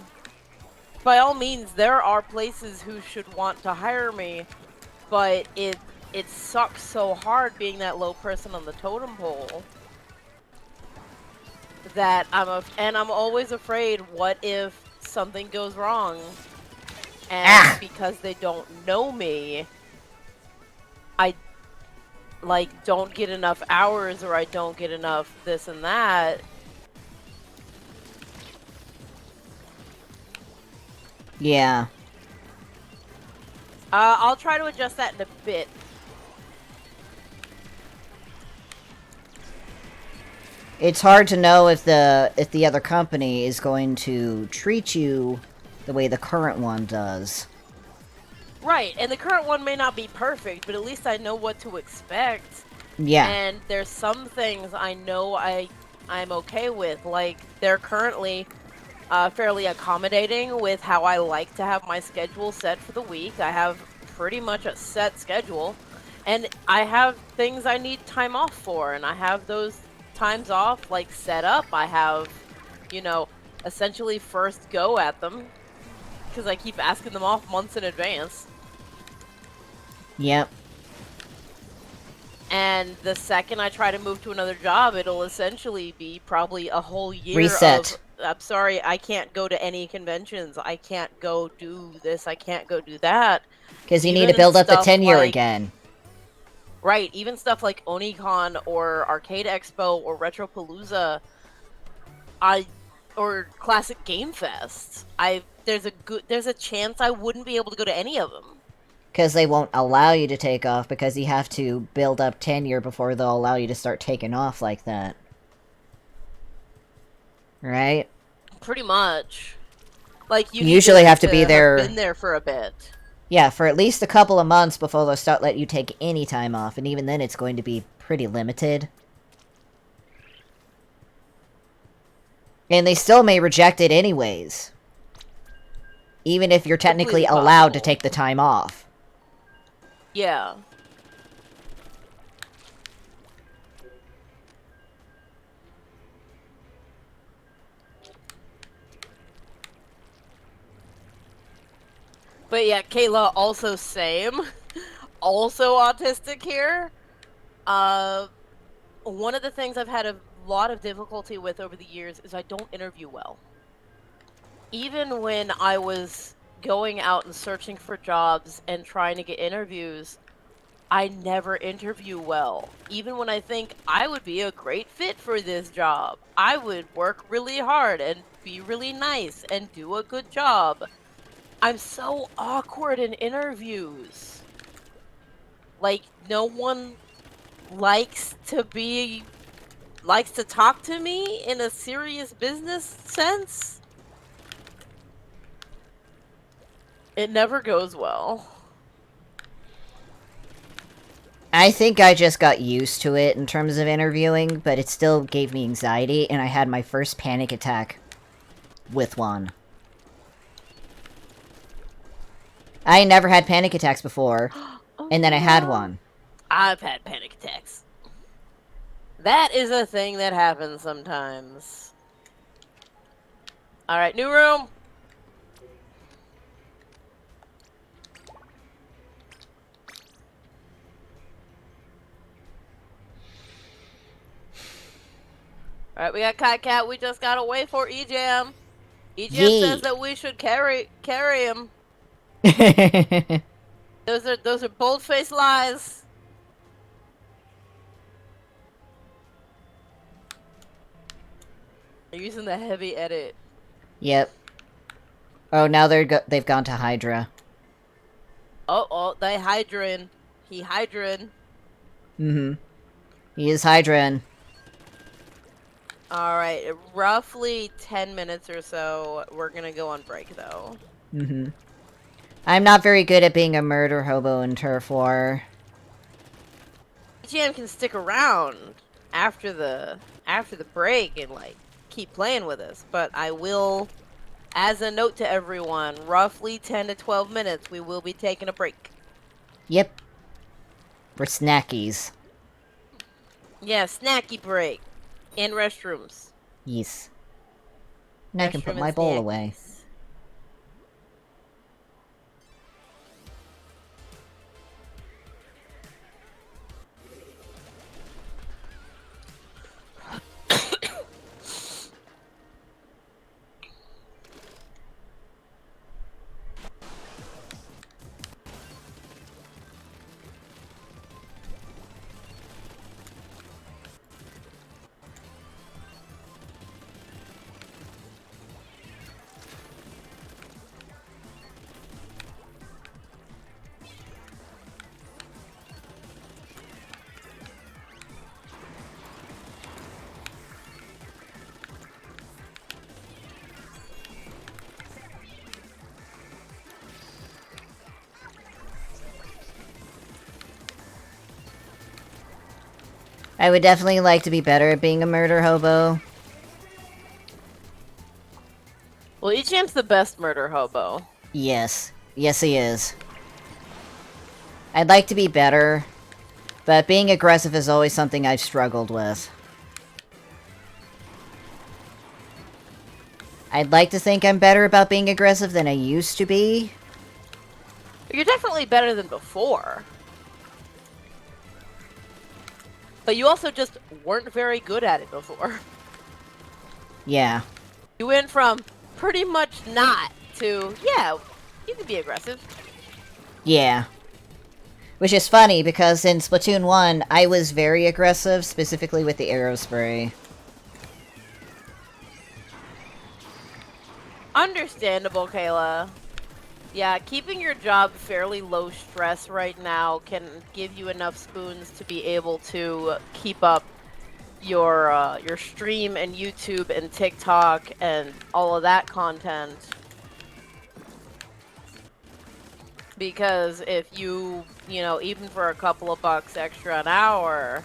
by all means, there are places who should want to hire me, but it sucks so hard being that low person on the totem pole that I'm always afraid, what if something goes wrong and because they don't know me, I like don't get enough hours or I don't get enough this and that. Yeah. I'll try to adjust that in a bit. It's hard to know if the other company is going to treat you the way the current one does. Right, and the current one may not be perfect, but at least I know what to expect. Yeah. And there's some things I know I'm okay with. Like, they're currently fairly accommodating with how I like to have my schedule set for the week. I have pretty much a set schedule, and I have things I need time off for, and I have those times off like set up. I have, you know, essentially first go at them because I keep asking them off months in advance. Yep. And the second I try to move to another job, it'll essentially be probably a whole year Reset. of, I'm sorry, I can't go to any conventions. I can't go do this. I can't go do that. Because you need to Even build up the stuff tenure like, again. right, even stuff like OniCon or Arcade Expo or Retropalooza, or Classic Game Fest. There's a chance I wouldn't be able to go to any of them. Because they won't allow you to take off, because you have to build up tenure before they'll allow you to start taking off like that. Right? Pretty much. Like, you usually have to be there. Have been there for a bit. Yeah, for at least a couple of months before they'll start letting you take any time off, and even then it's going to be pretty limited. And they still may reject it anyways. Even if you're technically allowed to take the time off. Yeah. But yeah, Kayla, also same. Also autistic here. One of the things I've had a lot of difficulty with over the years is I don't interview well. Even when I was going out and searching for jobs and trying to get interviews, I never interview well. Even when I think I would be a great fit for this job, I would work really hard and be really nice and do a good job. I'm so awkward in interviews. Like, no one likes to talk to me in a serious business sense. It never goes well. I think I just got used to it in terms of interviewing, but it still gave me anxiety, and I had my first panic attack with one. I never had panic attacks before, and then I had one. I've had panic attacks. That is a thing that happens sometimes. Alright, new room! Alright, we got Cat. We just gotta wait for EJam. EJam says that we should carry him. Those are bold-faced lies. They're using the heavy edit. Yep. Oh, now they've gone to Hydra. Oh, they Hydran. He Hydran. Mm-hmm. He is Hydran. Alright, roughly 10 minutes or so. We're gonna go on break, though. Mm-hmm. I'm not very good at being a murder hobo in Turf War. GM can stick around after the break and, like, keep playing with us, but I will As a note to everyone, roughly 10 to 12 minutes, we will be taking a break. Yep. For snackies. Yeah, snacky break. In restrooms. Yes. And I can put Restroom my and bowl away. snackies. I would definitely like to be better at being a murder hobo. Well, Ichamp's the best murder hobo. Yes. Yes, he is. I'd like to be better, but being aggressive is always something I've struggled with. I'd like to think I'm better about being aggressive than I used to be. You're definitely better than before. But you also just weren't very good at it before. Yeah. You went from pretty much not to, yeah, you can be aggressive. Yeah. Which is funny, because in Splatoon 1, I was very aggressive, specifically with the arrow spray. Understandable, Kayla. Yeah, keeping your job fairly low stress right now can give you enough spoons to be able to keep up your stream and YouTube and TikTok and all of that content. Because if you know, even for a couple of bucks extra an hour,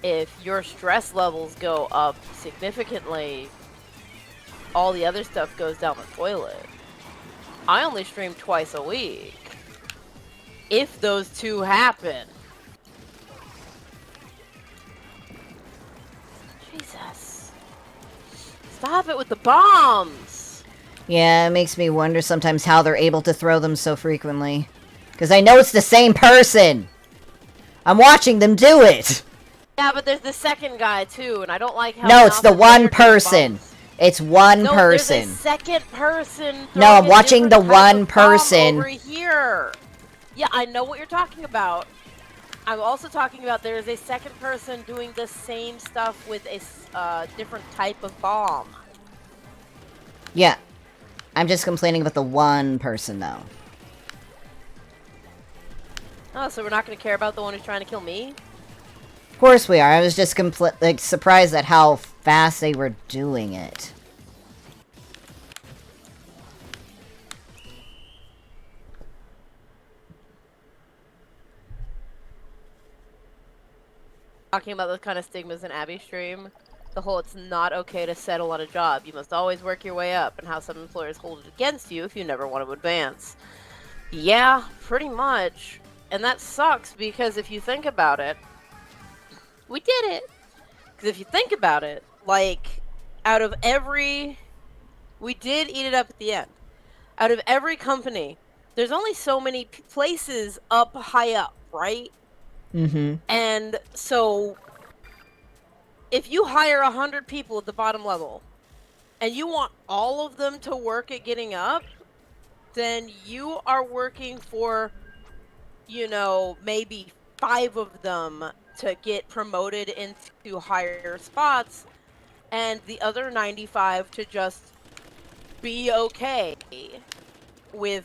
if your stress levels go up significantly, all the other stuff goes down the toilet. I only stream twice a week. If those two happen. Jesus. Stop it with the bombs! Yeah, it makes me wonder sometimes how they're able to throw them so frequently. Because I know it's the same person! I'm watching them do it! Yeah, but there's the second guy too, and I don't like how... No, it's the one person! It's one person. There's a second person. No, I'm watching the one person. Over here. Yeah, I know what you're talking about. I'm also talking about there is a second person doing the same stuff with a different type of bomb. Yeah. I'm just complaining about the one person, though. Oh, so we're not going to care about the one who's trying to kill me? Of course we are. I was just surprised at how fast they were doing it. Talking about those kind of stigmas in Abby's stream. The whole it's not okay to settle on a job. You must always work your way up, and how some employers hold it against you if you never want to advance. Yeah, pretty much. And that sucks because if you think about it, we did it. Because if you think about it, like, out of every... We did eat it up at the end. Out of every company, there's only so many places up high up, right? Mm-hmm. And so, if you hire 100 people at the bottom level, and you want all of them to work at getting up, then you are working for, you know, maybe 5 of them to get promoted into higher spots, and the other 95 to just be okay with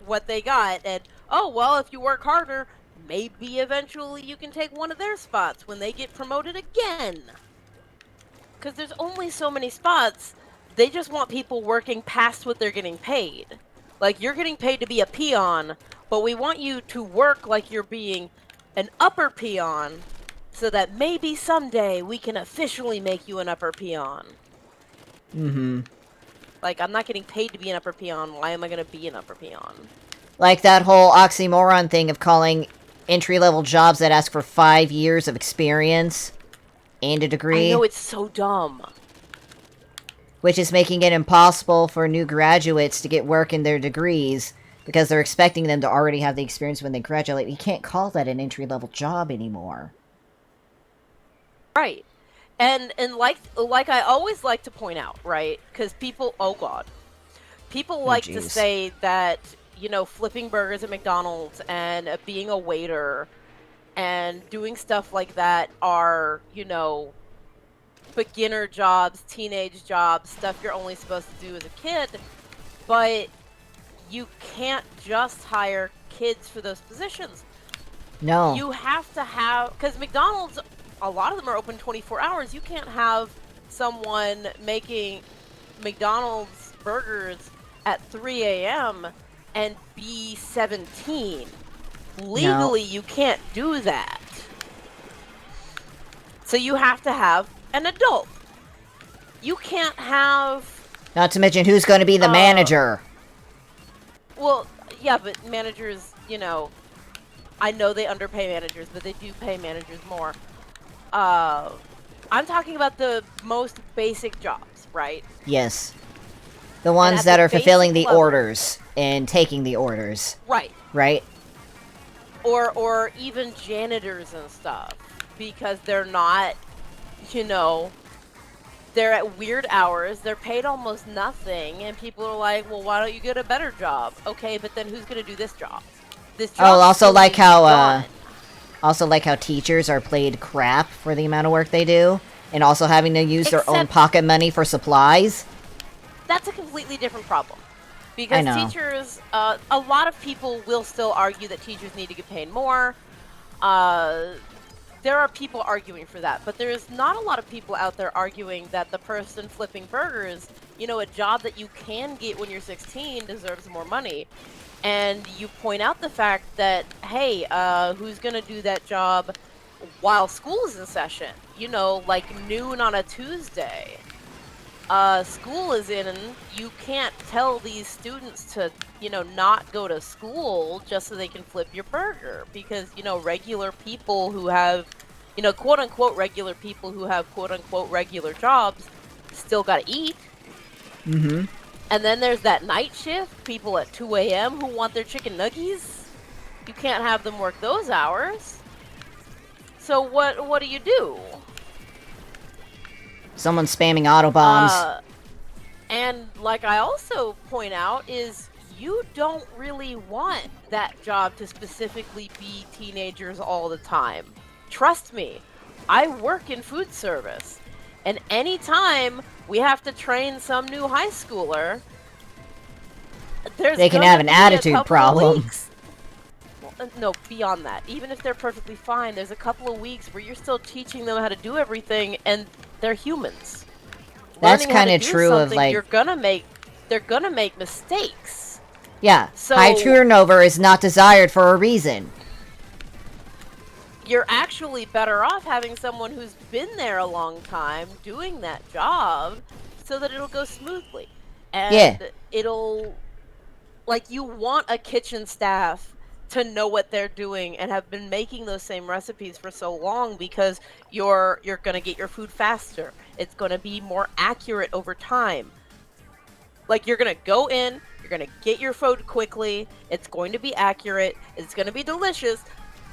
what they got. And, oh, well, if you work harder, maybe eventually you can take one of their spots when they get promoted again. Because there's only so many spots. They just want people working past what they're getting paid. Like, you're getting paid to be a peon, but we want you to work like you're being an upper peon, so that maybe someday we can officially make you an upper peon. Mm-hmm. Like, I'm not getting paid to be an upper peon. Why am I going to be an upper peon? Like that whole oxymoron thing of calling entry-level jobs that ask for 5 years of experience and a degree. I know, it's so dumb. Which is making it impossible for new graduates to get work in their degrees because they're expecting them to already have the experience when they graduate. You can't call that an entry-level job anymore. Right. And like I always like to point out, right? Because people, oh god, people like to say that, you know, flipping burgers at McDonald's and being a waiter and doing stuff like that are, you know, beginner jobs, teenage jobs, stuff you're only supposed to do as a kid. But you can't just hire kids for those positions. No. You have to have, because McDonald's, a lot of them are open 24 hours. You can't have someone making McDonald's burgers at 3 a.m. and be 17. Legally, you can't do that. So you have to have an adult. You can't have... Not to mention who's going to be the manager. Well, yeah, but managers, you know... I know they underpay managers, but they do pay managers more. I'm talking about the most basic jobs, right? Yes. The ones that are fulfilling the orders and taking the orders. Right. Right? Or even janitors and stuff. Because they're not, you know, they're at weird hours, they're paid almost nothing, and people are like, well, why don't you get a better job? Okay, but then who's going to do this job? This job also like how teachers are paid crap for the amount of work they do, and also having to use their own pocket money for supplies. That's a completely different problem. Because teachers, a lot of people will still argue that teachers need to get paid more. There are people arguing for that, but there's not a lot of people out there arguing that the person flipping burgers, you know, a job that you can get when you're 16 deserves more money. And you point out the fact that, hey, who's going to do that job while school is in session? You know, like noon on a Tuesday. School is in, you can't tell these students to, you know, not go to school just so they can flip your burger. Because, you know, regular people who have, you know, quote-unquote regular people who have quote-unquote regular jobs still gotta eat. Mm-hmm. And then there's that night shift, people at 2 a.m. who want their chicken nuggies. You can't have them work those hours. So what do you do? Someone spamming autobombs. And like I also point out is you don't really want that job to specifically be teenagers all the time. Trust me, I work in food service. And anytime we have to train some new high schooler, they can have an attitude problem. Well, no, beyond that. Even if they're perfectly fine, there's a couple of weeks where you're still teaching them how to do everything, and they're humans. That's kind of true of like they're gonna make mistakes. Yeah, so high turnover is not desired for a reason. You're actually better off having someone who's been there a long time doing that job so that it'll go smoothly. And it'll, like, you want a kitchen staff to know what they're doing and have been making those same recipes for so long because you're going to get your food faster. It's going to be more accurate over time. Like, you're going to go in, you're going to get your food quickly, it's going to be accurate, it's going to be delicious,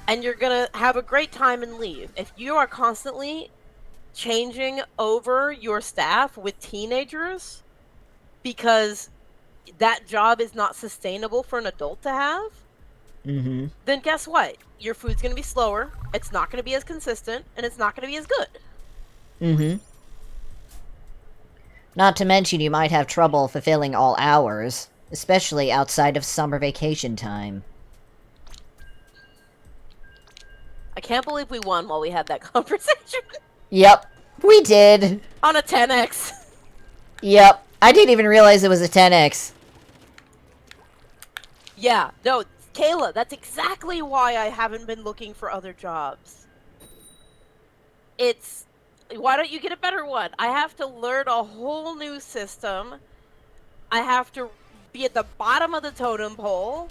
and you're going to have a great time and leave. If you are constantly changing over your staff with teenagers because that job is not sustainable for an adult to have, then guess what? Your food's going to be slower, it's not going to be as consistent, and it's not going to be as good. Not to mention you might have trouble fulfilling all hours, especially outside of summer vacation time. I can't believe we won while we had that conversation. Yep, we did. On a 10x. Yep, I didn't even realize it was a 10x. Yeah, no, Kayla, that's exactly why I haven't been looking for other jobs. Why don't you get a better one? I have to learn a whole new system. I have to be at the bottom of the totem pole.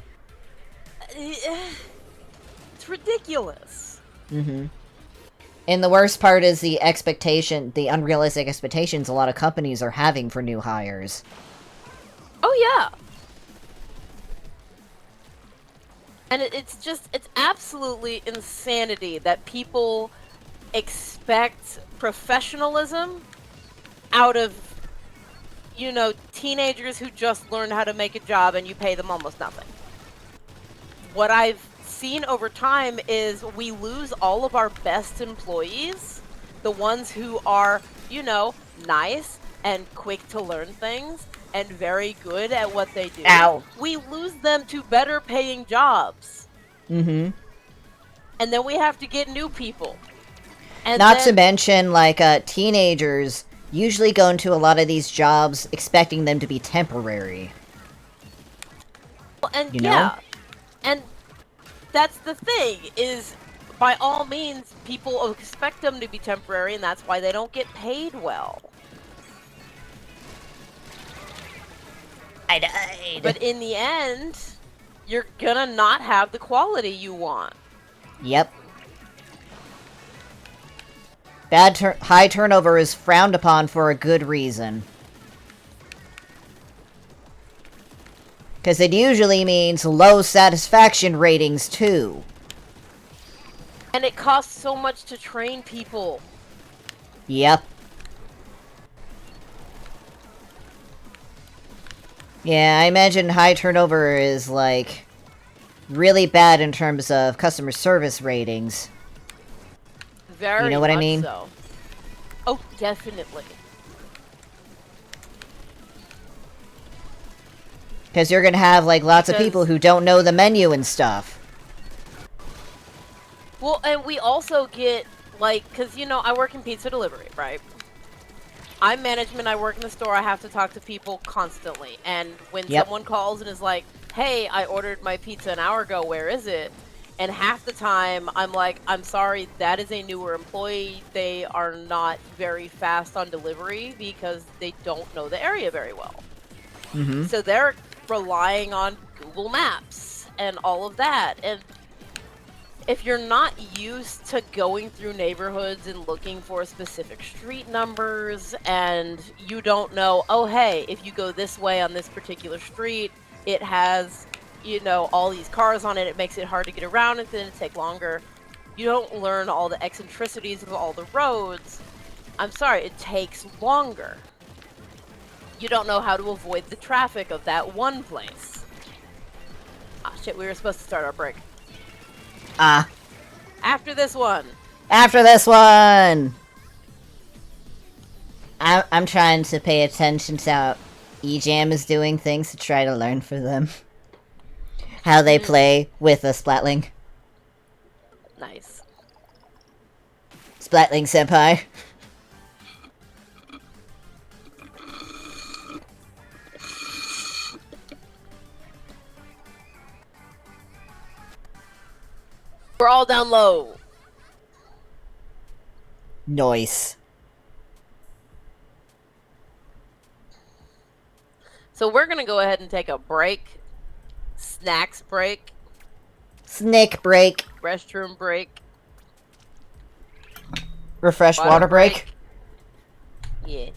It's ridiculous. Mm-hmm. And the worst part is the unrealistic expectations a lot of companies are having for new hires. Oh, yeah. And it's absolutely insanity that people expect professionalism out of, teenagers who just learned how to make a job and you pay them almost nothing. What I've seen over time is we lose all of our best employees, the ones who are, nice and quick to learn things and very good at what they do. Ow. We lose them to better paying jobs. Mm-hmm. And then we have to get new people. And Not to mention, like, teenagers usually go into a lot of these jobs expecting them to be temporary. And you know? yeah, and that's the thing, is by all means, people expect them to be temporary, and that's why they don't get paid well. I died. But in the end, you're gonna not have the quality you want. Yep. High turnover is frowned upon for a good reason. Because it usually means low satisfaction ratings, too. And it costs so much to train people. Yep. Yeah, I imagine high turnover is, like, really bad in terms of customer service ratings. Very You know what I much mean? so. Oh, definitely. Because you're gonna have, like, lots of people who don't know the menu and stuff. Well, and we also get, like, because, I work in pizza delivery, right? I'm management, I work in the store, I have to talk to people constantly. And when someone calls and is like, hey, I ordered my pizza an hour ago, where is it? And half the time, I'm like, I'm sorry, that is a newer employee. They are not very fast on delivery because they don't know the area very well. Mm-hmm. So they're relying on Google Maps and all of that. And if you're not used to going through neighborhoods and looking for specific street numbers, and you don't know, oh, hey, if you go this way on this particular street, it has, all these cars on it, it makes it hard to get around, and then it take longer. You don't learn all the eccentricities of all the roads. I'm sorry, it takes longer. You don't know how to avoid the traffic of that one place. Ah, shit, we were supposed to start our break. After this one. After this one! I'm trying to pay attention to how eJam is doing things to try to learn for them. How they play with a Splatling. Nice. Splatling senpai. We're all down low. Nice. So we're gonna go ahead and take a break. Snacks break. Snack break. Restroom break. Refresh water break. Yeah.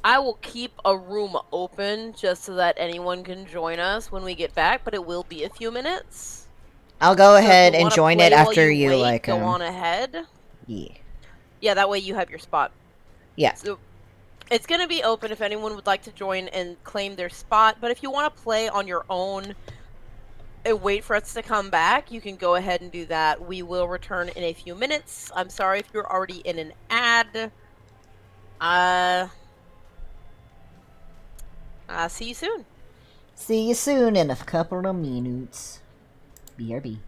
I will keep a room open just so that anyone can join us when we get back, but it will be a few minutes. I'll go ahead and join it after you wait, like go on ahead. Yeah. Yeah, that way you have your spot. Yeah. So it's going to be open if anyone would like to join and claim their spot, but if you want to play on your own and wait for us to come back, you can go ahead and do that. We will return in a few minutes. I'm sorry if you're already in an ad. See you soon. See you soon in a couple of minutes. BRB.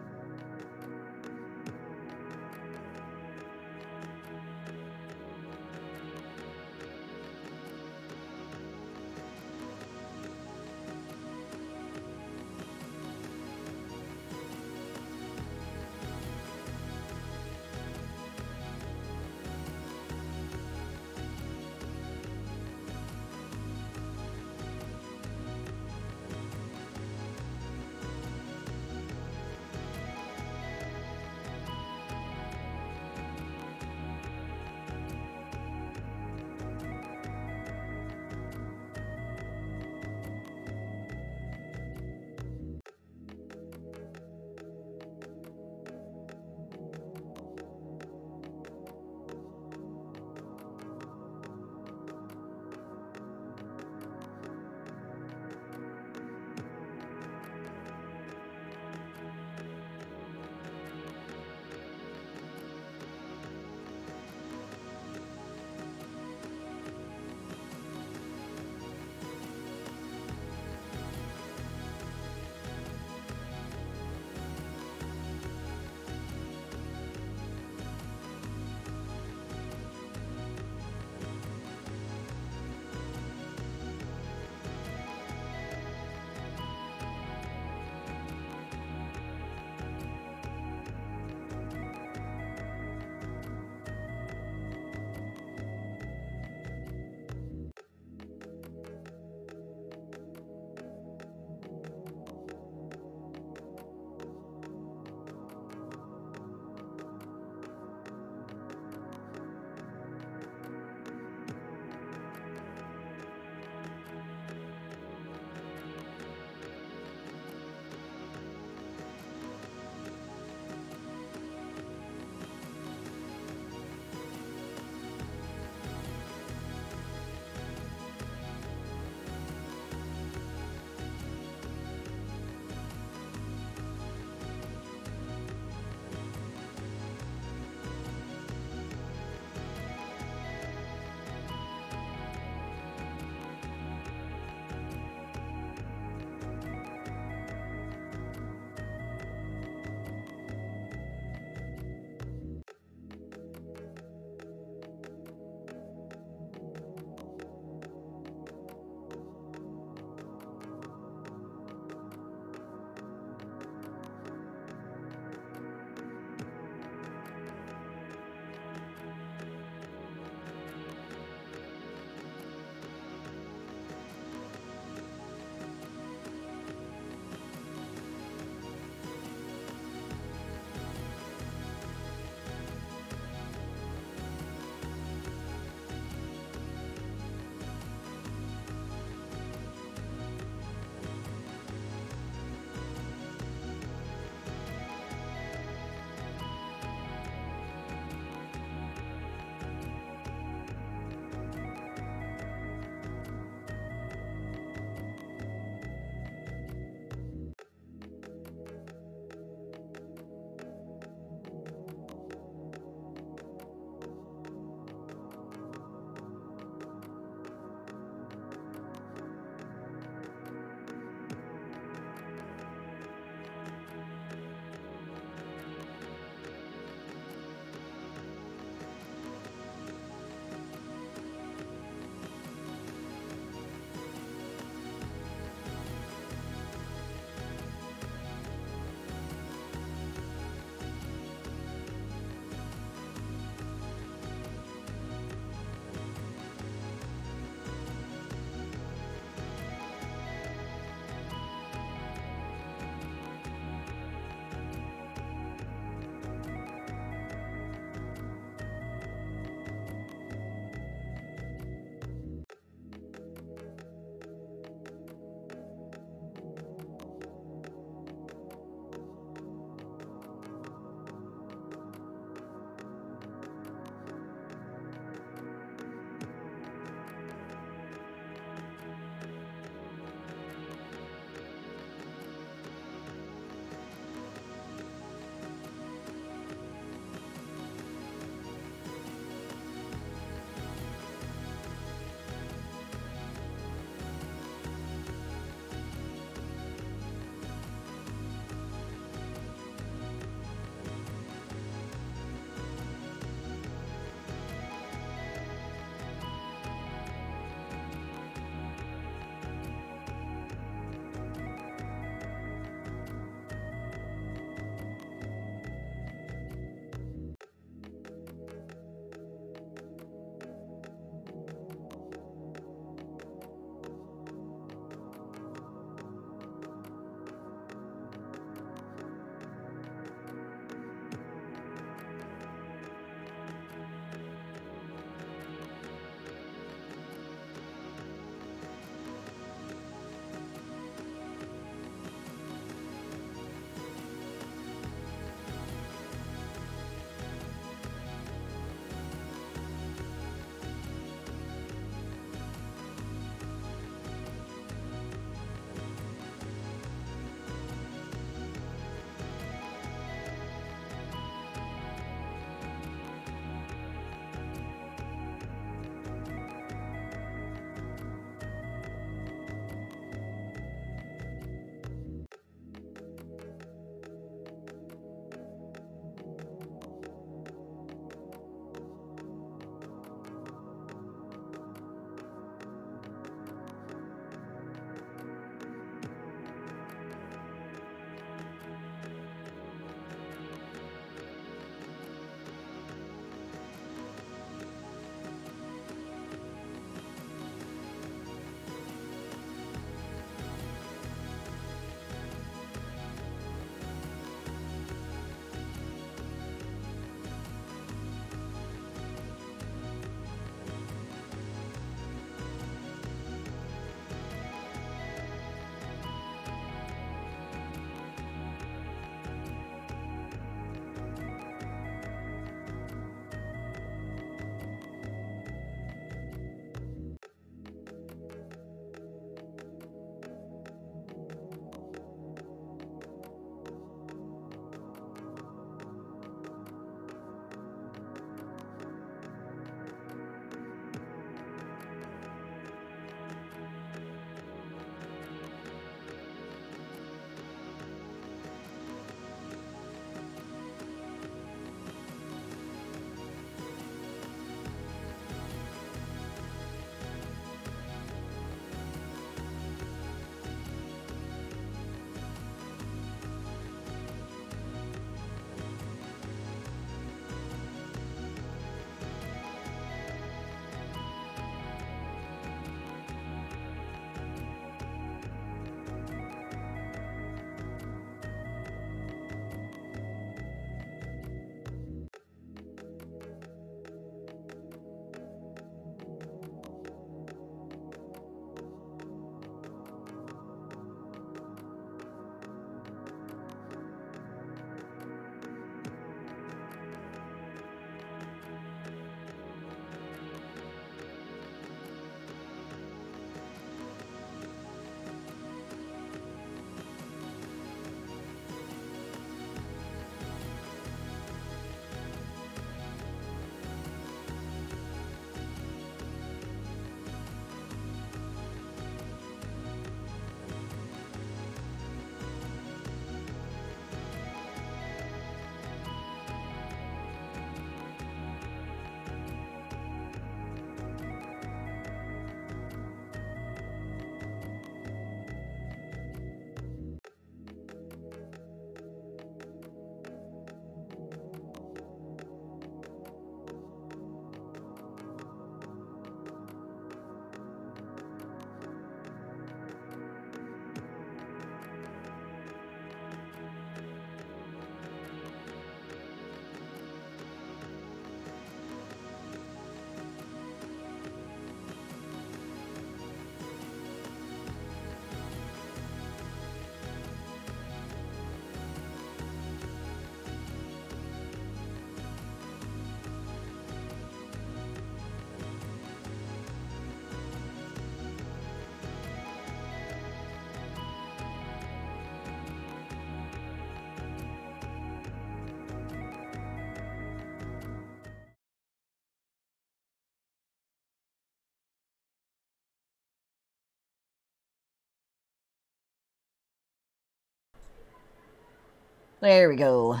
There we go.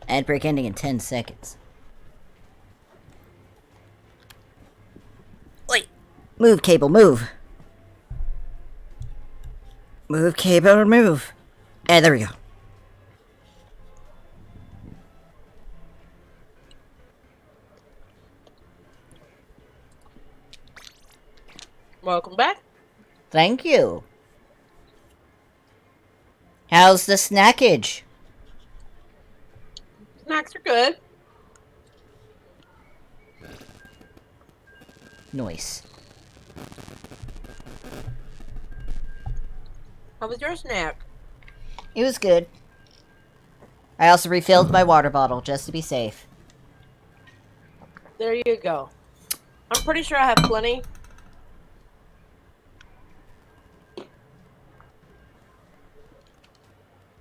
Ad break ending in 10 seconds. Wait! Move, cable, move! Move, cable, move! And there we go. Welcome back. Thank you. How's the snackage? Snacks are good. Nice. How was your snack? It was good. I also refilled my water bottle, just to be safe. There you go. I'm pretty sure I have plenty.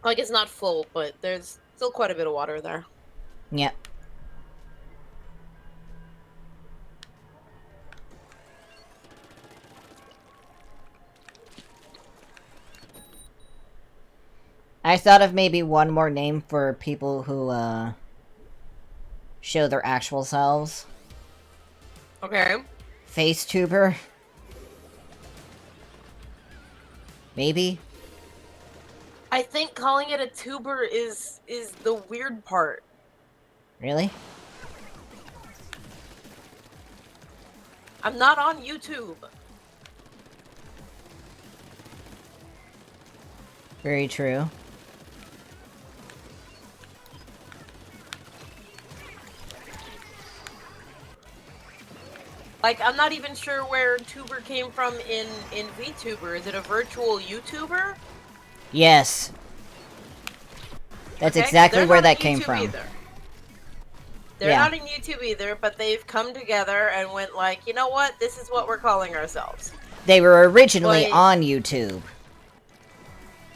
Like, it's not full, but there's still quite a bit of water there. Yep. I thought of maybe one more name for people who, show their actual selves. Okay. FaceTuber. Maybe? I think calling it a tuber is the weird part. Really? I'm not on YouTube. Very true. Like, I'm not even sure where tuber came from in VTuber. Is it a virtual YouTuber? Yes. That's Okay, exactly where that not came YouTube from. either. They're Yeah. not in YouTube either, but they've come together and went like, you know what? This is what we're calling ourselves. They were originally But- on YouTube.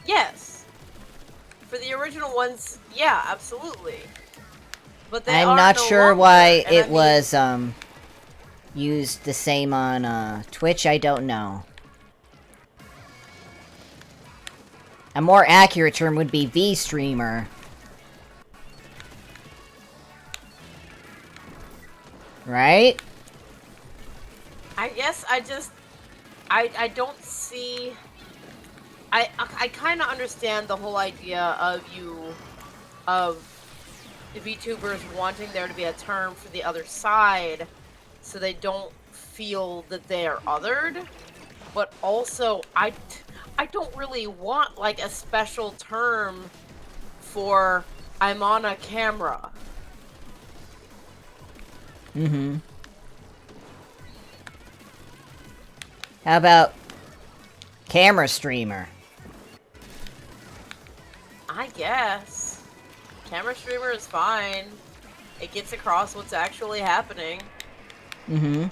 Yes. For the original ones, yeah, absolutely. But they I'm are not no sure longer, why and it I mean, was, used the same on, Twitch. I don't know. A more accurate term would be V-streamer. Right? I guess I just I don't see. I kind of understand the whole idea of the VTubers wanting there to be a term for the other side, so they don't feel that they are othered. But also, I don't really want like a special term for I'm on a camera. Mm-hmm. How about camera streamer? I guess camera streamer is fine. It gets across what's actually happening. Mm-hmm.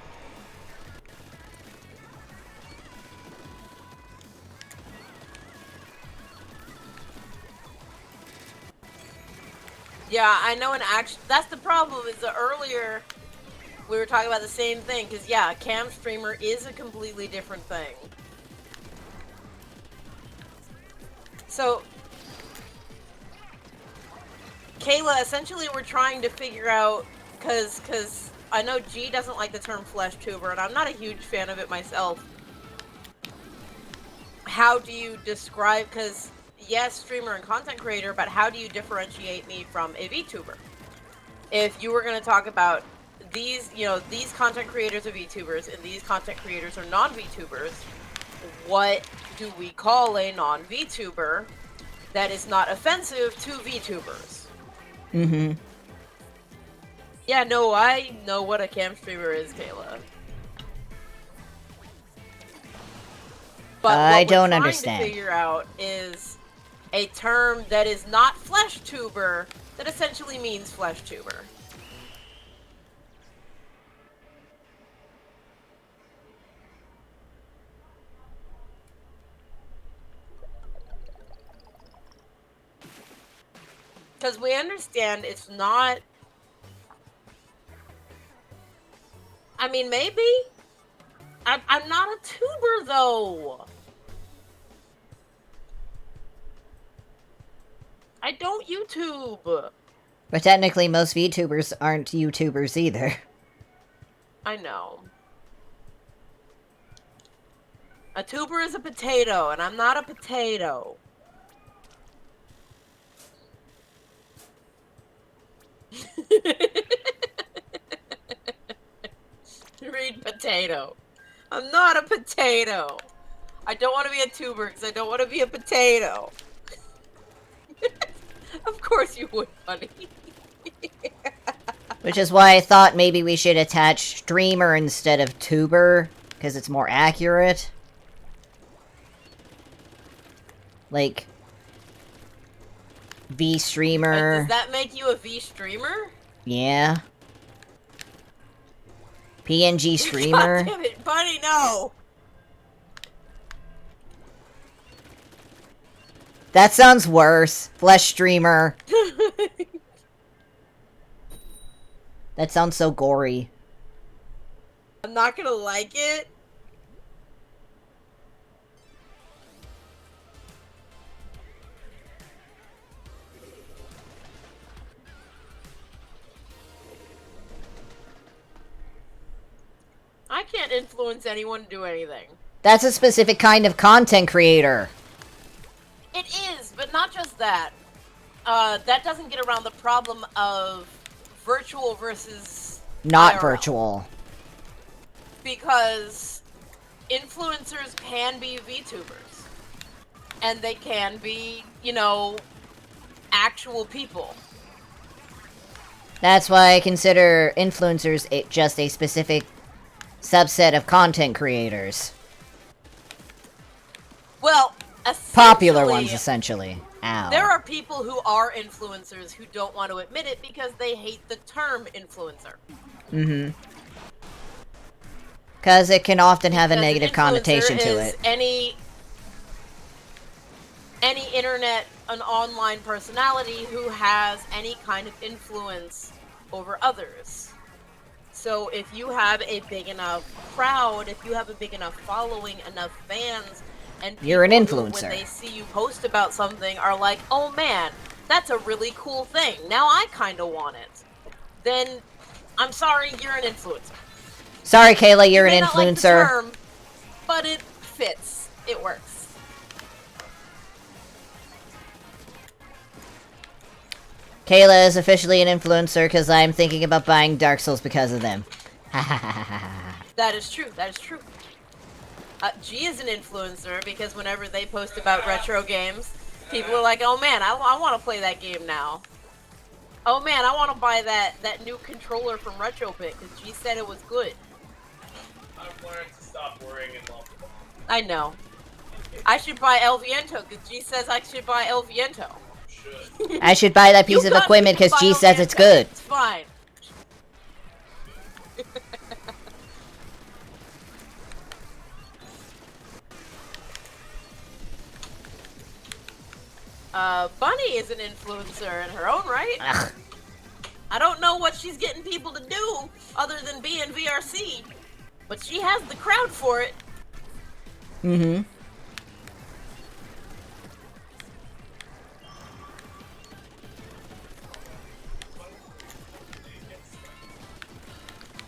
Yeah, I know. That's the problem. Is that earlier we were talking about the same thing? Because yeah, cam streamer is a completely different thing. So, Kayla, essentially, we're trying to figure out because I know G doesn't like the term flesh tuber, and I'm not a huge fan of it myself. How do you describe? Because yes, streamer and content creator, but how do you differentiate me from a VTuber? If you were going to talk about these, these content creators are VTubers and these content creators are non-VTubers, what do we call a non-VTuber that is not offensive to VTubers? Mm-hmm. Yeah, no, I know what a cam streamer is, Kayla. But I what don't we're understand. trying to figure out is a term that is not flesh tuber that essentially means flesh tuber. Because we understand it's not. I mean, maybe. I'm not a tuber, though. I don't YouTube. But technically, most VTubers aren't YouTubers either. I know. A tuber is a potato, and I'm not a potato. Read potato. I'm not a potato. I don't want to be a tuber because I don't want to be a potato. Of course you would, buddy. Which is why I thought maybe we should attach streamer instead of tuber, because it's more accurate. Like, V-streamer. Does that make you a V-streamer? Yeah. PNG streamer. God damn it, buddy, no! That sounds worse. Flesh streamer. That sounds so gory. I'm not gonna like it. I can't influence anyone to do anything. That's a specific kind of content creator. It is, but not just that. That doesn't get around the problem of virtual versus Not IRL. virtual. Because influencers can be VTubers. And they can be, you know, actual people. That's why I consider influencers just a specific subset of content creators. Well, Popular ones, essentially. Ow. There are people who are influencers who don't want to admit it because they hate the term influencer. Mm-hmm. Because it can often have a negative An connotation influencer to is it. Any internet, an online personality who has any kind of influence over others. So if you have a big enough crowd, if you have a big enough following, enough fans, and you're an people influencer. Who, when they see you post about something, are like, "Oh man, that's a really cool thing. Now I kind of want it." Then, I'm sorry, you're an influencer. Sorry, Kayla, you're you an may influencer. Not like the term, but it fits. It works. Kayla is officially an influencer because I'm thinking about buying Dark Souls because of them. That is true. That is true. G is an influencer because whenever they post about retro games, people are like, "Oh man, I want to play that game now." Oh man, I want to buy that new controller from RetroPit because G said it was good. I've learned to stop worrying and love the bomb. I know. I should buy El Viento because G says I should buy El Viento. Should. I should buy that piece of equipment because G says it's good. It's fine. Bunny is an influencer in her own right. Ugh. I don't know what she's getting people to do other than be in VRC, but she has the crowd for it. Mm-hmm.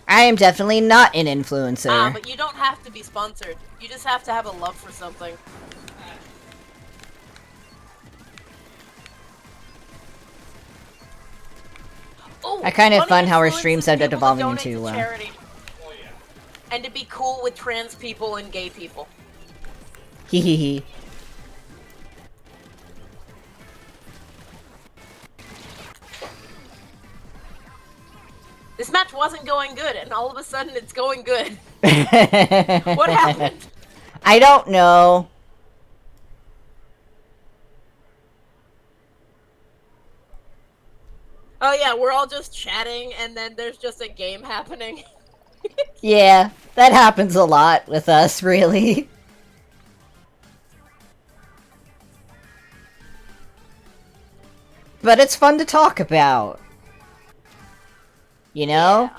I am definitely not an influencer. But you don't have to be sponsored. You just have to have a love for something. Oh, I kind of Bunny fun how her influences streams ended people to evolving donate into, to charity. Oh yeah. And to be cool with trans people and gay people. Hee hee hee. This match wasn't going good, and all of a sudden it's going good. What happened? I don't know. Oh yeah, we're all just chatting, and then there's just a game happening. Yeah, that happens a lot with us, really. But it's fun to talk about. You know? Yeah.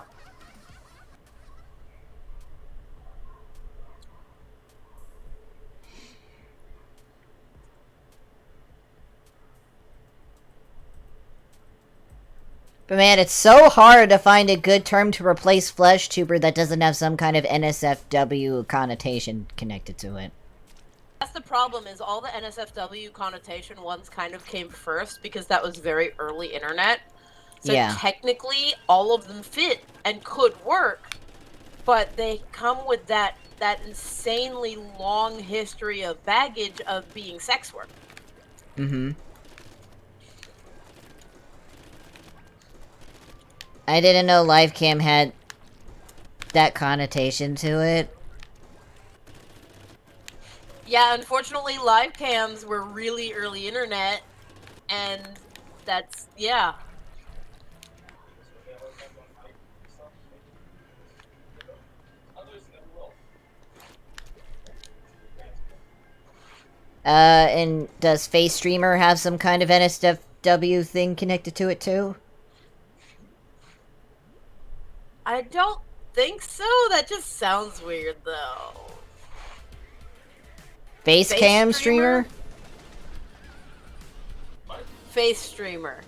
But man, it's so hard to find a good term to replace flesh tuber that doesn't have some kind of NSFW connotation connected to it. That's the problem, is all the NSFW connotation ones kind of came first because that was very early internet. So yeah. Technically, all of them fit and could work, but they come with that insanely long history of baggage of being sex work. Mm-hmm. I didn't know live cam had that connotation to it. Yeah, unfortunately, live cams were really early internet, and that's, yeah. And does Face Streamer have some kind of NSFW thing connected to it too? I don't think so. That just sounds weird, though. Face cam streamer? Face streamer.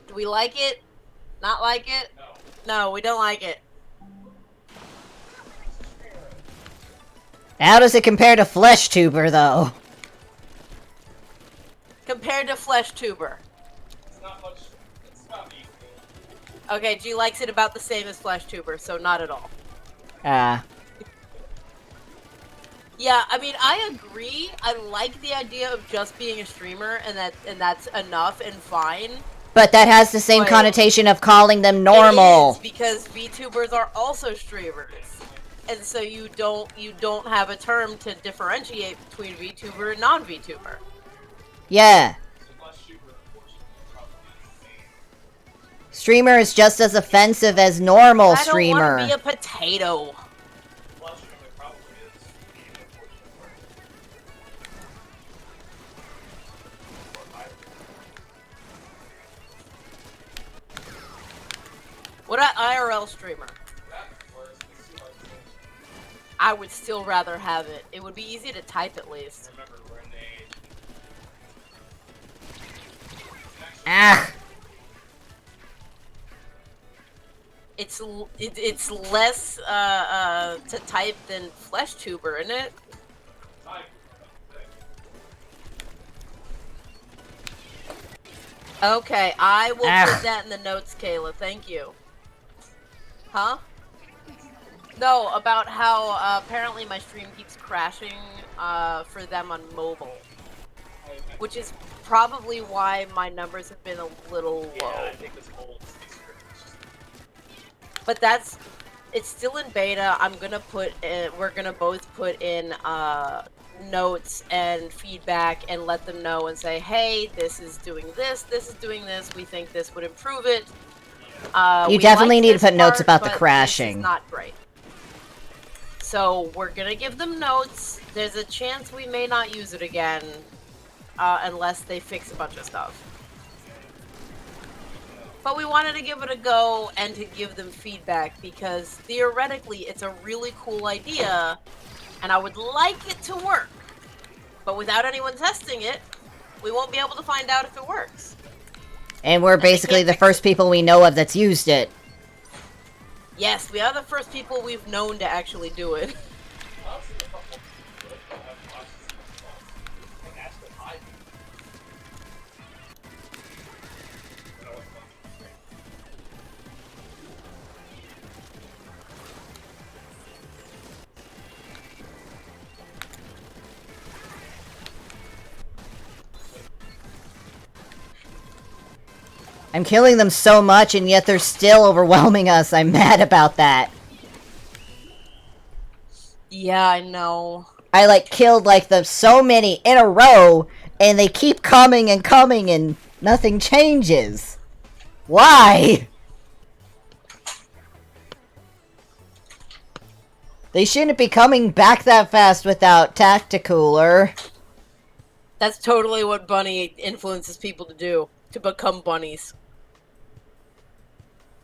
Do we like it? Not like it? No, we don't like it. How does it compare to flesh tuber, though? Compared to flesh tuber. It's not much. It's not equal. Okay, G likes it about the same as flesh tuber, so not at all. Ah. Yeah, I mean, I agree. I like the idea of just being a streamer, and that's enough and fine. But that has the same connotation of calling them normal. It is, because VTubers are also streamers, and so you don't have a term to differentiate between VTuber and non-VTuber. Yeah. Streamer is just as offensive as normal streamer. I don't want to be a potato. What about IRL streamer? I would still rather have it. It would be easy to type at least. Ah. It's less to type than flesh tuber, isn't it? Okay, I will put that in the notes, Kayla. Thank you. Huh? No, about how apparently my stream keeps crashing for them on mobile. Which is probably why my numbers have been a little low. Yeah, I think this whole But it's still in beta. We're gonna both put in notes and feedback and let them know and say, hey, this is doing this is doing this, we think this would improve it. You definitely need to put notes about the crashing. This is not great. So we're gonna give them notes. There's a chance we may not use it again unless they fix a bunch of stuff. But we wanted to give it a go and to give them feedback because theoretically it's a really cool idea and I would like it to work. But without anyone testing it, we won't be able to find out if it works. And we're basically the first people we know of that's used it. Yes, we are the first people we've known to actually do it. I'm killing them so much, and yet they're still overwhelming us. I'm mad about that. Yeah, I know. I, like, killed, like, so many in a row, and they keep coming, and nothing changes. Why? They shouldn't be coming back that fast without Tacticooler. That's totally what Bunny influences people to do. To become bunnies.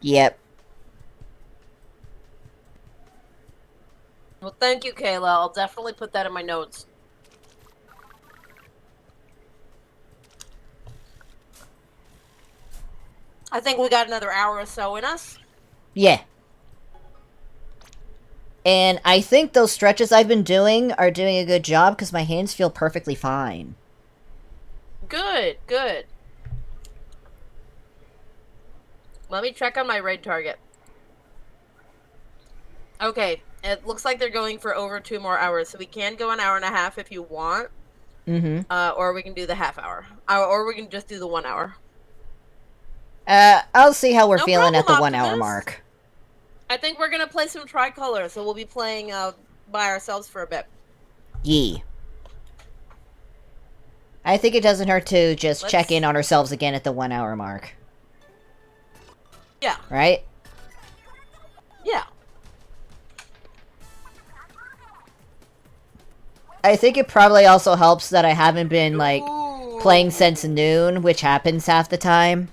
Yep. Well, thank you, Kayla. I'll definitely put that in my notes. I think we got another hour or so in us. Yeah. And I think those stretches I've been doing are doing a good job because my hands feel perfectly fine. Good, good. Let me check on my raid target. Okay, it looks like they're going for over 2 more hours, so we can go an hour and a half if you want. Mm-hmm. Or we can do the half hour. Or we can just do the 1 hour. I'll see how we're No feeling at the problem, 1 hour Optimus. mark. I think we're gonna play some tricolor, so we'll be playing by ourselves for a bit. Yee. I think it doesn't hurt to just check in on ourselves again at the 1 hour mark. Yeah. Right? Yeah. I think it probably also helps that I haven't been, like, playing since noon, which happens half the time.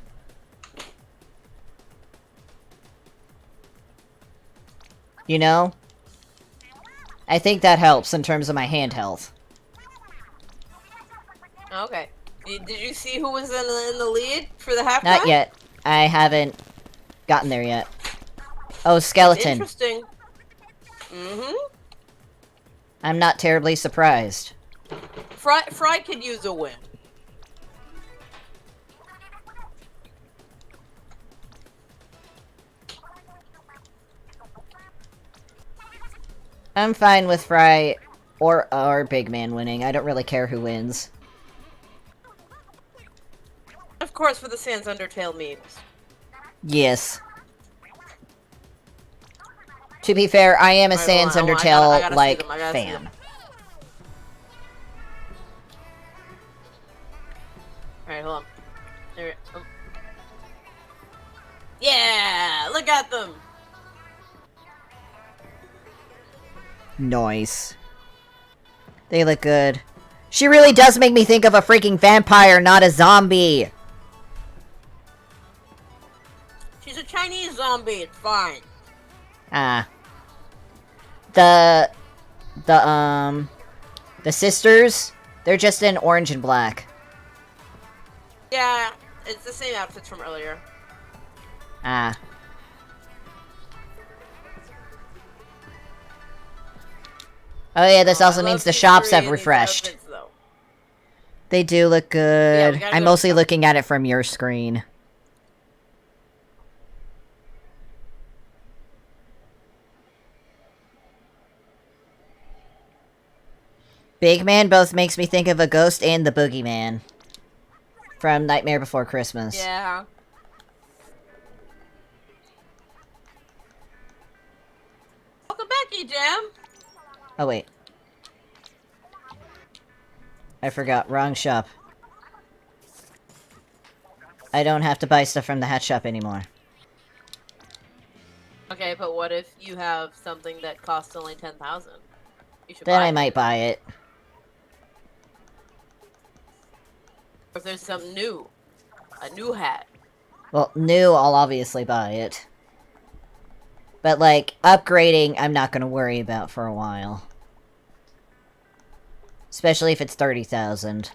You know? I think that helps in terms of my hand health. Okay. Did you see who was in the lead for the halftime? Not yet. I haven't gotten there yet. Oh, Skeleton. Interesting. Mm-hmm. I'm not terribly surprised. Fry could use a win. I'm fine with Fry or Big Man winning. I don't really care who wins. Of course, for the Sans Undertale memes. Yes. To be fair, I am a Sans Undertale, like, fan. Alright, hold on. There, Yeah! Look at them! Nice. They look good. She really does make me think of a freaking vampire, not a zombie! She's a Chinese zombie, it's fine. Ah. The sisters, they're just in orange and black. Yeah, it's the same outfits from earlier. Ah. Oh yeah, this also means the shops have refreshed. Outfits, they do look good. Yeah, I'm mostly looking at it from your screen. Big Man both makes me think of a ghost and the Boogeyman. From Nightmare Before Christmas. Yeah. Welcome back, E-Jam! Oh, wait. I forgot. Wrong shop. I don't have to buy stuff from the hat shop anymore. Okay, but what if you have something that costs only 10,000? You should Then buy I it. might buy it. Or if there's something new. A new hat. Well, new, I'll obviously buy it. But, like, upgrading, I'm not gonna worry about for a while. Especially if it's 30,000.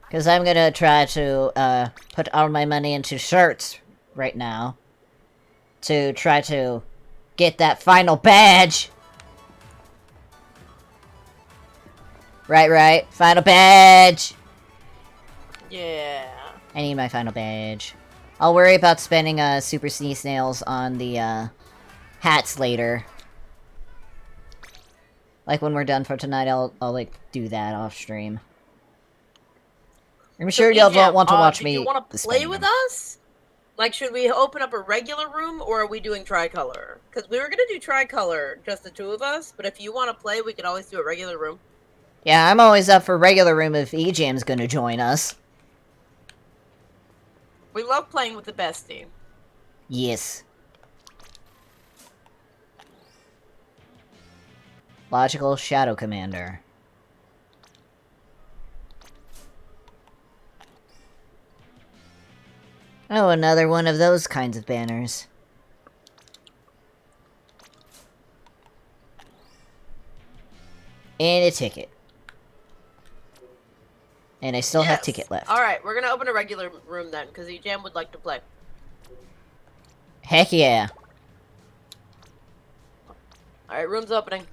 Because I'm gonna try to, put all my money into shirts right now. To try to get that final badge! Right. Final badge! Yeah. I need my final badge. I'll worry about spending, Super Sneeze Nails on the, hats later. Like, when we're done for tonight, I'll like, do that off-stream. I'm sure y'all don't want to watch me. Do you want to play with us? Like, should we open up a regular room, or are we doing tricolor? Because we were gonna do tricolor, just the two of us. But if you want to play, we could always do a regular room. Yeah, I'm always up for regular room if E-Jam's gonna join us. We love playing with the bestie. Yes. Logical Shadow Commander. Oh, another one of those kinds of banners. And a ticket. And I still have ticket left. Alright, we're gonna open a regular room then, because Ejam would like to play. Heck yeah. Alright, room's opening.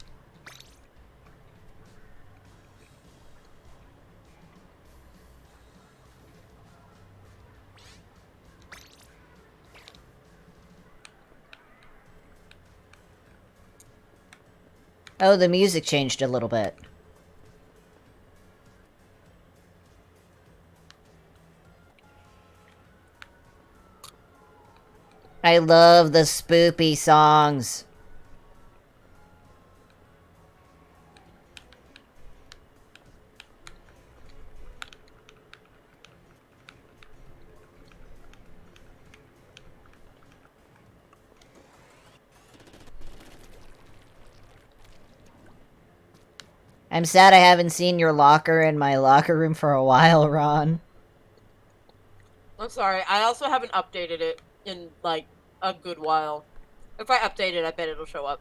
Oh, the music changed a little bit. I love the Spoopy songs. I'm sad I haven't seen your locker in my locker room for a while, Ron. I'm sorry, I also haven't updated it in, like, a good while. If I update it, I bet it'll show up.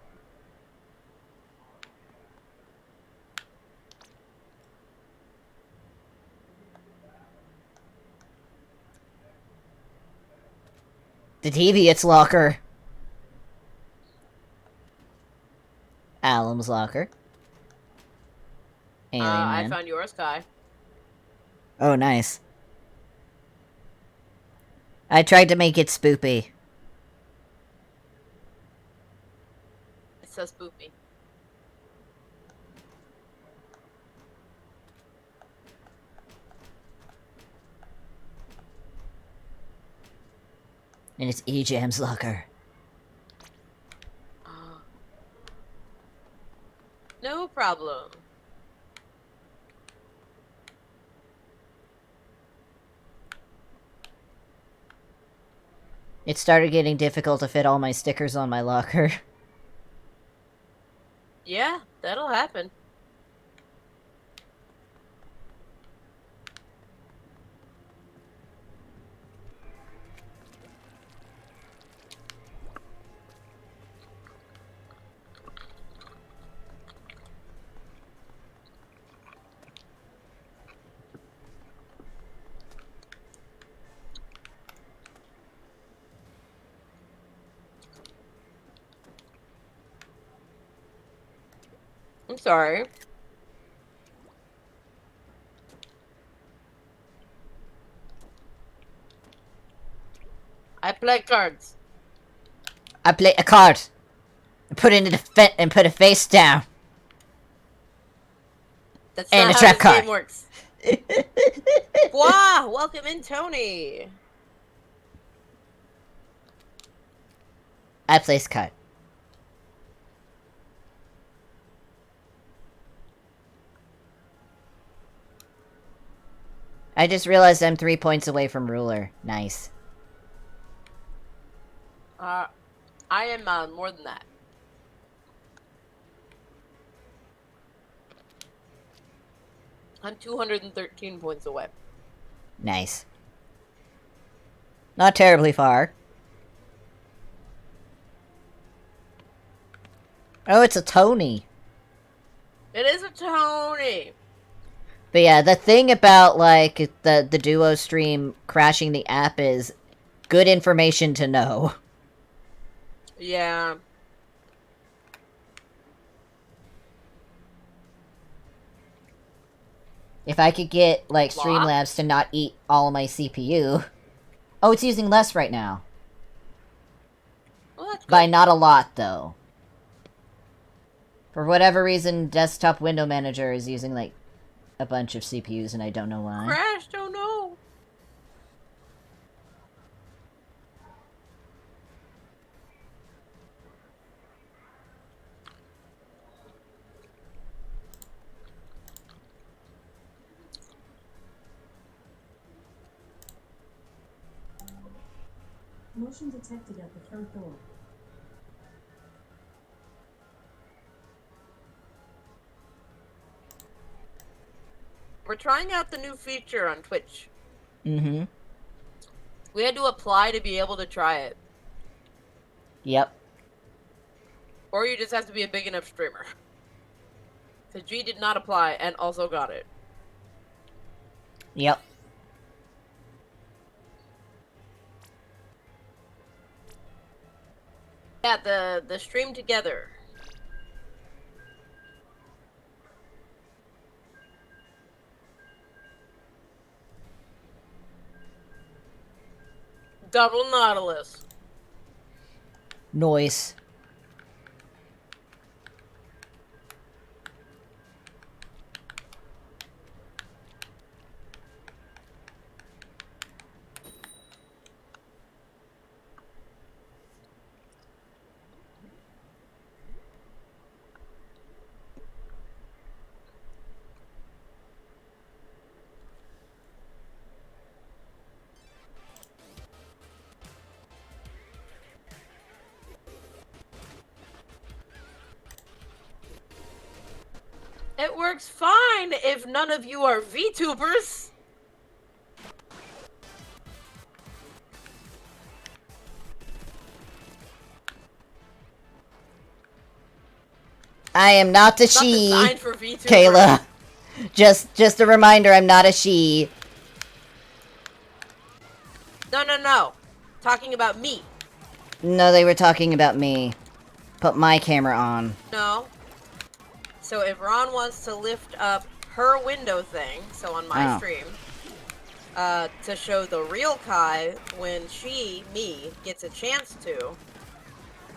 The Deviant's locker. Alum's locker. Alien I Man. found yours, Kai. Oh, nice. I tried to make it spoopy. It says Spoopy. And it's Ejam's locker. No problem. It started getting difficult to fit all my stickers on my locker. Yeah, that'll happen. I'm sorry. I play cards. I play a card. And put it in the and put a face down. That's And not a how trap this card. game works. Wow! Welcome in, Tony. I place card. I just realized I'm 3 points away from ruler. Nice. I am more than that. I'm 213 points away. Nice. Not terribly far. Oh, it's a Tony. It is a Tony. But yeah, the thing about, like, the duo stream crashing the app is good information to know. Yeah. If I could get, like, Lock? Streamlabs to not eat all of my CPU... Oh, it's using less right now. Well, that's good. By not a lot, though. For whatever reason, Desktop Window Manager is using, like, a bunch of CPUs, and I don't know why. Crashed, oh no. Motion detected at the front door. We're trying out the new feature on Twitch. Mm-hmm. We had to apply to be able to try it. Yep. Or you just have to be a big enough streamer. The G did not apply and also got it. Yep. Yeah, the stream together. Double Nautilus. Noise. It works fine if none of you are VTubers. I am not a It's not she, designed for VTubers. Kayla. Just a reminder, I'm not a she. No. Talking about me. No, they were talking about me. Put my camera on. No. So if Ron wants to lift up her window thing, so on my stream, to show the real Kai when me, gets a chance to,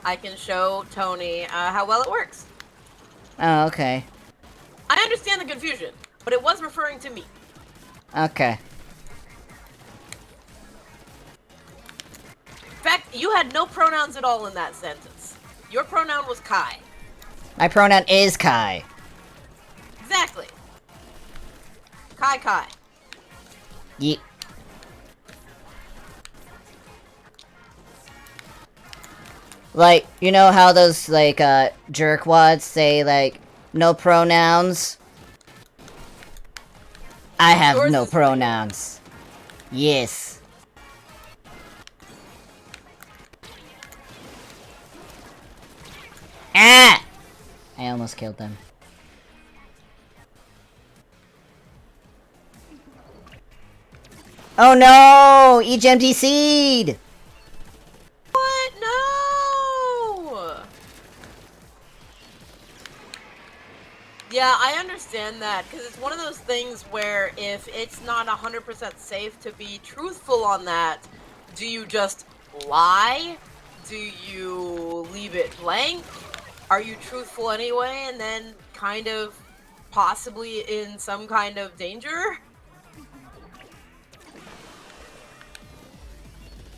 I can show Tony how well it works. Oh, okay. I understand the confusion, but it was referring to me. Okay. In fact, you had no pronouns at all in that sentence. Your pronoun was Kai. My pronoun is Kai. Exactly. Kai. Ye- Like, you know how those, like, jerkwads say, like, no pronouns? I have Yours no is pronouns. Yes. Ah! I almost killed them. Oh no! Each empty seed! What? No! Yeah, I understand that, because it's one of those things where if it's not 100% safe to be truthful on that, do you just lie? Do you leave it blank? Are you truthful anyway, and then kind of possibly in some kind of danger?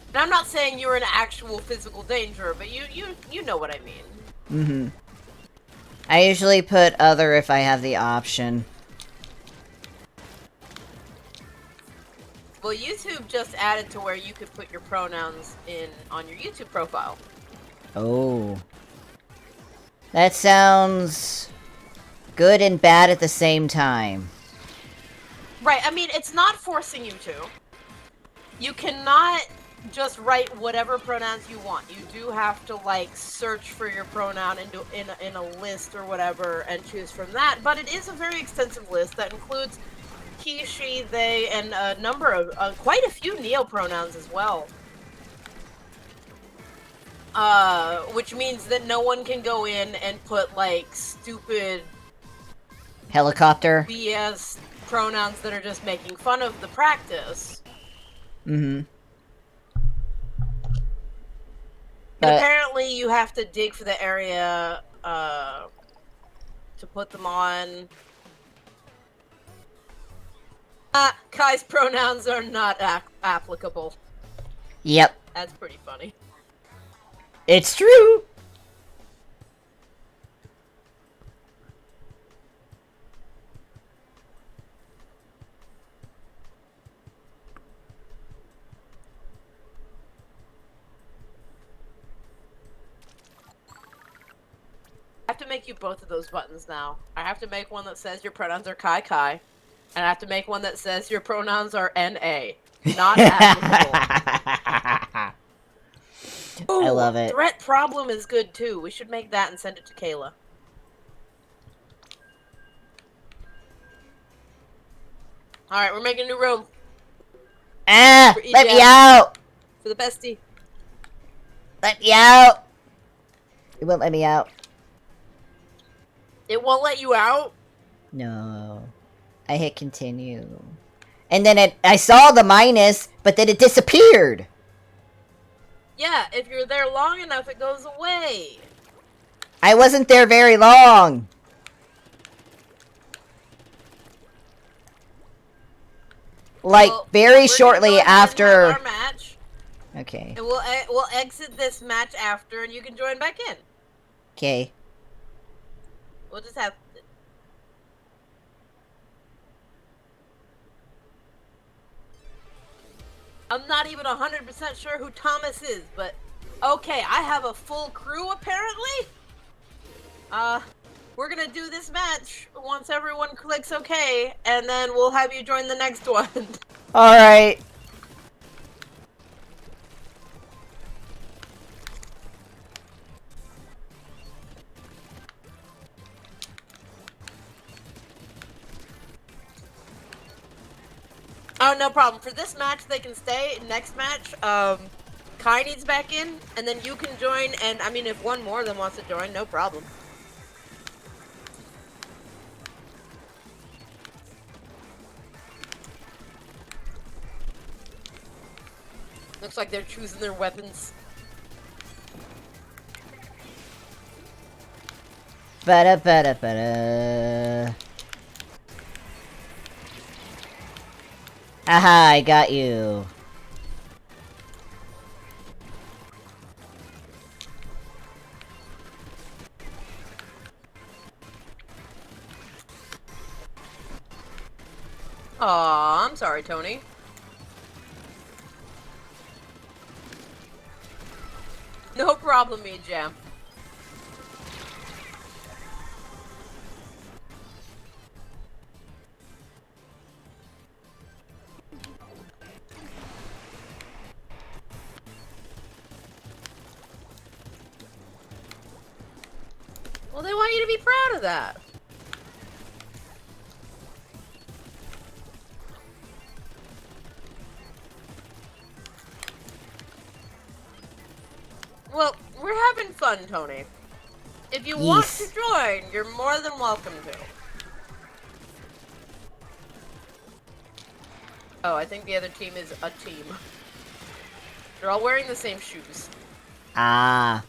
And I'm not saying you're in actual physical danger, but you know what I mean. Mm-hmm. I usually put other if I have the option. Well, YouTube just added to where you could put your pronouns in on your YouTube profile. Oh. That sounds good and bad at the same time. Right, I mean, it's not forcing you to. You cannot just write whatever pronouns you want. You do have to, like, search for your pronoun in a list or whatever and choose from that. But it is a very extensive list that includes he, she, they, and a number of, quite a few neo-pronouns as well. Which means that no one can go in and put, like, stupid Helicopter. BS pronouns that are just making fun of the practice. Mm-hmm. And apparently you have to dig for the area, to put them on. Kai's pronouns are not applicable. Yep. That's pretty funny. It's true! I have to make you both of those buttons now. I have to make one that says your pronouns are Kai, and I have to make one that says your pronouns are NA. Not applicable. Ooh, I love it. Threat problem is good too. We should make that and send it to Kayla. Alright, we're making a new room. Ah! For Let me Ejab. out! For the bestie. Let me out! It won't let me out. It won't let you out? No. I hit continue. And then I saw the minus, but then it disappeared! Yeah, if you're there long enough, it goes away. I wasn't there very long! Like, Well, very we're shortly gonna go ahead and after... have our match, Okay. and we'll exit this match after, and you can join back in. Okay. We'll just have... I'm not even 100% sure who Thomas is, but... Okay, I have a full crew, apparently? We're gonna do this match once everyone clicks OK, and then we'll have you join the next one. Alright. Oh, no problem. For this match, they can stay. Next match, Kai needs back in, and then you can join, and I mean, if one more of them wants to join, no problem. Looks like they're choosing their weapons. Ba-da-ba-da-ba-da. Aha, I got you. Aw, I'm sorry, Tony. No problem, E-Jam. Well, they want you to be proud of that. Well, we're having fun, Tony. If you want to join, you're more than welcome to. Oh, I think the other team is a team. They're all wearing the same shoes. Ah.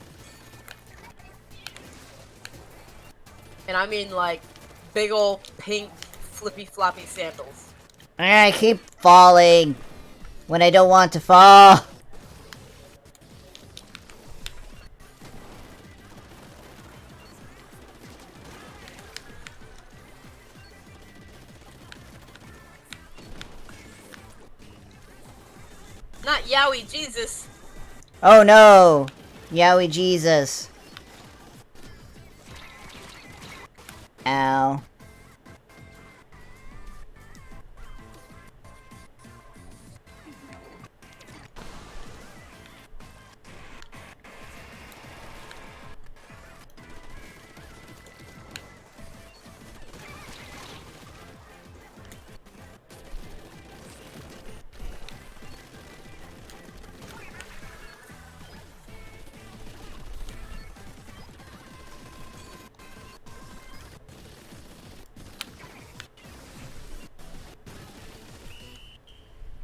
And I mean, like, big ol' pink flippy floppy sandals. I keep falling when I don't want to fall. Not Yowie Jesus. Oh no! Yowie Jesus. Ow.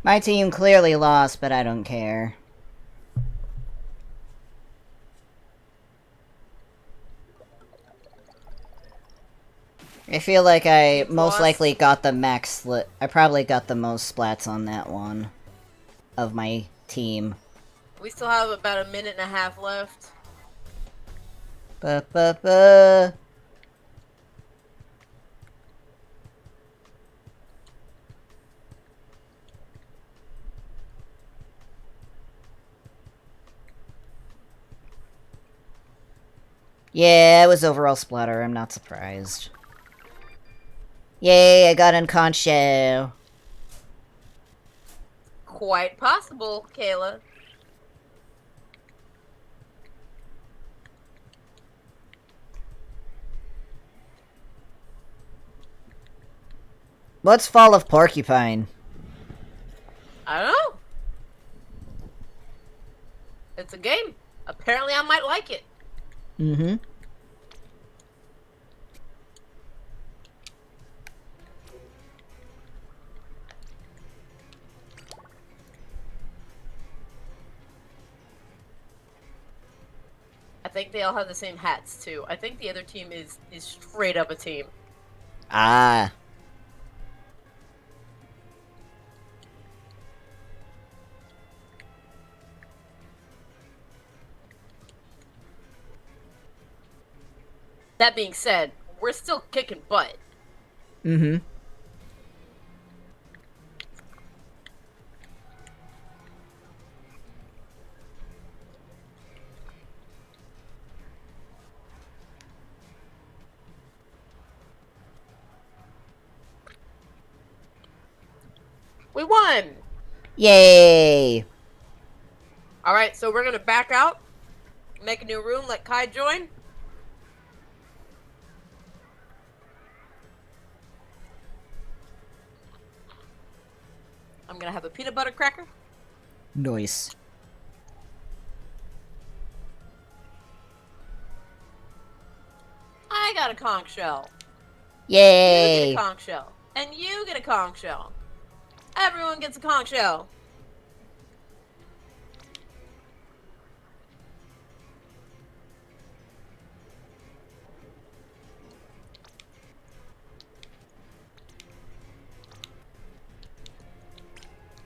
My team clearly lost, but I don't care. I feel like I most likely got the max I probably got the most splats on that one. Of my team. We still have about a minute and a half left. Ba-ba-ba. Yeah, it was overall splatter. I'm not surprised. Yay, I got unconscious. Quite possible, Kayla. What's Fall of Porcupine? I don't know. It's a game. Apparently I might like it. Mm-hmm. I think they all have the same hats too. I think the other team is straight up a team. Ah. That being said, we're still kicking butt. Mm-hmm. We won! Yay! Alright, so we're gonna back out, make a new room, let Kai join. I'm gonna have a peanut butter cracker. Nice. I got a conch shell. Yay! You get a conch shell. And you get a conch shell. Everyone gets a conch shell.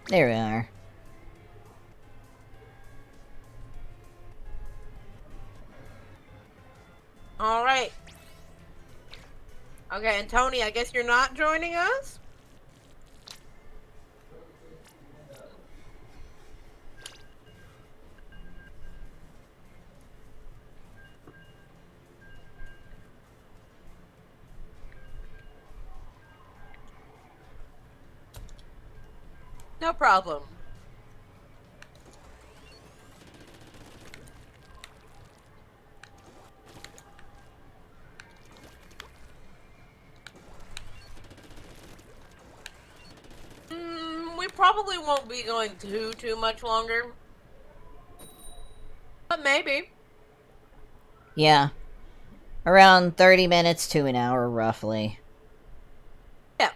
There we are. Alright. Okay, and Tony, I guess you're not joining us? No problem. We probably won't be going too much longer. But maybe. Yeah. Around 30 minutes to an hour, roughly. Yeah.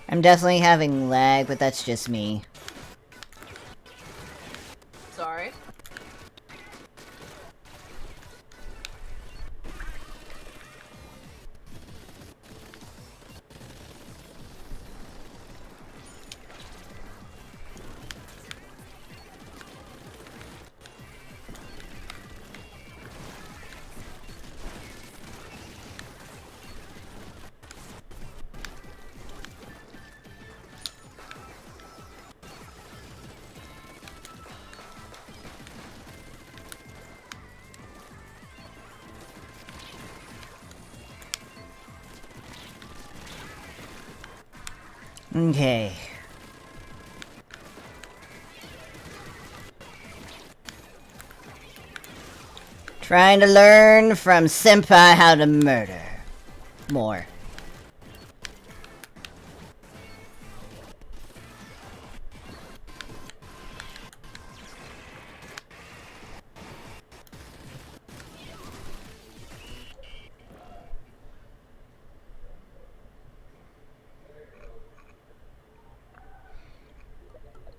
I'm definitely having lag, but that's just me. Sorry. Okay. Trying to learn from Senpai how to murder. More.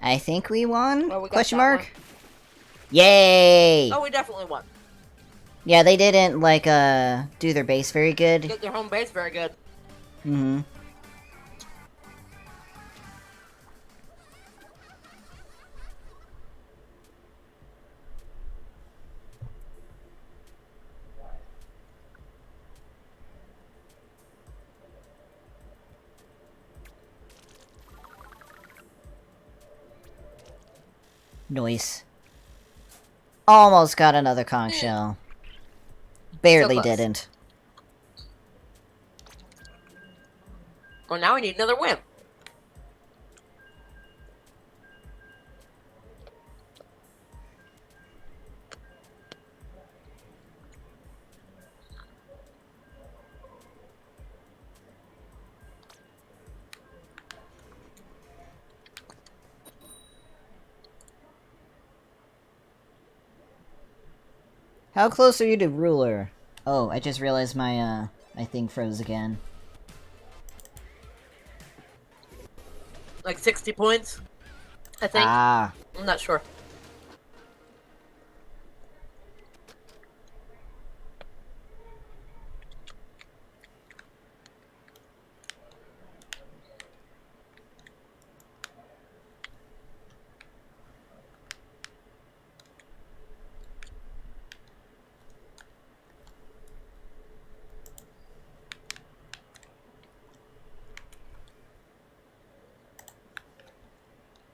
I think we won? Well, we got Question that mark? one. Yay! Oh, we definitely won. Yeah, they didn't, like, do their base very good. Get their home base very good. Mm-hmm. Noise. Almost got another conch shell. Barely close. didn't. Well, now we need another win. How close are you to ruler? Oh, I just realized my, my thing froze again. Like 60 points, I think. Ah. I'm not sure.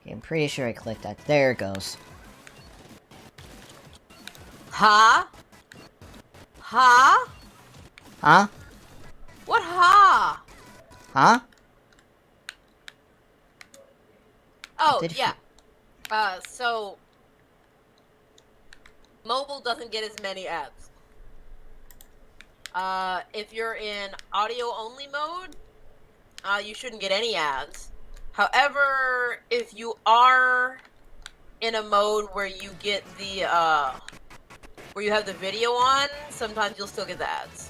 Okay, I'm pretty sure I clicked that. There it goes. Ha? Ha? Huh? What ha? Huh? Oh, Did yeah. So... Mobile doesn't get as many ads. If you're in audio-only mode, you shouldn't get any ads. However, if you are in a mode where you get the, where you have the video on, sometimes you'll still get the ads.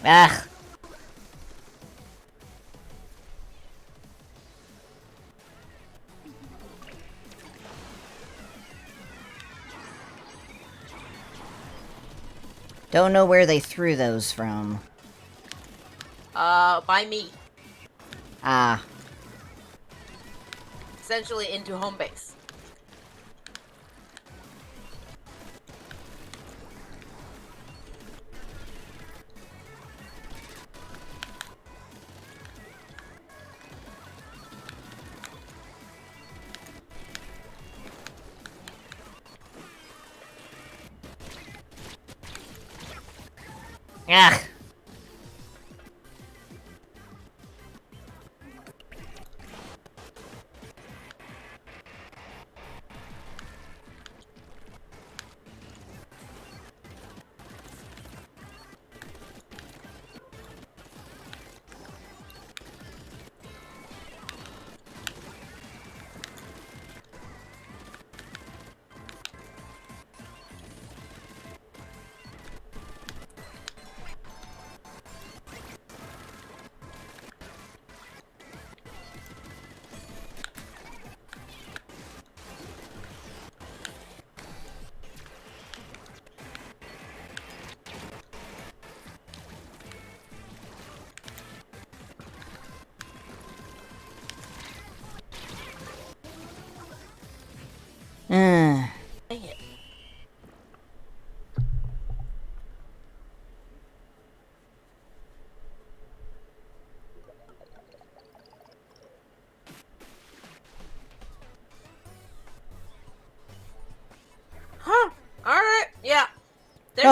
Ah. Don't know where they threw those from. By me. Ah. Essentially into home base. Ah.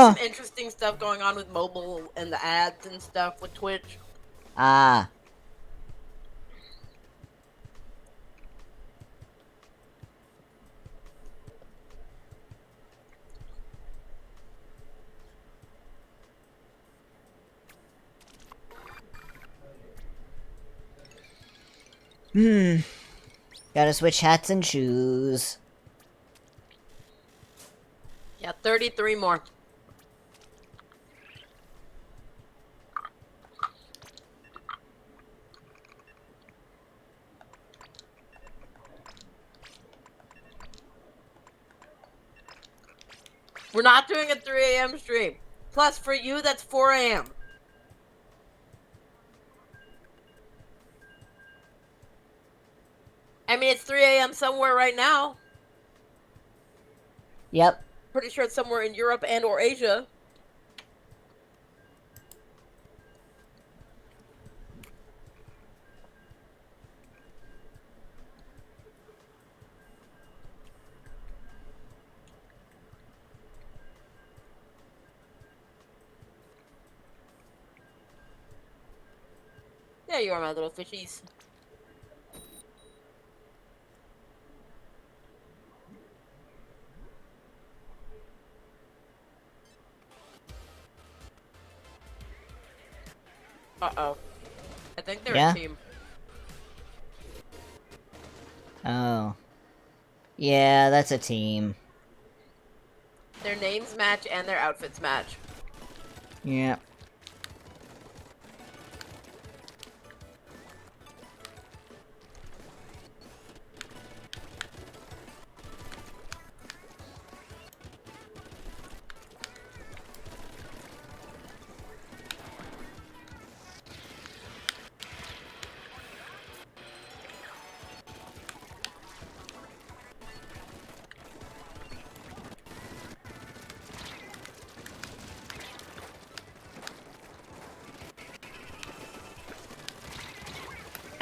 There's some interesting stuff going on with mobile and the ads and stuff with Twitch. Ah. Gotta switch hats and shoes. Yeah, 33 more. We're not doing a 3 a.m. stream. Plus, for you, that's 4 a.m. I mean, it's 3 a.m. somewhere right now. Yep. Pretty sure it's somewhere in Europe and or Asia. There you are, my little fishies. Uh-oh. I think they're a team. Oh. Yeah, that's a team. Their names match and their outfits match. Yeah.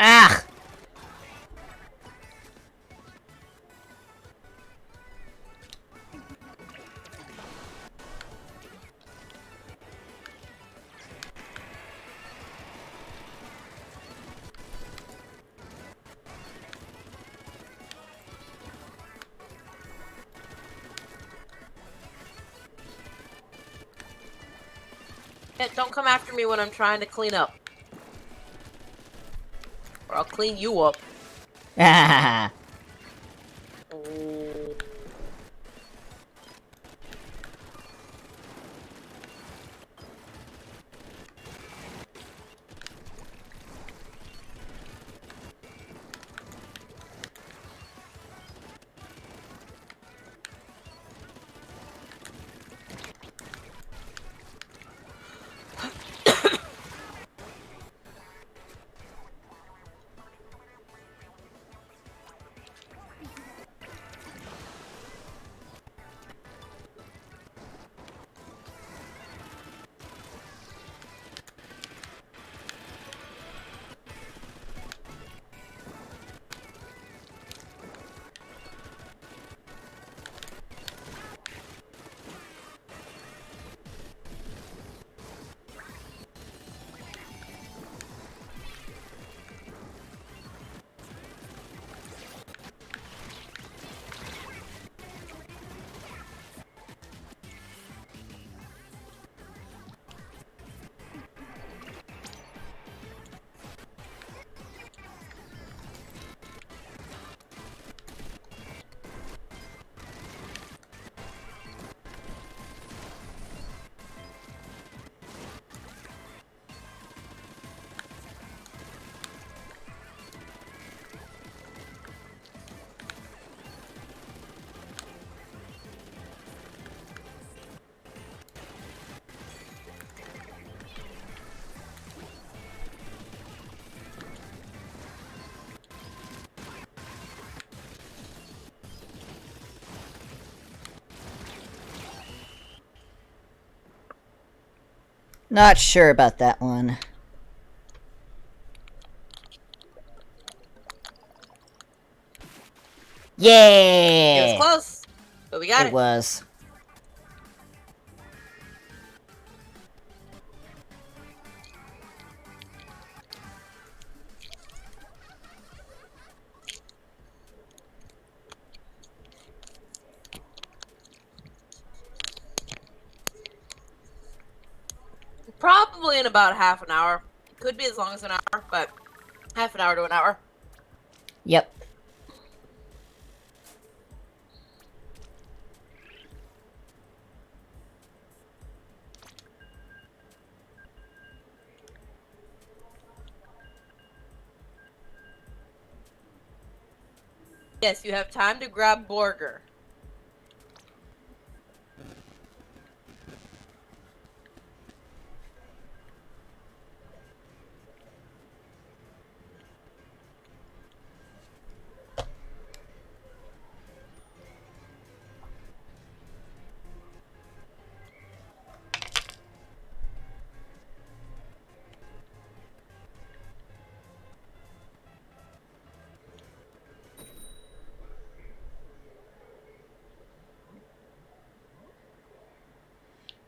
Ah! Yeah, don't come after me when I'm trying to clean up. Or I'll clean you up. Ah! Oh. Not sure about that one. Yeah! It was close, but we got it. It was. Probably in about half an hour. It could be as long as an hour, but half an hour to an hour. Yep. Yes, you have time to grab Borger.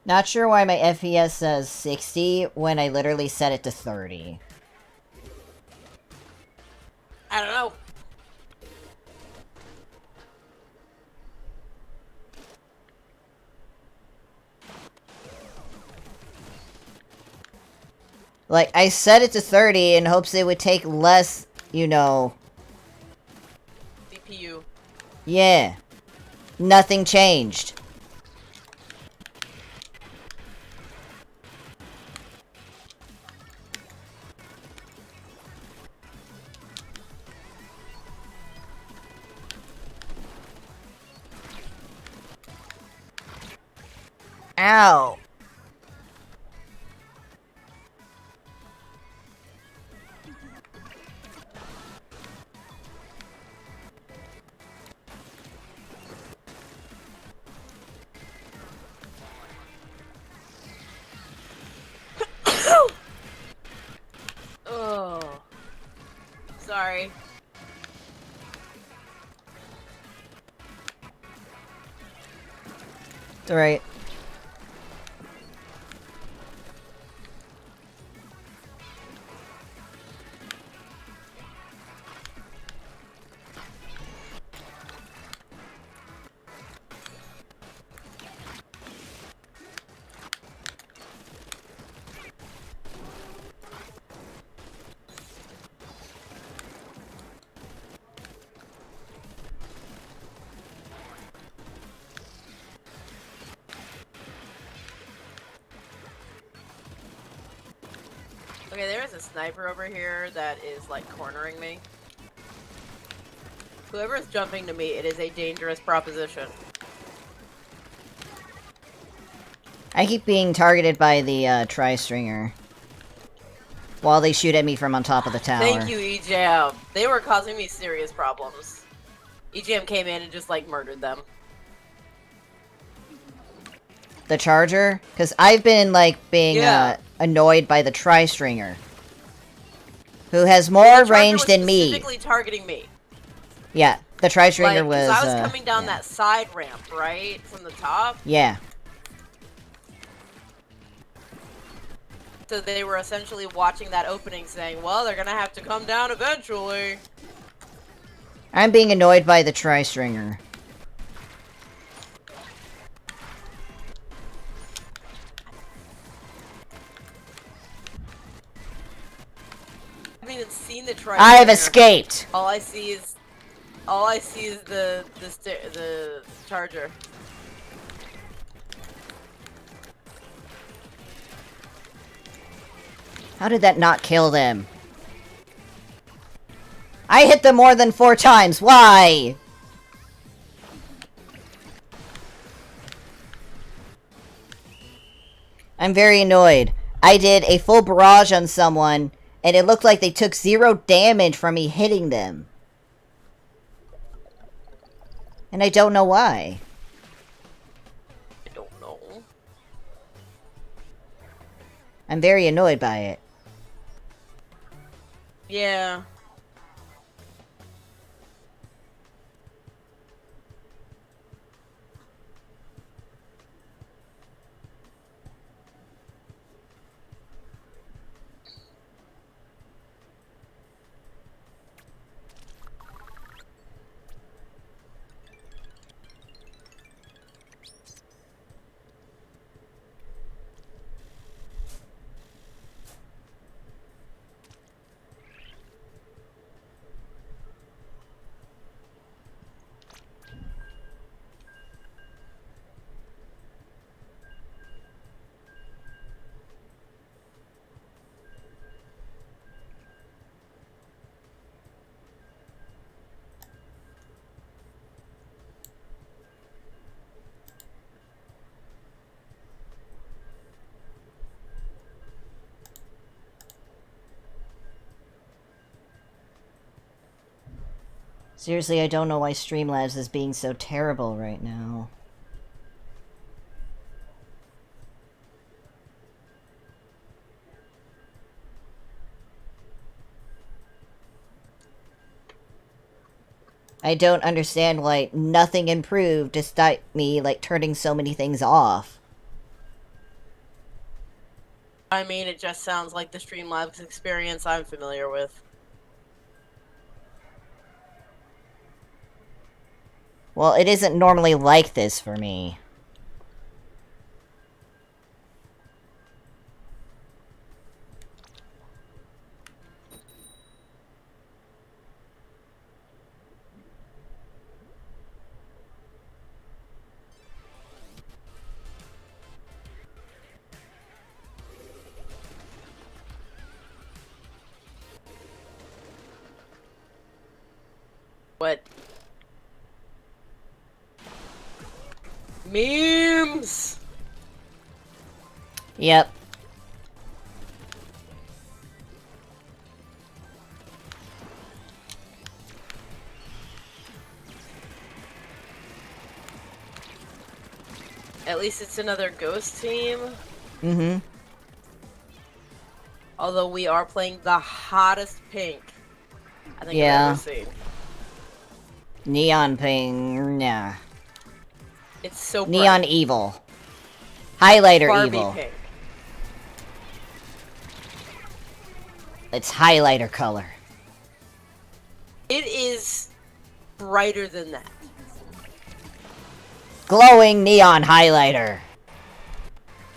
Not sure why my FPS says 60 when I literally set it to 30. I don't know. Like, I set it to 30 in hopes it would take less, you know... CPU. Yeah. Nothing changed. Ow. Oh. Sorry. It's alright. Okay, there is a sniper over here that is, like, cornering me. Whoever is jumping to me, it is a dangerous proposition. I keep being targeted by the, tri-stringer. While they shoot at me from on top of the tower. Thank you, EJM. They were causing me serious problems. EJM came in and just, like, murdered them. The charger? Because I've been, like, being, annoyed by the tri-stringer. Who has more range than me. Specifically targeting me. Yeah, the tri-stringer Like, was, I was coming down that side ramp, right? From the top. Yeah. So they were essentially watching that opening saying, well, they're gonna have to come down eventually. I'm being annoyed by the tri-stringer. I haven't even seen the tri-stringer. I've escaped! All I see is the charger. How did that not kill them? I hit them more than 4 times. Why? I'm very annoyed. I did a full barrage on someone, and it looked like they took 0 damage from me hitting them. And I don't know why. I don't know. I'm very annoyed by it. Yeah. Seriously, I don't know why Streamlabs is being so terrible right now. I don't understand why nothing improved despite me, like, turning so many things off. I mean, it just sounds like the Streamlabs experience I'm familiar with. Well, it isn't normally like this for me. What? Memes! Yep. At least it's another ghost team. Mm-hmm. Although we are playing the hottest pink I think I've Yeah. ever seen. Neon ping, nah. It's so bright. Neon evil. Highlighter Barbie evil. pink. It's highlighter color. It is brighter than that. Glowing neon highlighter.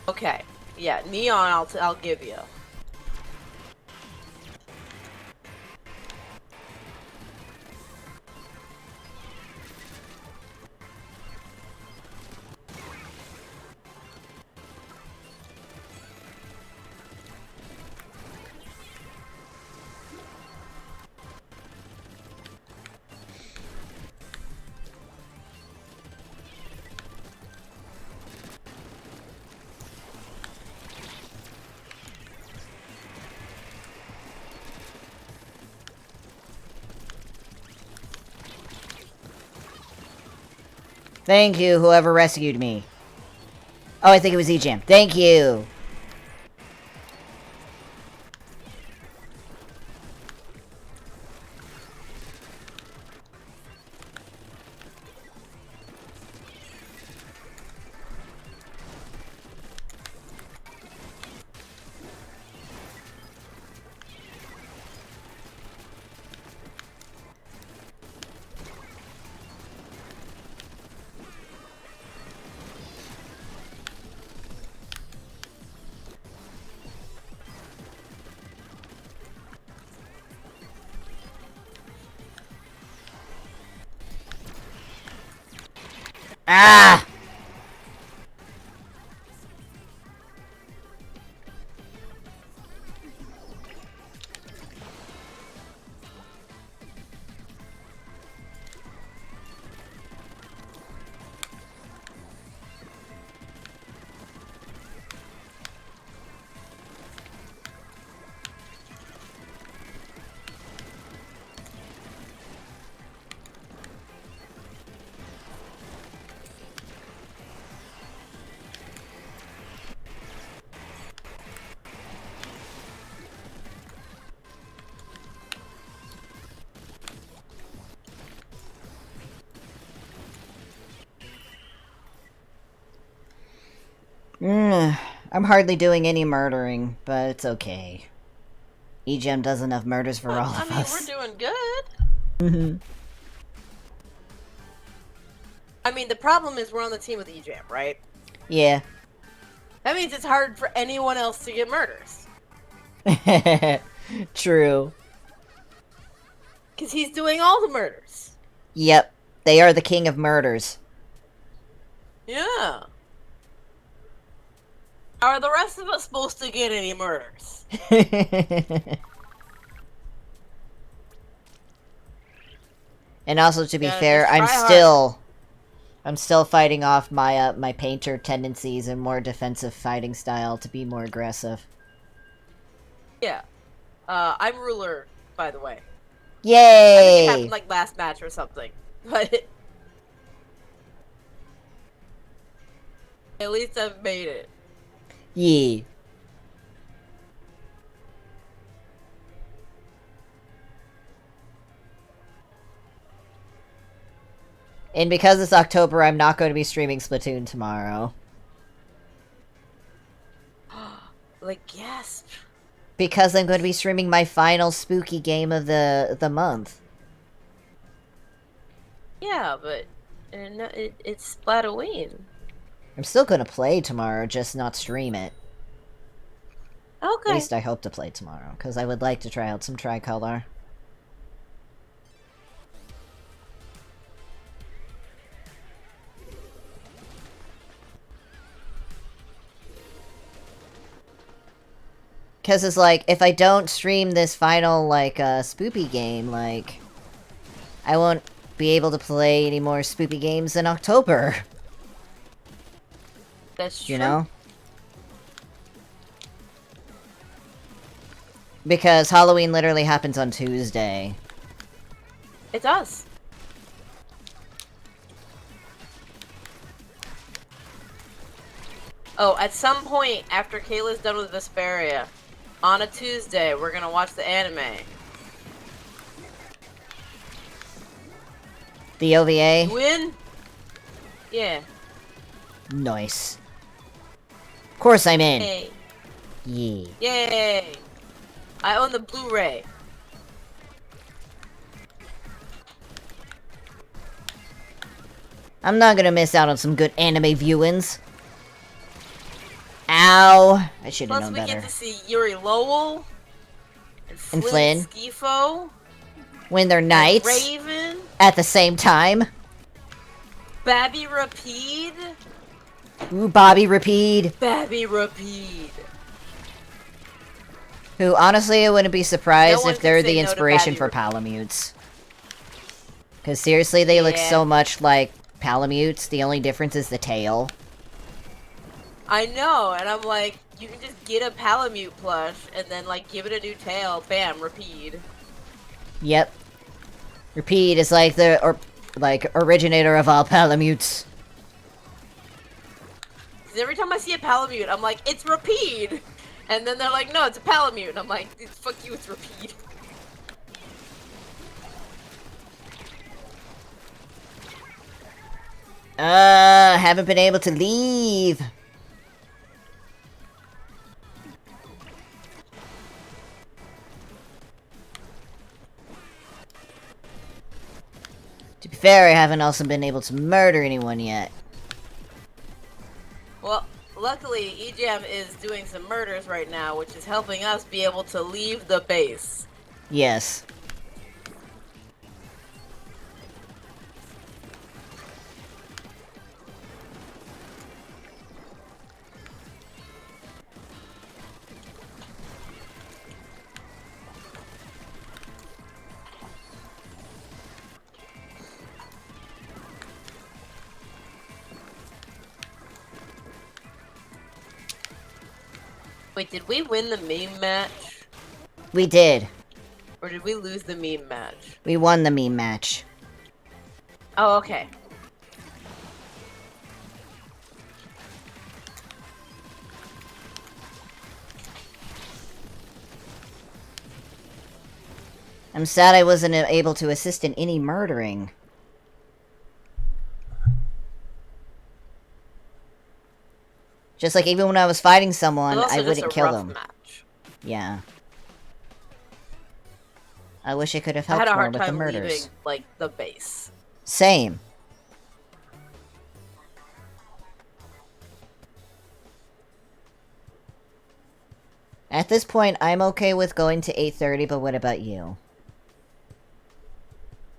Okay. Yeah, neon I'll give you. Thank you, whoever rescued me. Oh, I think it was E-Jam. Thank you. Ah! I'm hardly doing any murdering, but it's okay. E-Gem does enough murders for all of us. We're doing good. Mm-hmm. I mean, the problem is we're on the team with E-Jam, right? Yeah. That means it's hard for anyone else to get murders. True. Because he's doing all the murders. Yep. They are the king of murders. Yeah. Are the rest of us supposed to get any murders? And also, to be Yeah, fair, just I'm try still fighting off my my painter tendencies and more defensive fighting style to be more aggressive. Yeah. I'm ruler, by the way. Yay! I think it happened like last match or something, but at least I've made it. Yeah. And because it's October, I'm not going to be streaming Splatoon tomorrow. Like, yes. Because I'm going to be streaming my final spooky game of the month. Yeah, but it's Splatoween. I'm still going to play tomorrow, just not stream it. Okay. At least I hope to play tomorrow, because I would like to try out some Tricolor. Because it's like, if I don't stream this final, like, spoopy game, like, I won't be able to play any more spoopy games in October. That's true. You know? Because Halloween literally happens on Tuesday. It does. Oh, at some point after Kayla's done with Vesperia, on a Tuesday, we're gonna watch the anime. The OVA? You win? Yeah. Nice. Of course I'm in. Hey. Yeah. Yay! I own the Blu-ray. I'm not gonna miss out on some good anime viewings. Ow. I should have Plus, known we better. get to see Yuri Lowell and And Flynn Flynn. Skifo, When they're and knights Raven, at the same time. Babby Rapide, Ooh, Bobby Rapide. Babby Rapide. Who, honestly, I wouldn't be surprised No one if they're can say the no to inspiration Babby for Rapide. Palamutes. Because seriously, they look Yeah. so much like Palamutes. The only difference is the tail. I know, and I'm like, you can just get a Palamute plush and then like give it a new tail. Bam, Rapide. Yep. Rapide is like the originator of all Palamutes. 'Cause every time I see a Palamute, I'm like, it's Rapide, and then they're like, no, it's a Palamute, and I'm like, fuck you, it's Rapide. Haven't been able to leave. To be fair, I haven't also been able to murder anyone yet. Well, luckily, EJAM is doing some murders right now, which is helping us be able to leave the base. Yes. Wait, did we win the meme match? We did. Or did we lose the meme match? We won the meme match. Oh, okay. I'm sad I wasn't able to assist in any murdering. Just like even when I was fighting someone, It was also I just wouldn't a kill rough them. match. Yeah. I wish I could have I had helped a more hard with the time murders. leaving, like, the base. Same. At this point, I'm okay with going to 8:30, but what about you?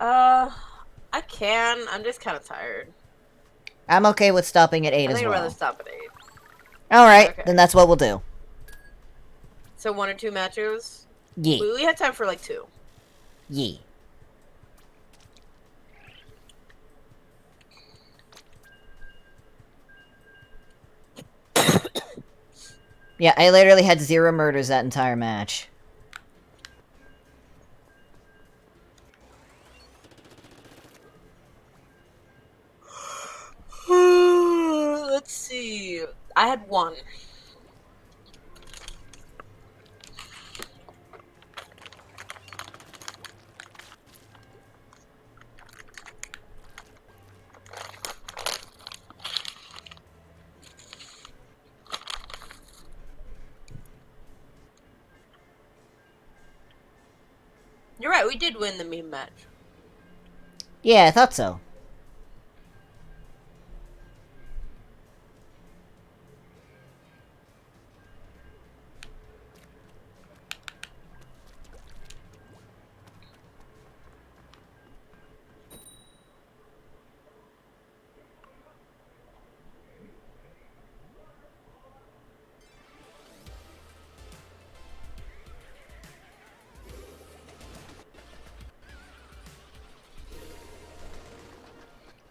I can. I'm just kind of tired. I'm okay with stopping at 8 I as think I'd rather well. stop at 8. Alright, Okay. then that's what we'll do. So 1 or 2 matches? Yee. We had time for like 2. Yee. Yeah, I literally had 0 murders that entire match. I had one. You're right, we did win the meme match. Yeah, I thought so.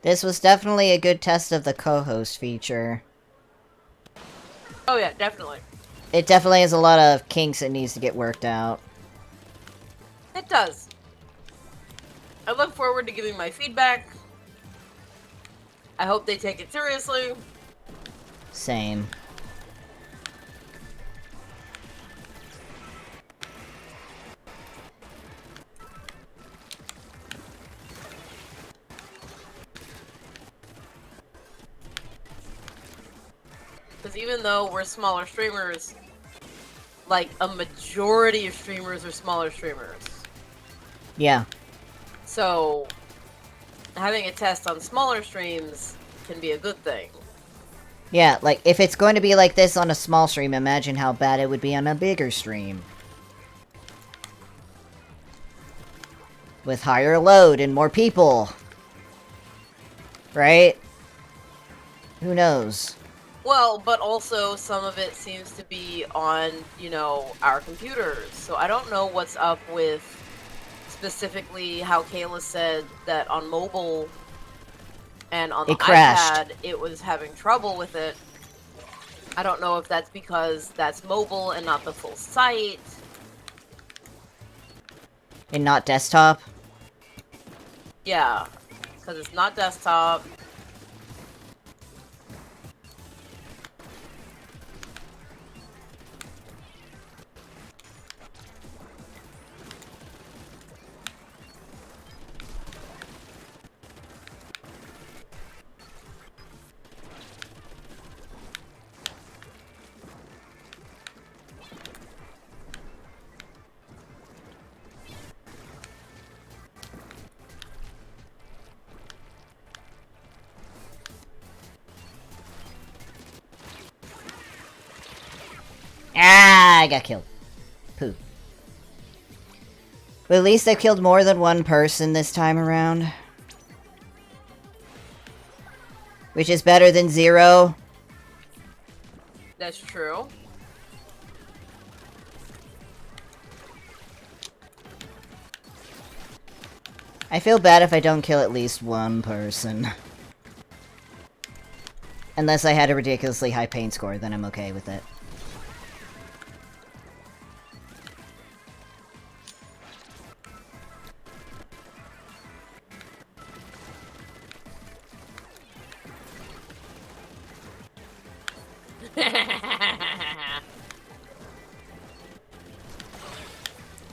This was definitely a good test of the co-host feature. Oh yeah, definitely. It definitely has a lot of kinks it needs to get worked out. It does. I look forward to giving my feedback. I hope they take it seriously. Same. Because even though we're smaller streamers, like, a majority of streamers are smaller streamers. Yeah. So, having a test on smaller streams can be a good thing. Yeah, like, if it's going to be like this on a small stream, imagine how bad it would be on a bigger stream. With higher load and more people. Right? Who knows? Well, but also some of it seems to be on, you know, our computers. So I don't know what's up with specifically how Kayla said that on mobile and on the It crashed. iPad it was having trouble with it. I don't know if that's because that's mobile and not the full site. And not desktop? Yeah, because it's not desktop. Ah, I got killed. Poo. But at least I killed more than one person this time around. Which is better than 0. That's true. I feel bad if I don't kill at least one person. Unless I had a ridiculously high pain score, then I'm okay with it.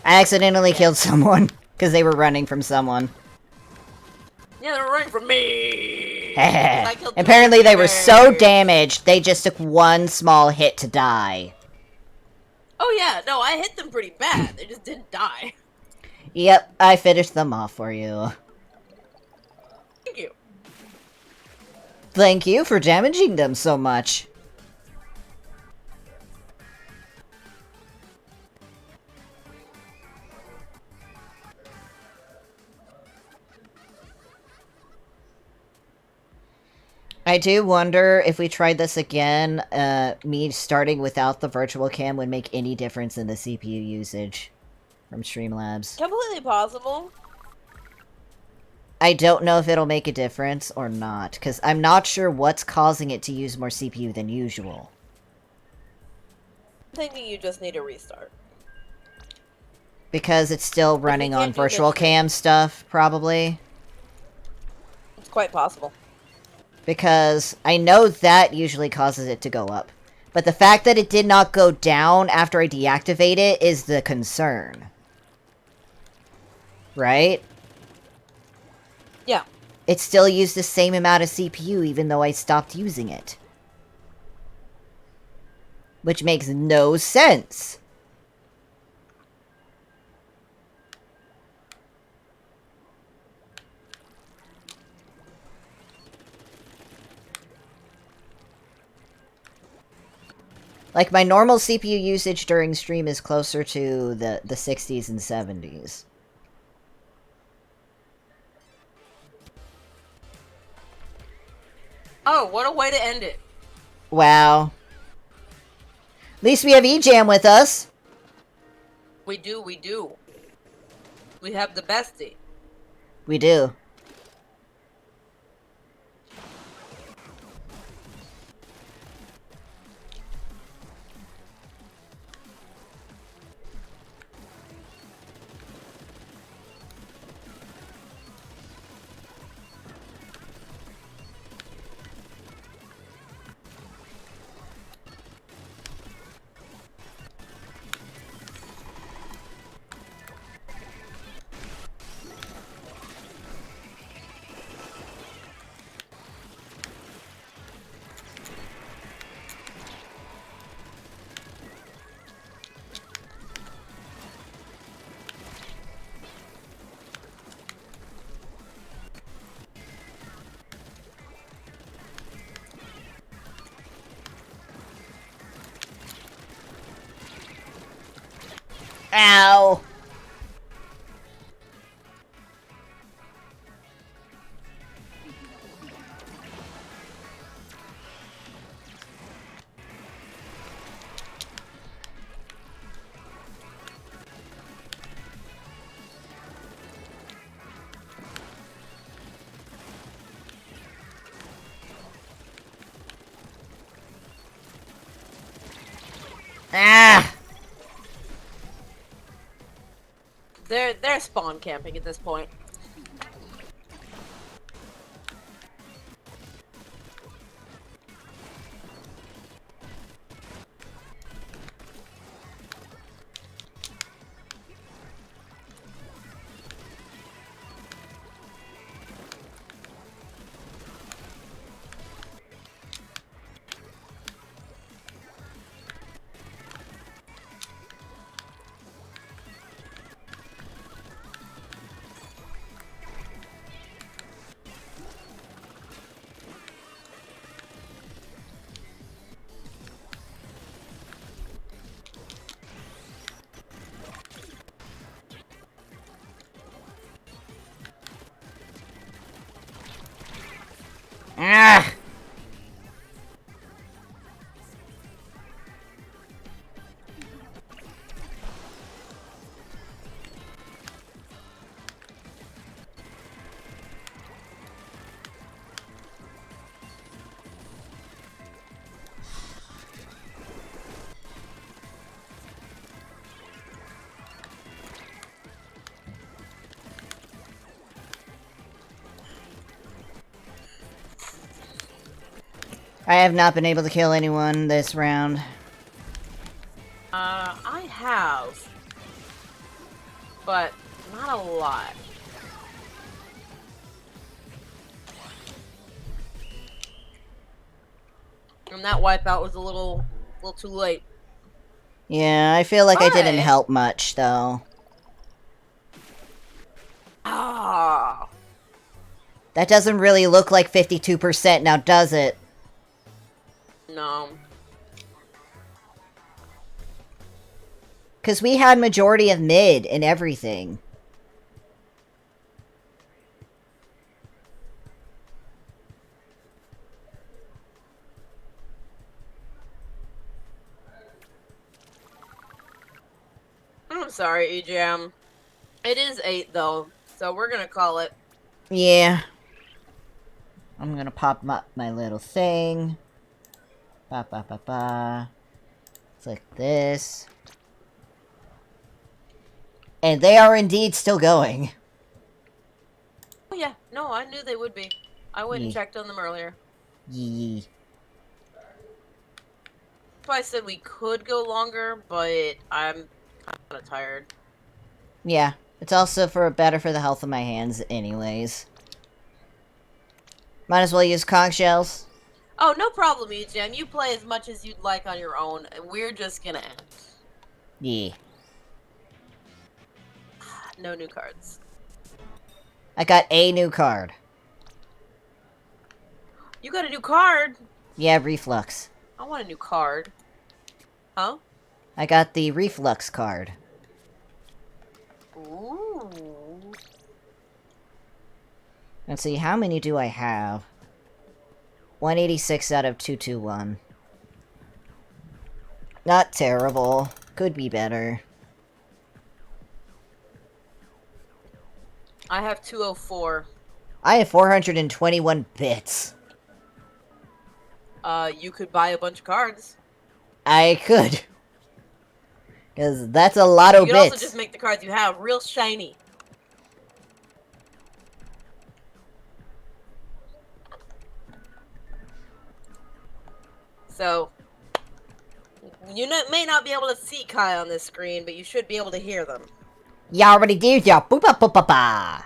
I accidentally killed someone, because they were running from someone. Yeah, they were running from me! I killed two Apparently they were so teammates. damaged, they just took one small hit to die. Oh yeah, no, I hit them pretty bad. They just didn't die. Yep, I finished them off for you. Thank you. Thank you for damaging them so much. I do wonder if we tried this again, me starting without the virtual cam would make any difference in the CPU usage from Streamlabs. Completely possible. I don't know if it'll make a difference or not, because I'm not sure what's causing it to use more CPU than usual. I'm thinking you just need a restart. Because it's still running on can't do virtual midstream. cam stuff, probably. It's quite possible. Because I know that usually causes it to go up. But the fact that it did not go down after I deactivate it is the concern. Right? Yeah. It still used the same amount of CPU even though I stopped using it. Which makes no sense. Like, my normal CPU usage during stream is closer to the 60s and 70s. Oh, what a way to end it. Wow. At least we have E-Jam with us. We do. We have the bestie. We do. Ow! Ah! They're spawn camping at this point. Ah! I have not been able to kill anyone this round. I have. But not a lot. And that wipeout was a little too late. Yeah, I feel like I didn't But- help much, though. Ah. That doesn't really look like 52% now, does it? No. Because we had majority of mid and everything. I'm sorry, EJM. It is 8 though, so we're gonna call it. Yeah. I'm gonna pop my little thing. Ba ba ba ba. Click this. And they are indeed still going. Oh yeah, no, I knew they would be. I went and Ye- checked on them earlier. Yee. So I said we could go longer, but I'm kind of tired. Yeah, it's also better for the health of my hands anyways. Might as well use conch shells. Oh, no problem, EGM. You play as much as you'd like on your own, and we're just gonna end. Yeah. No new cards. I got a new card. You got a new card? Yeah, Reflux. I want a new card. Huh? I got the Reflux card. Ooh. Let's see, how many do I have? 186 out of 221. Not terrible. Could be better. I have 204. I have 421 bits. You could buy a bunch of cards. I could. Because that's a lot You of could bits. also just make the cards you have real shiny. So, you may not be able to see Kai on this screen, but you should be able to hear them. You already did ya. Boopa boopa ba.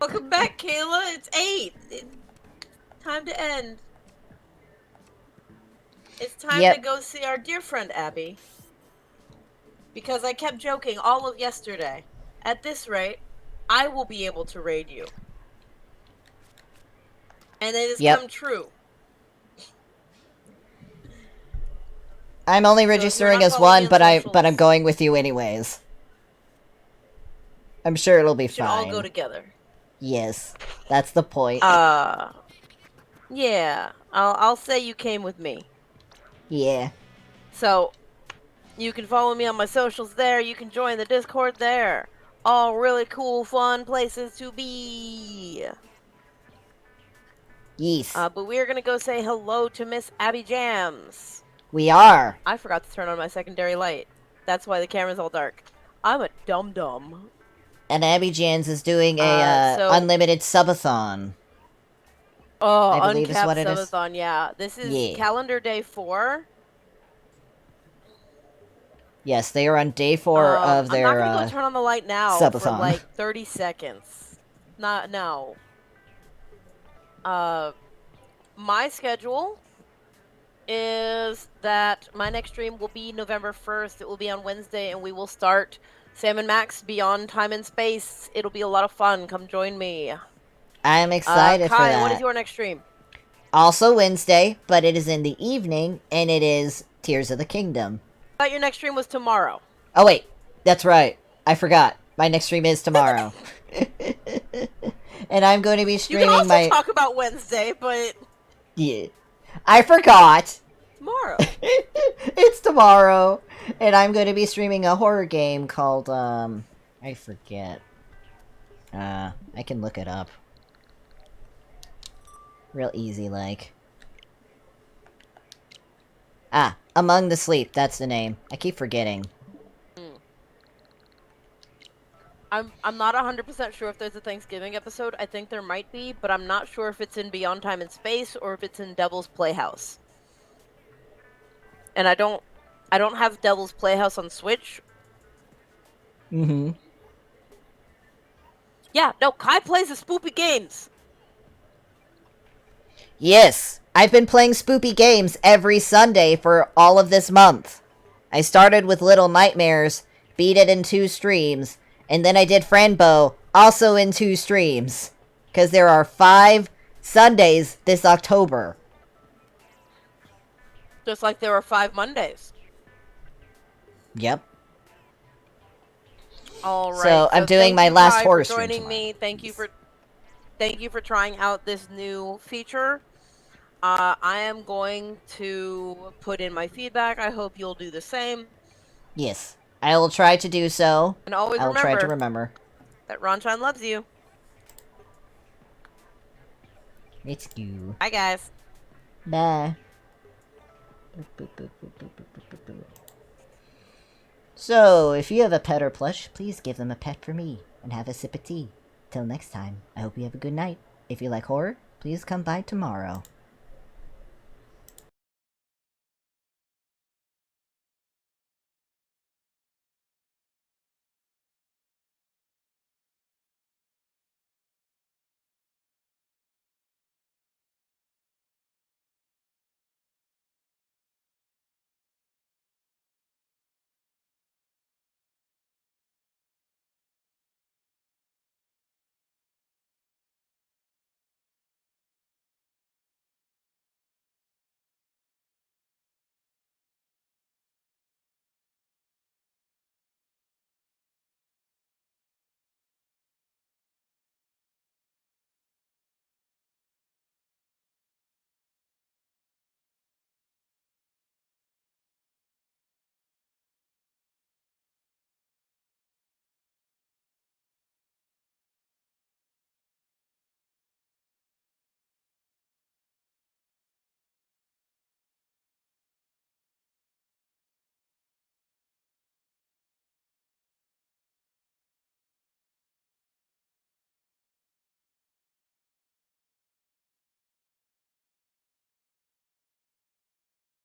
Welcome back, Kayla. It's 8. Time to end. It's time to go see our dear friend Abby. Because I kept joking all of yesterday. At this rate, I will be able to raid you. And it has come true. I'm only registering as one, but I'm going with you anyways. I'm sure it'll be fine. We should all go together. Yes, that's the point. Yeah. I'll say you came with me. Yeah. So, you can follow me on my socials there. You can join the Discord there. All really cool, fun places to be. Yes. But we're gonna go say hello to Miss Abby Jams. We are. I forgot to turn on my secondary light. That's why the camera's all dark. I'm a dum-dum. And Abby Jans is doing a unlimited subathon. Oh, I believe is uncapped what it is. subathon, yeah. This is calendar day 4. Yes, they are on day 4 of their I'm not gonna go turn on the light now subathon. for like 30 seconds. No. My schedule is that my next stream will be November 1st. It will be on Wednesday, and we will start Sam and Max Beyond Time and Space. It'll be a lot of fun. Come join me. I'm excited for Kai, that. what is your next stream? Also Wednesday, but it is in the evening, and it is Tears of the Kingdom. I thought your next stream was tomorrow. Oh wait, that's right. I forgot. My next stream is tomorrow. And I'm going to be streaming you can also talk about Wednesday, but... Yeah. I forgot. Tomorrow. It's tomorrow. And I'm going to be streaming a horror game called, I forget. I can look it up. Real easy, like. Ah, Among the Sleep, that's the name. I keep forgetting. I'm not 100% sure if there's a Thanksgiving episode. I think there might be, but I'm not sure if it's in Beyond Time and Space or if it's in Devil's Playhouse. And I don't have Devil's Playhouse on Switch. Mm-hmm. Yeah, no, Kai plays the Spoopy games. Yes, I've been playing Spoopy games every Sunday for all of this month. I started with Little Nightmares, beat it in 2 streams, and then I did Franbo, also in 2 streams. Because there are 5 Sundays this October. Just like there are 5 Mondays. Yep. All right. So I'm doing my last horror stream. stream Joining me. Thank you for trying out this new feature. I am going to put in my feedback. I hope you'll do the same. Yes. I will try to do so. And always I will try to remember that RannchanDoesThings loves you. It's you. Bye, guys. Bye. So, if you have a pet or plush, please give them a pet for me, and have a sip of tea. Till next time, I hope you have a good night. If you like horror, Please come by tomorrow.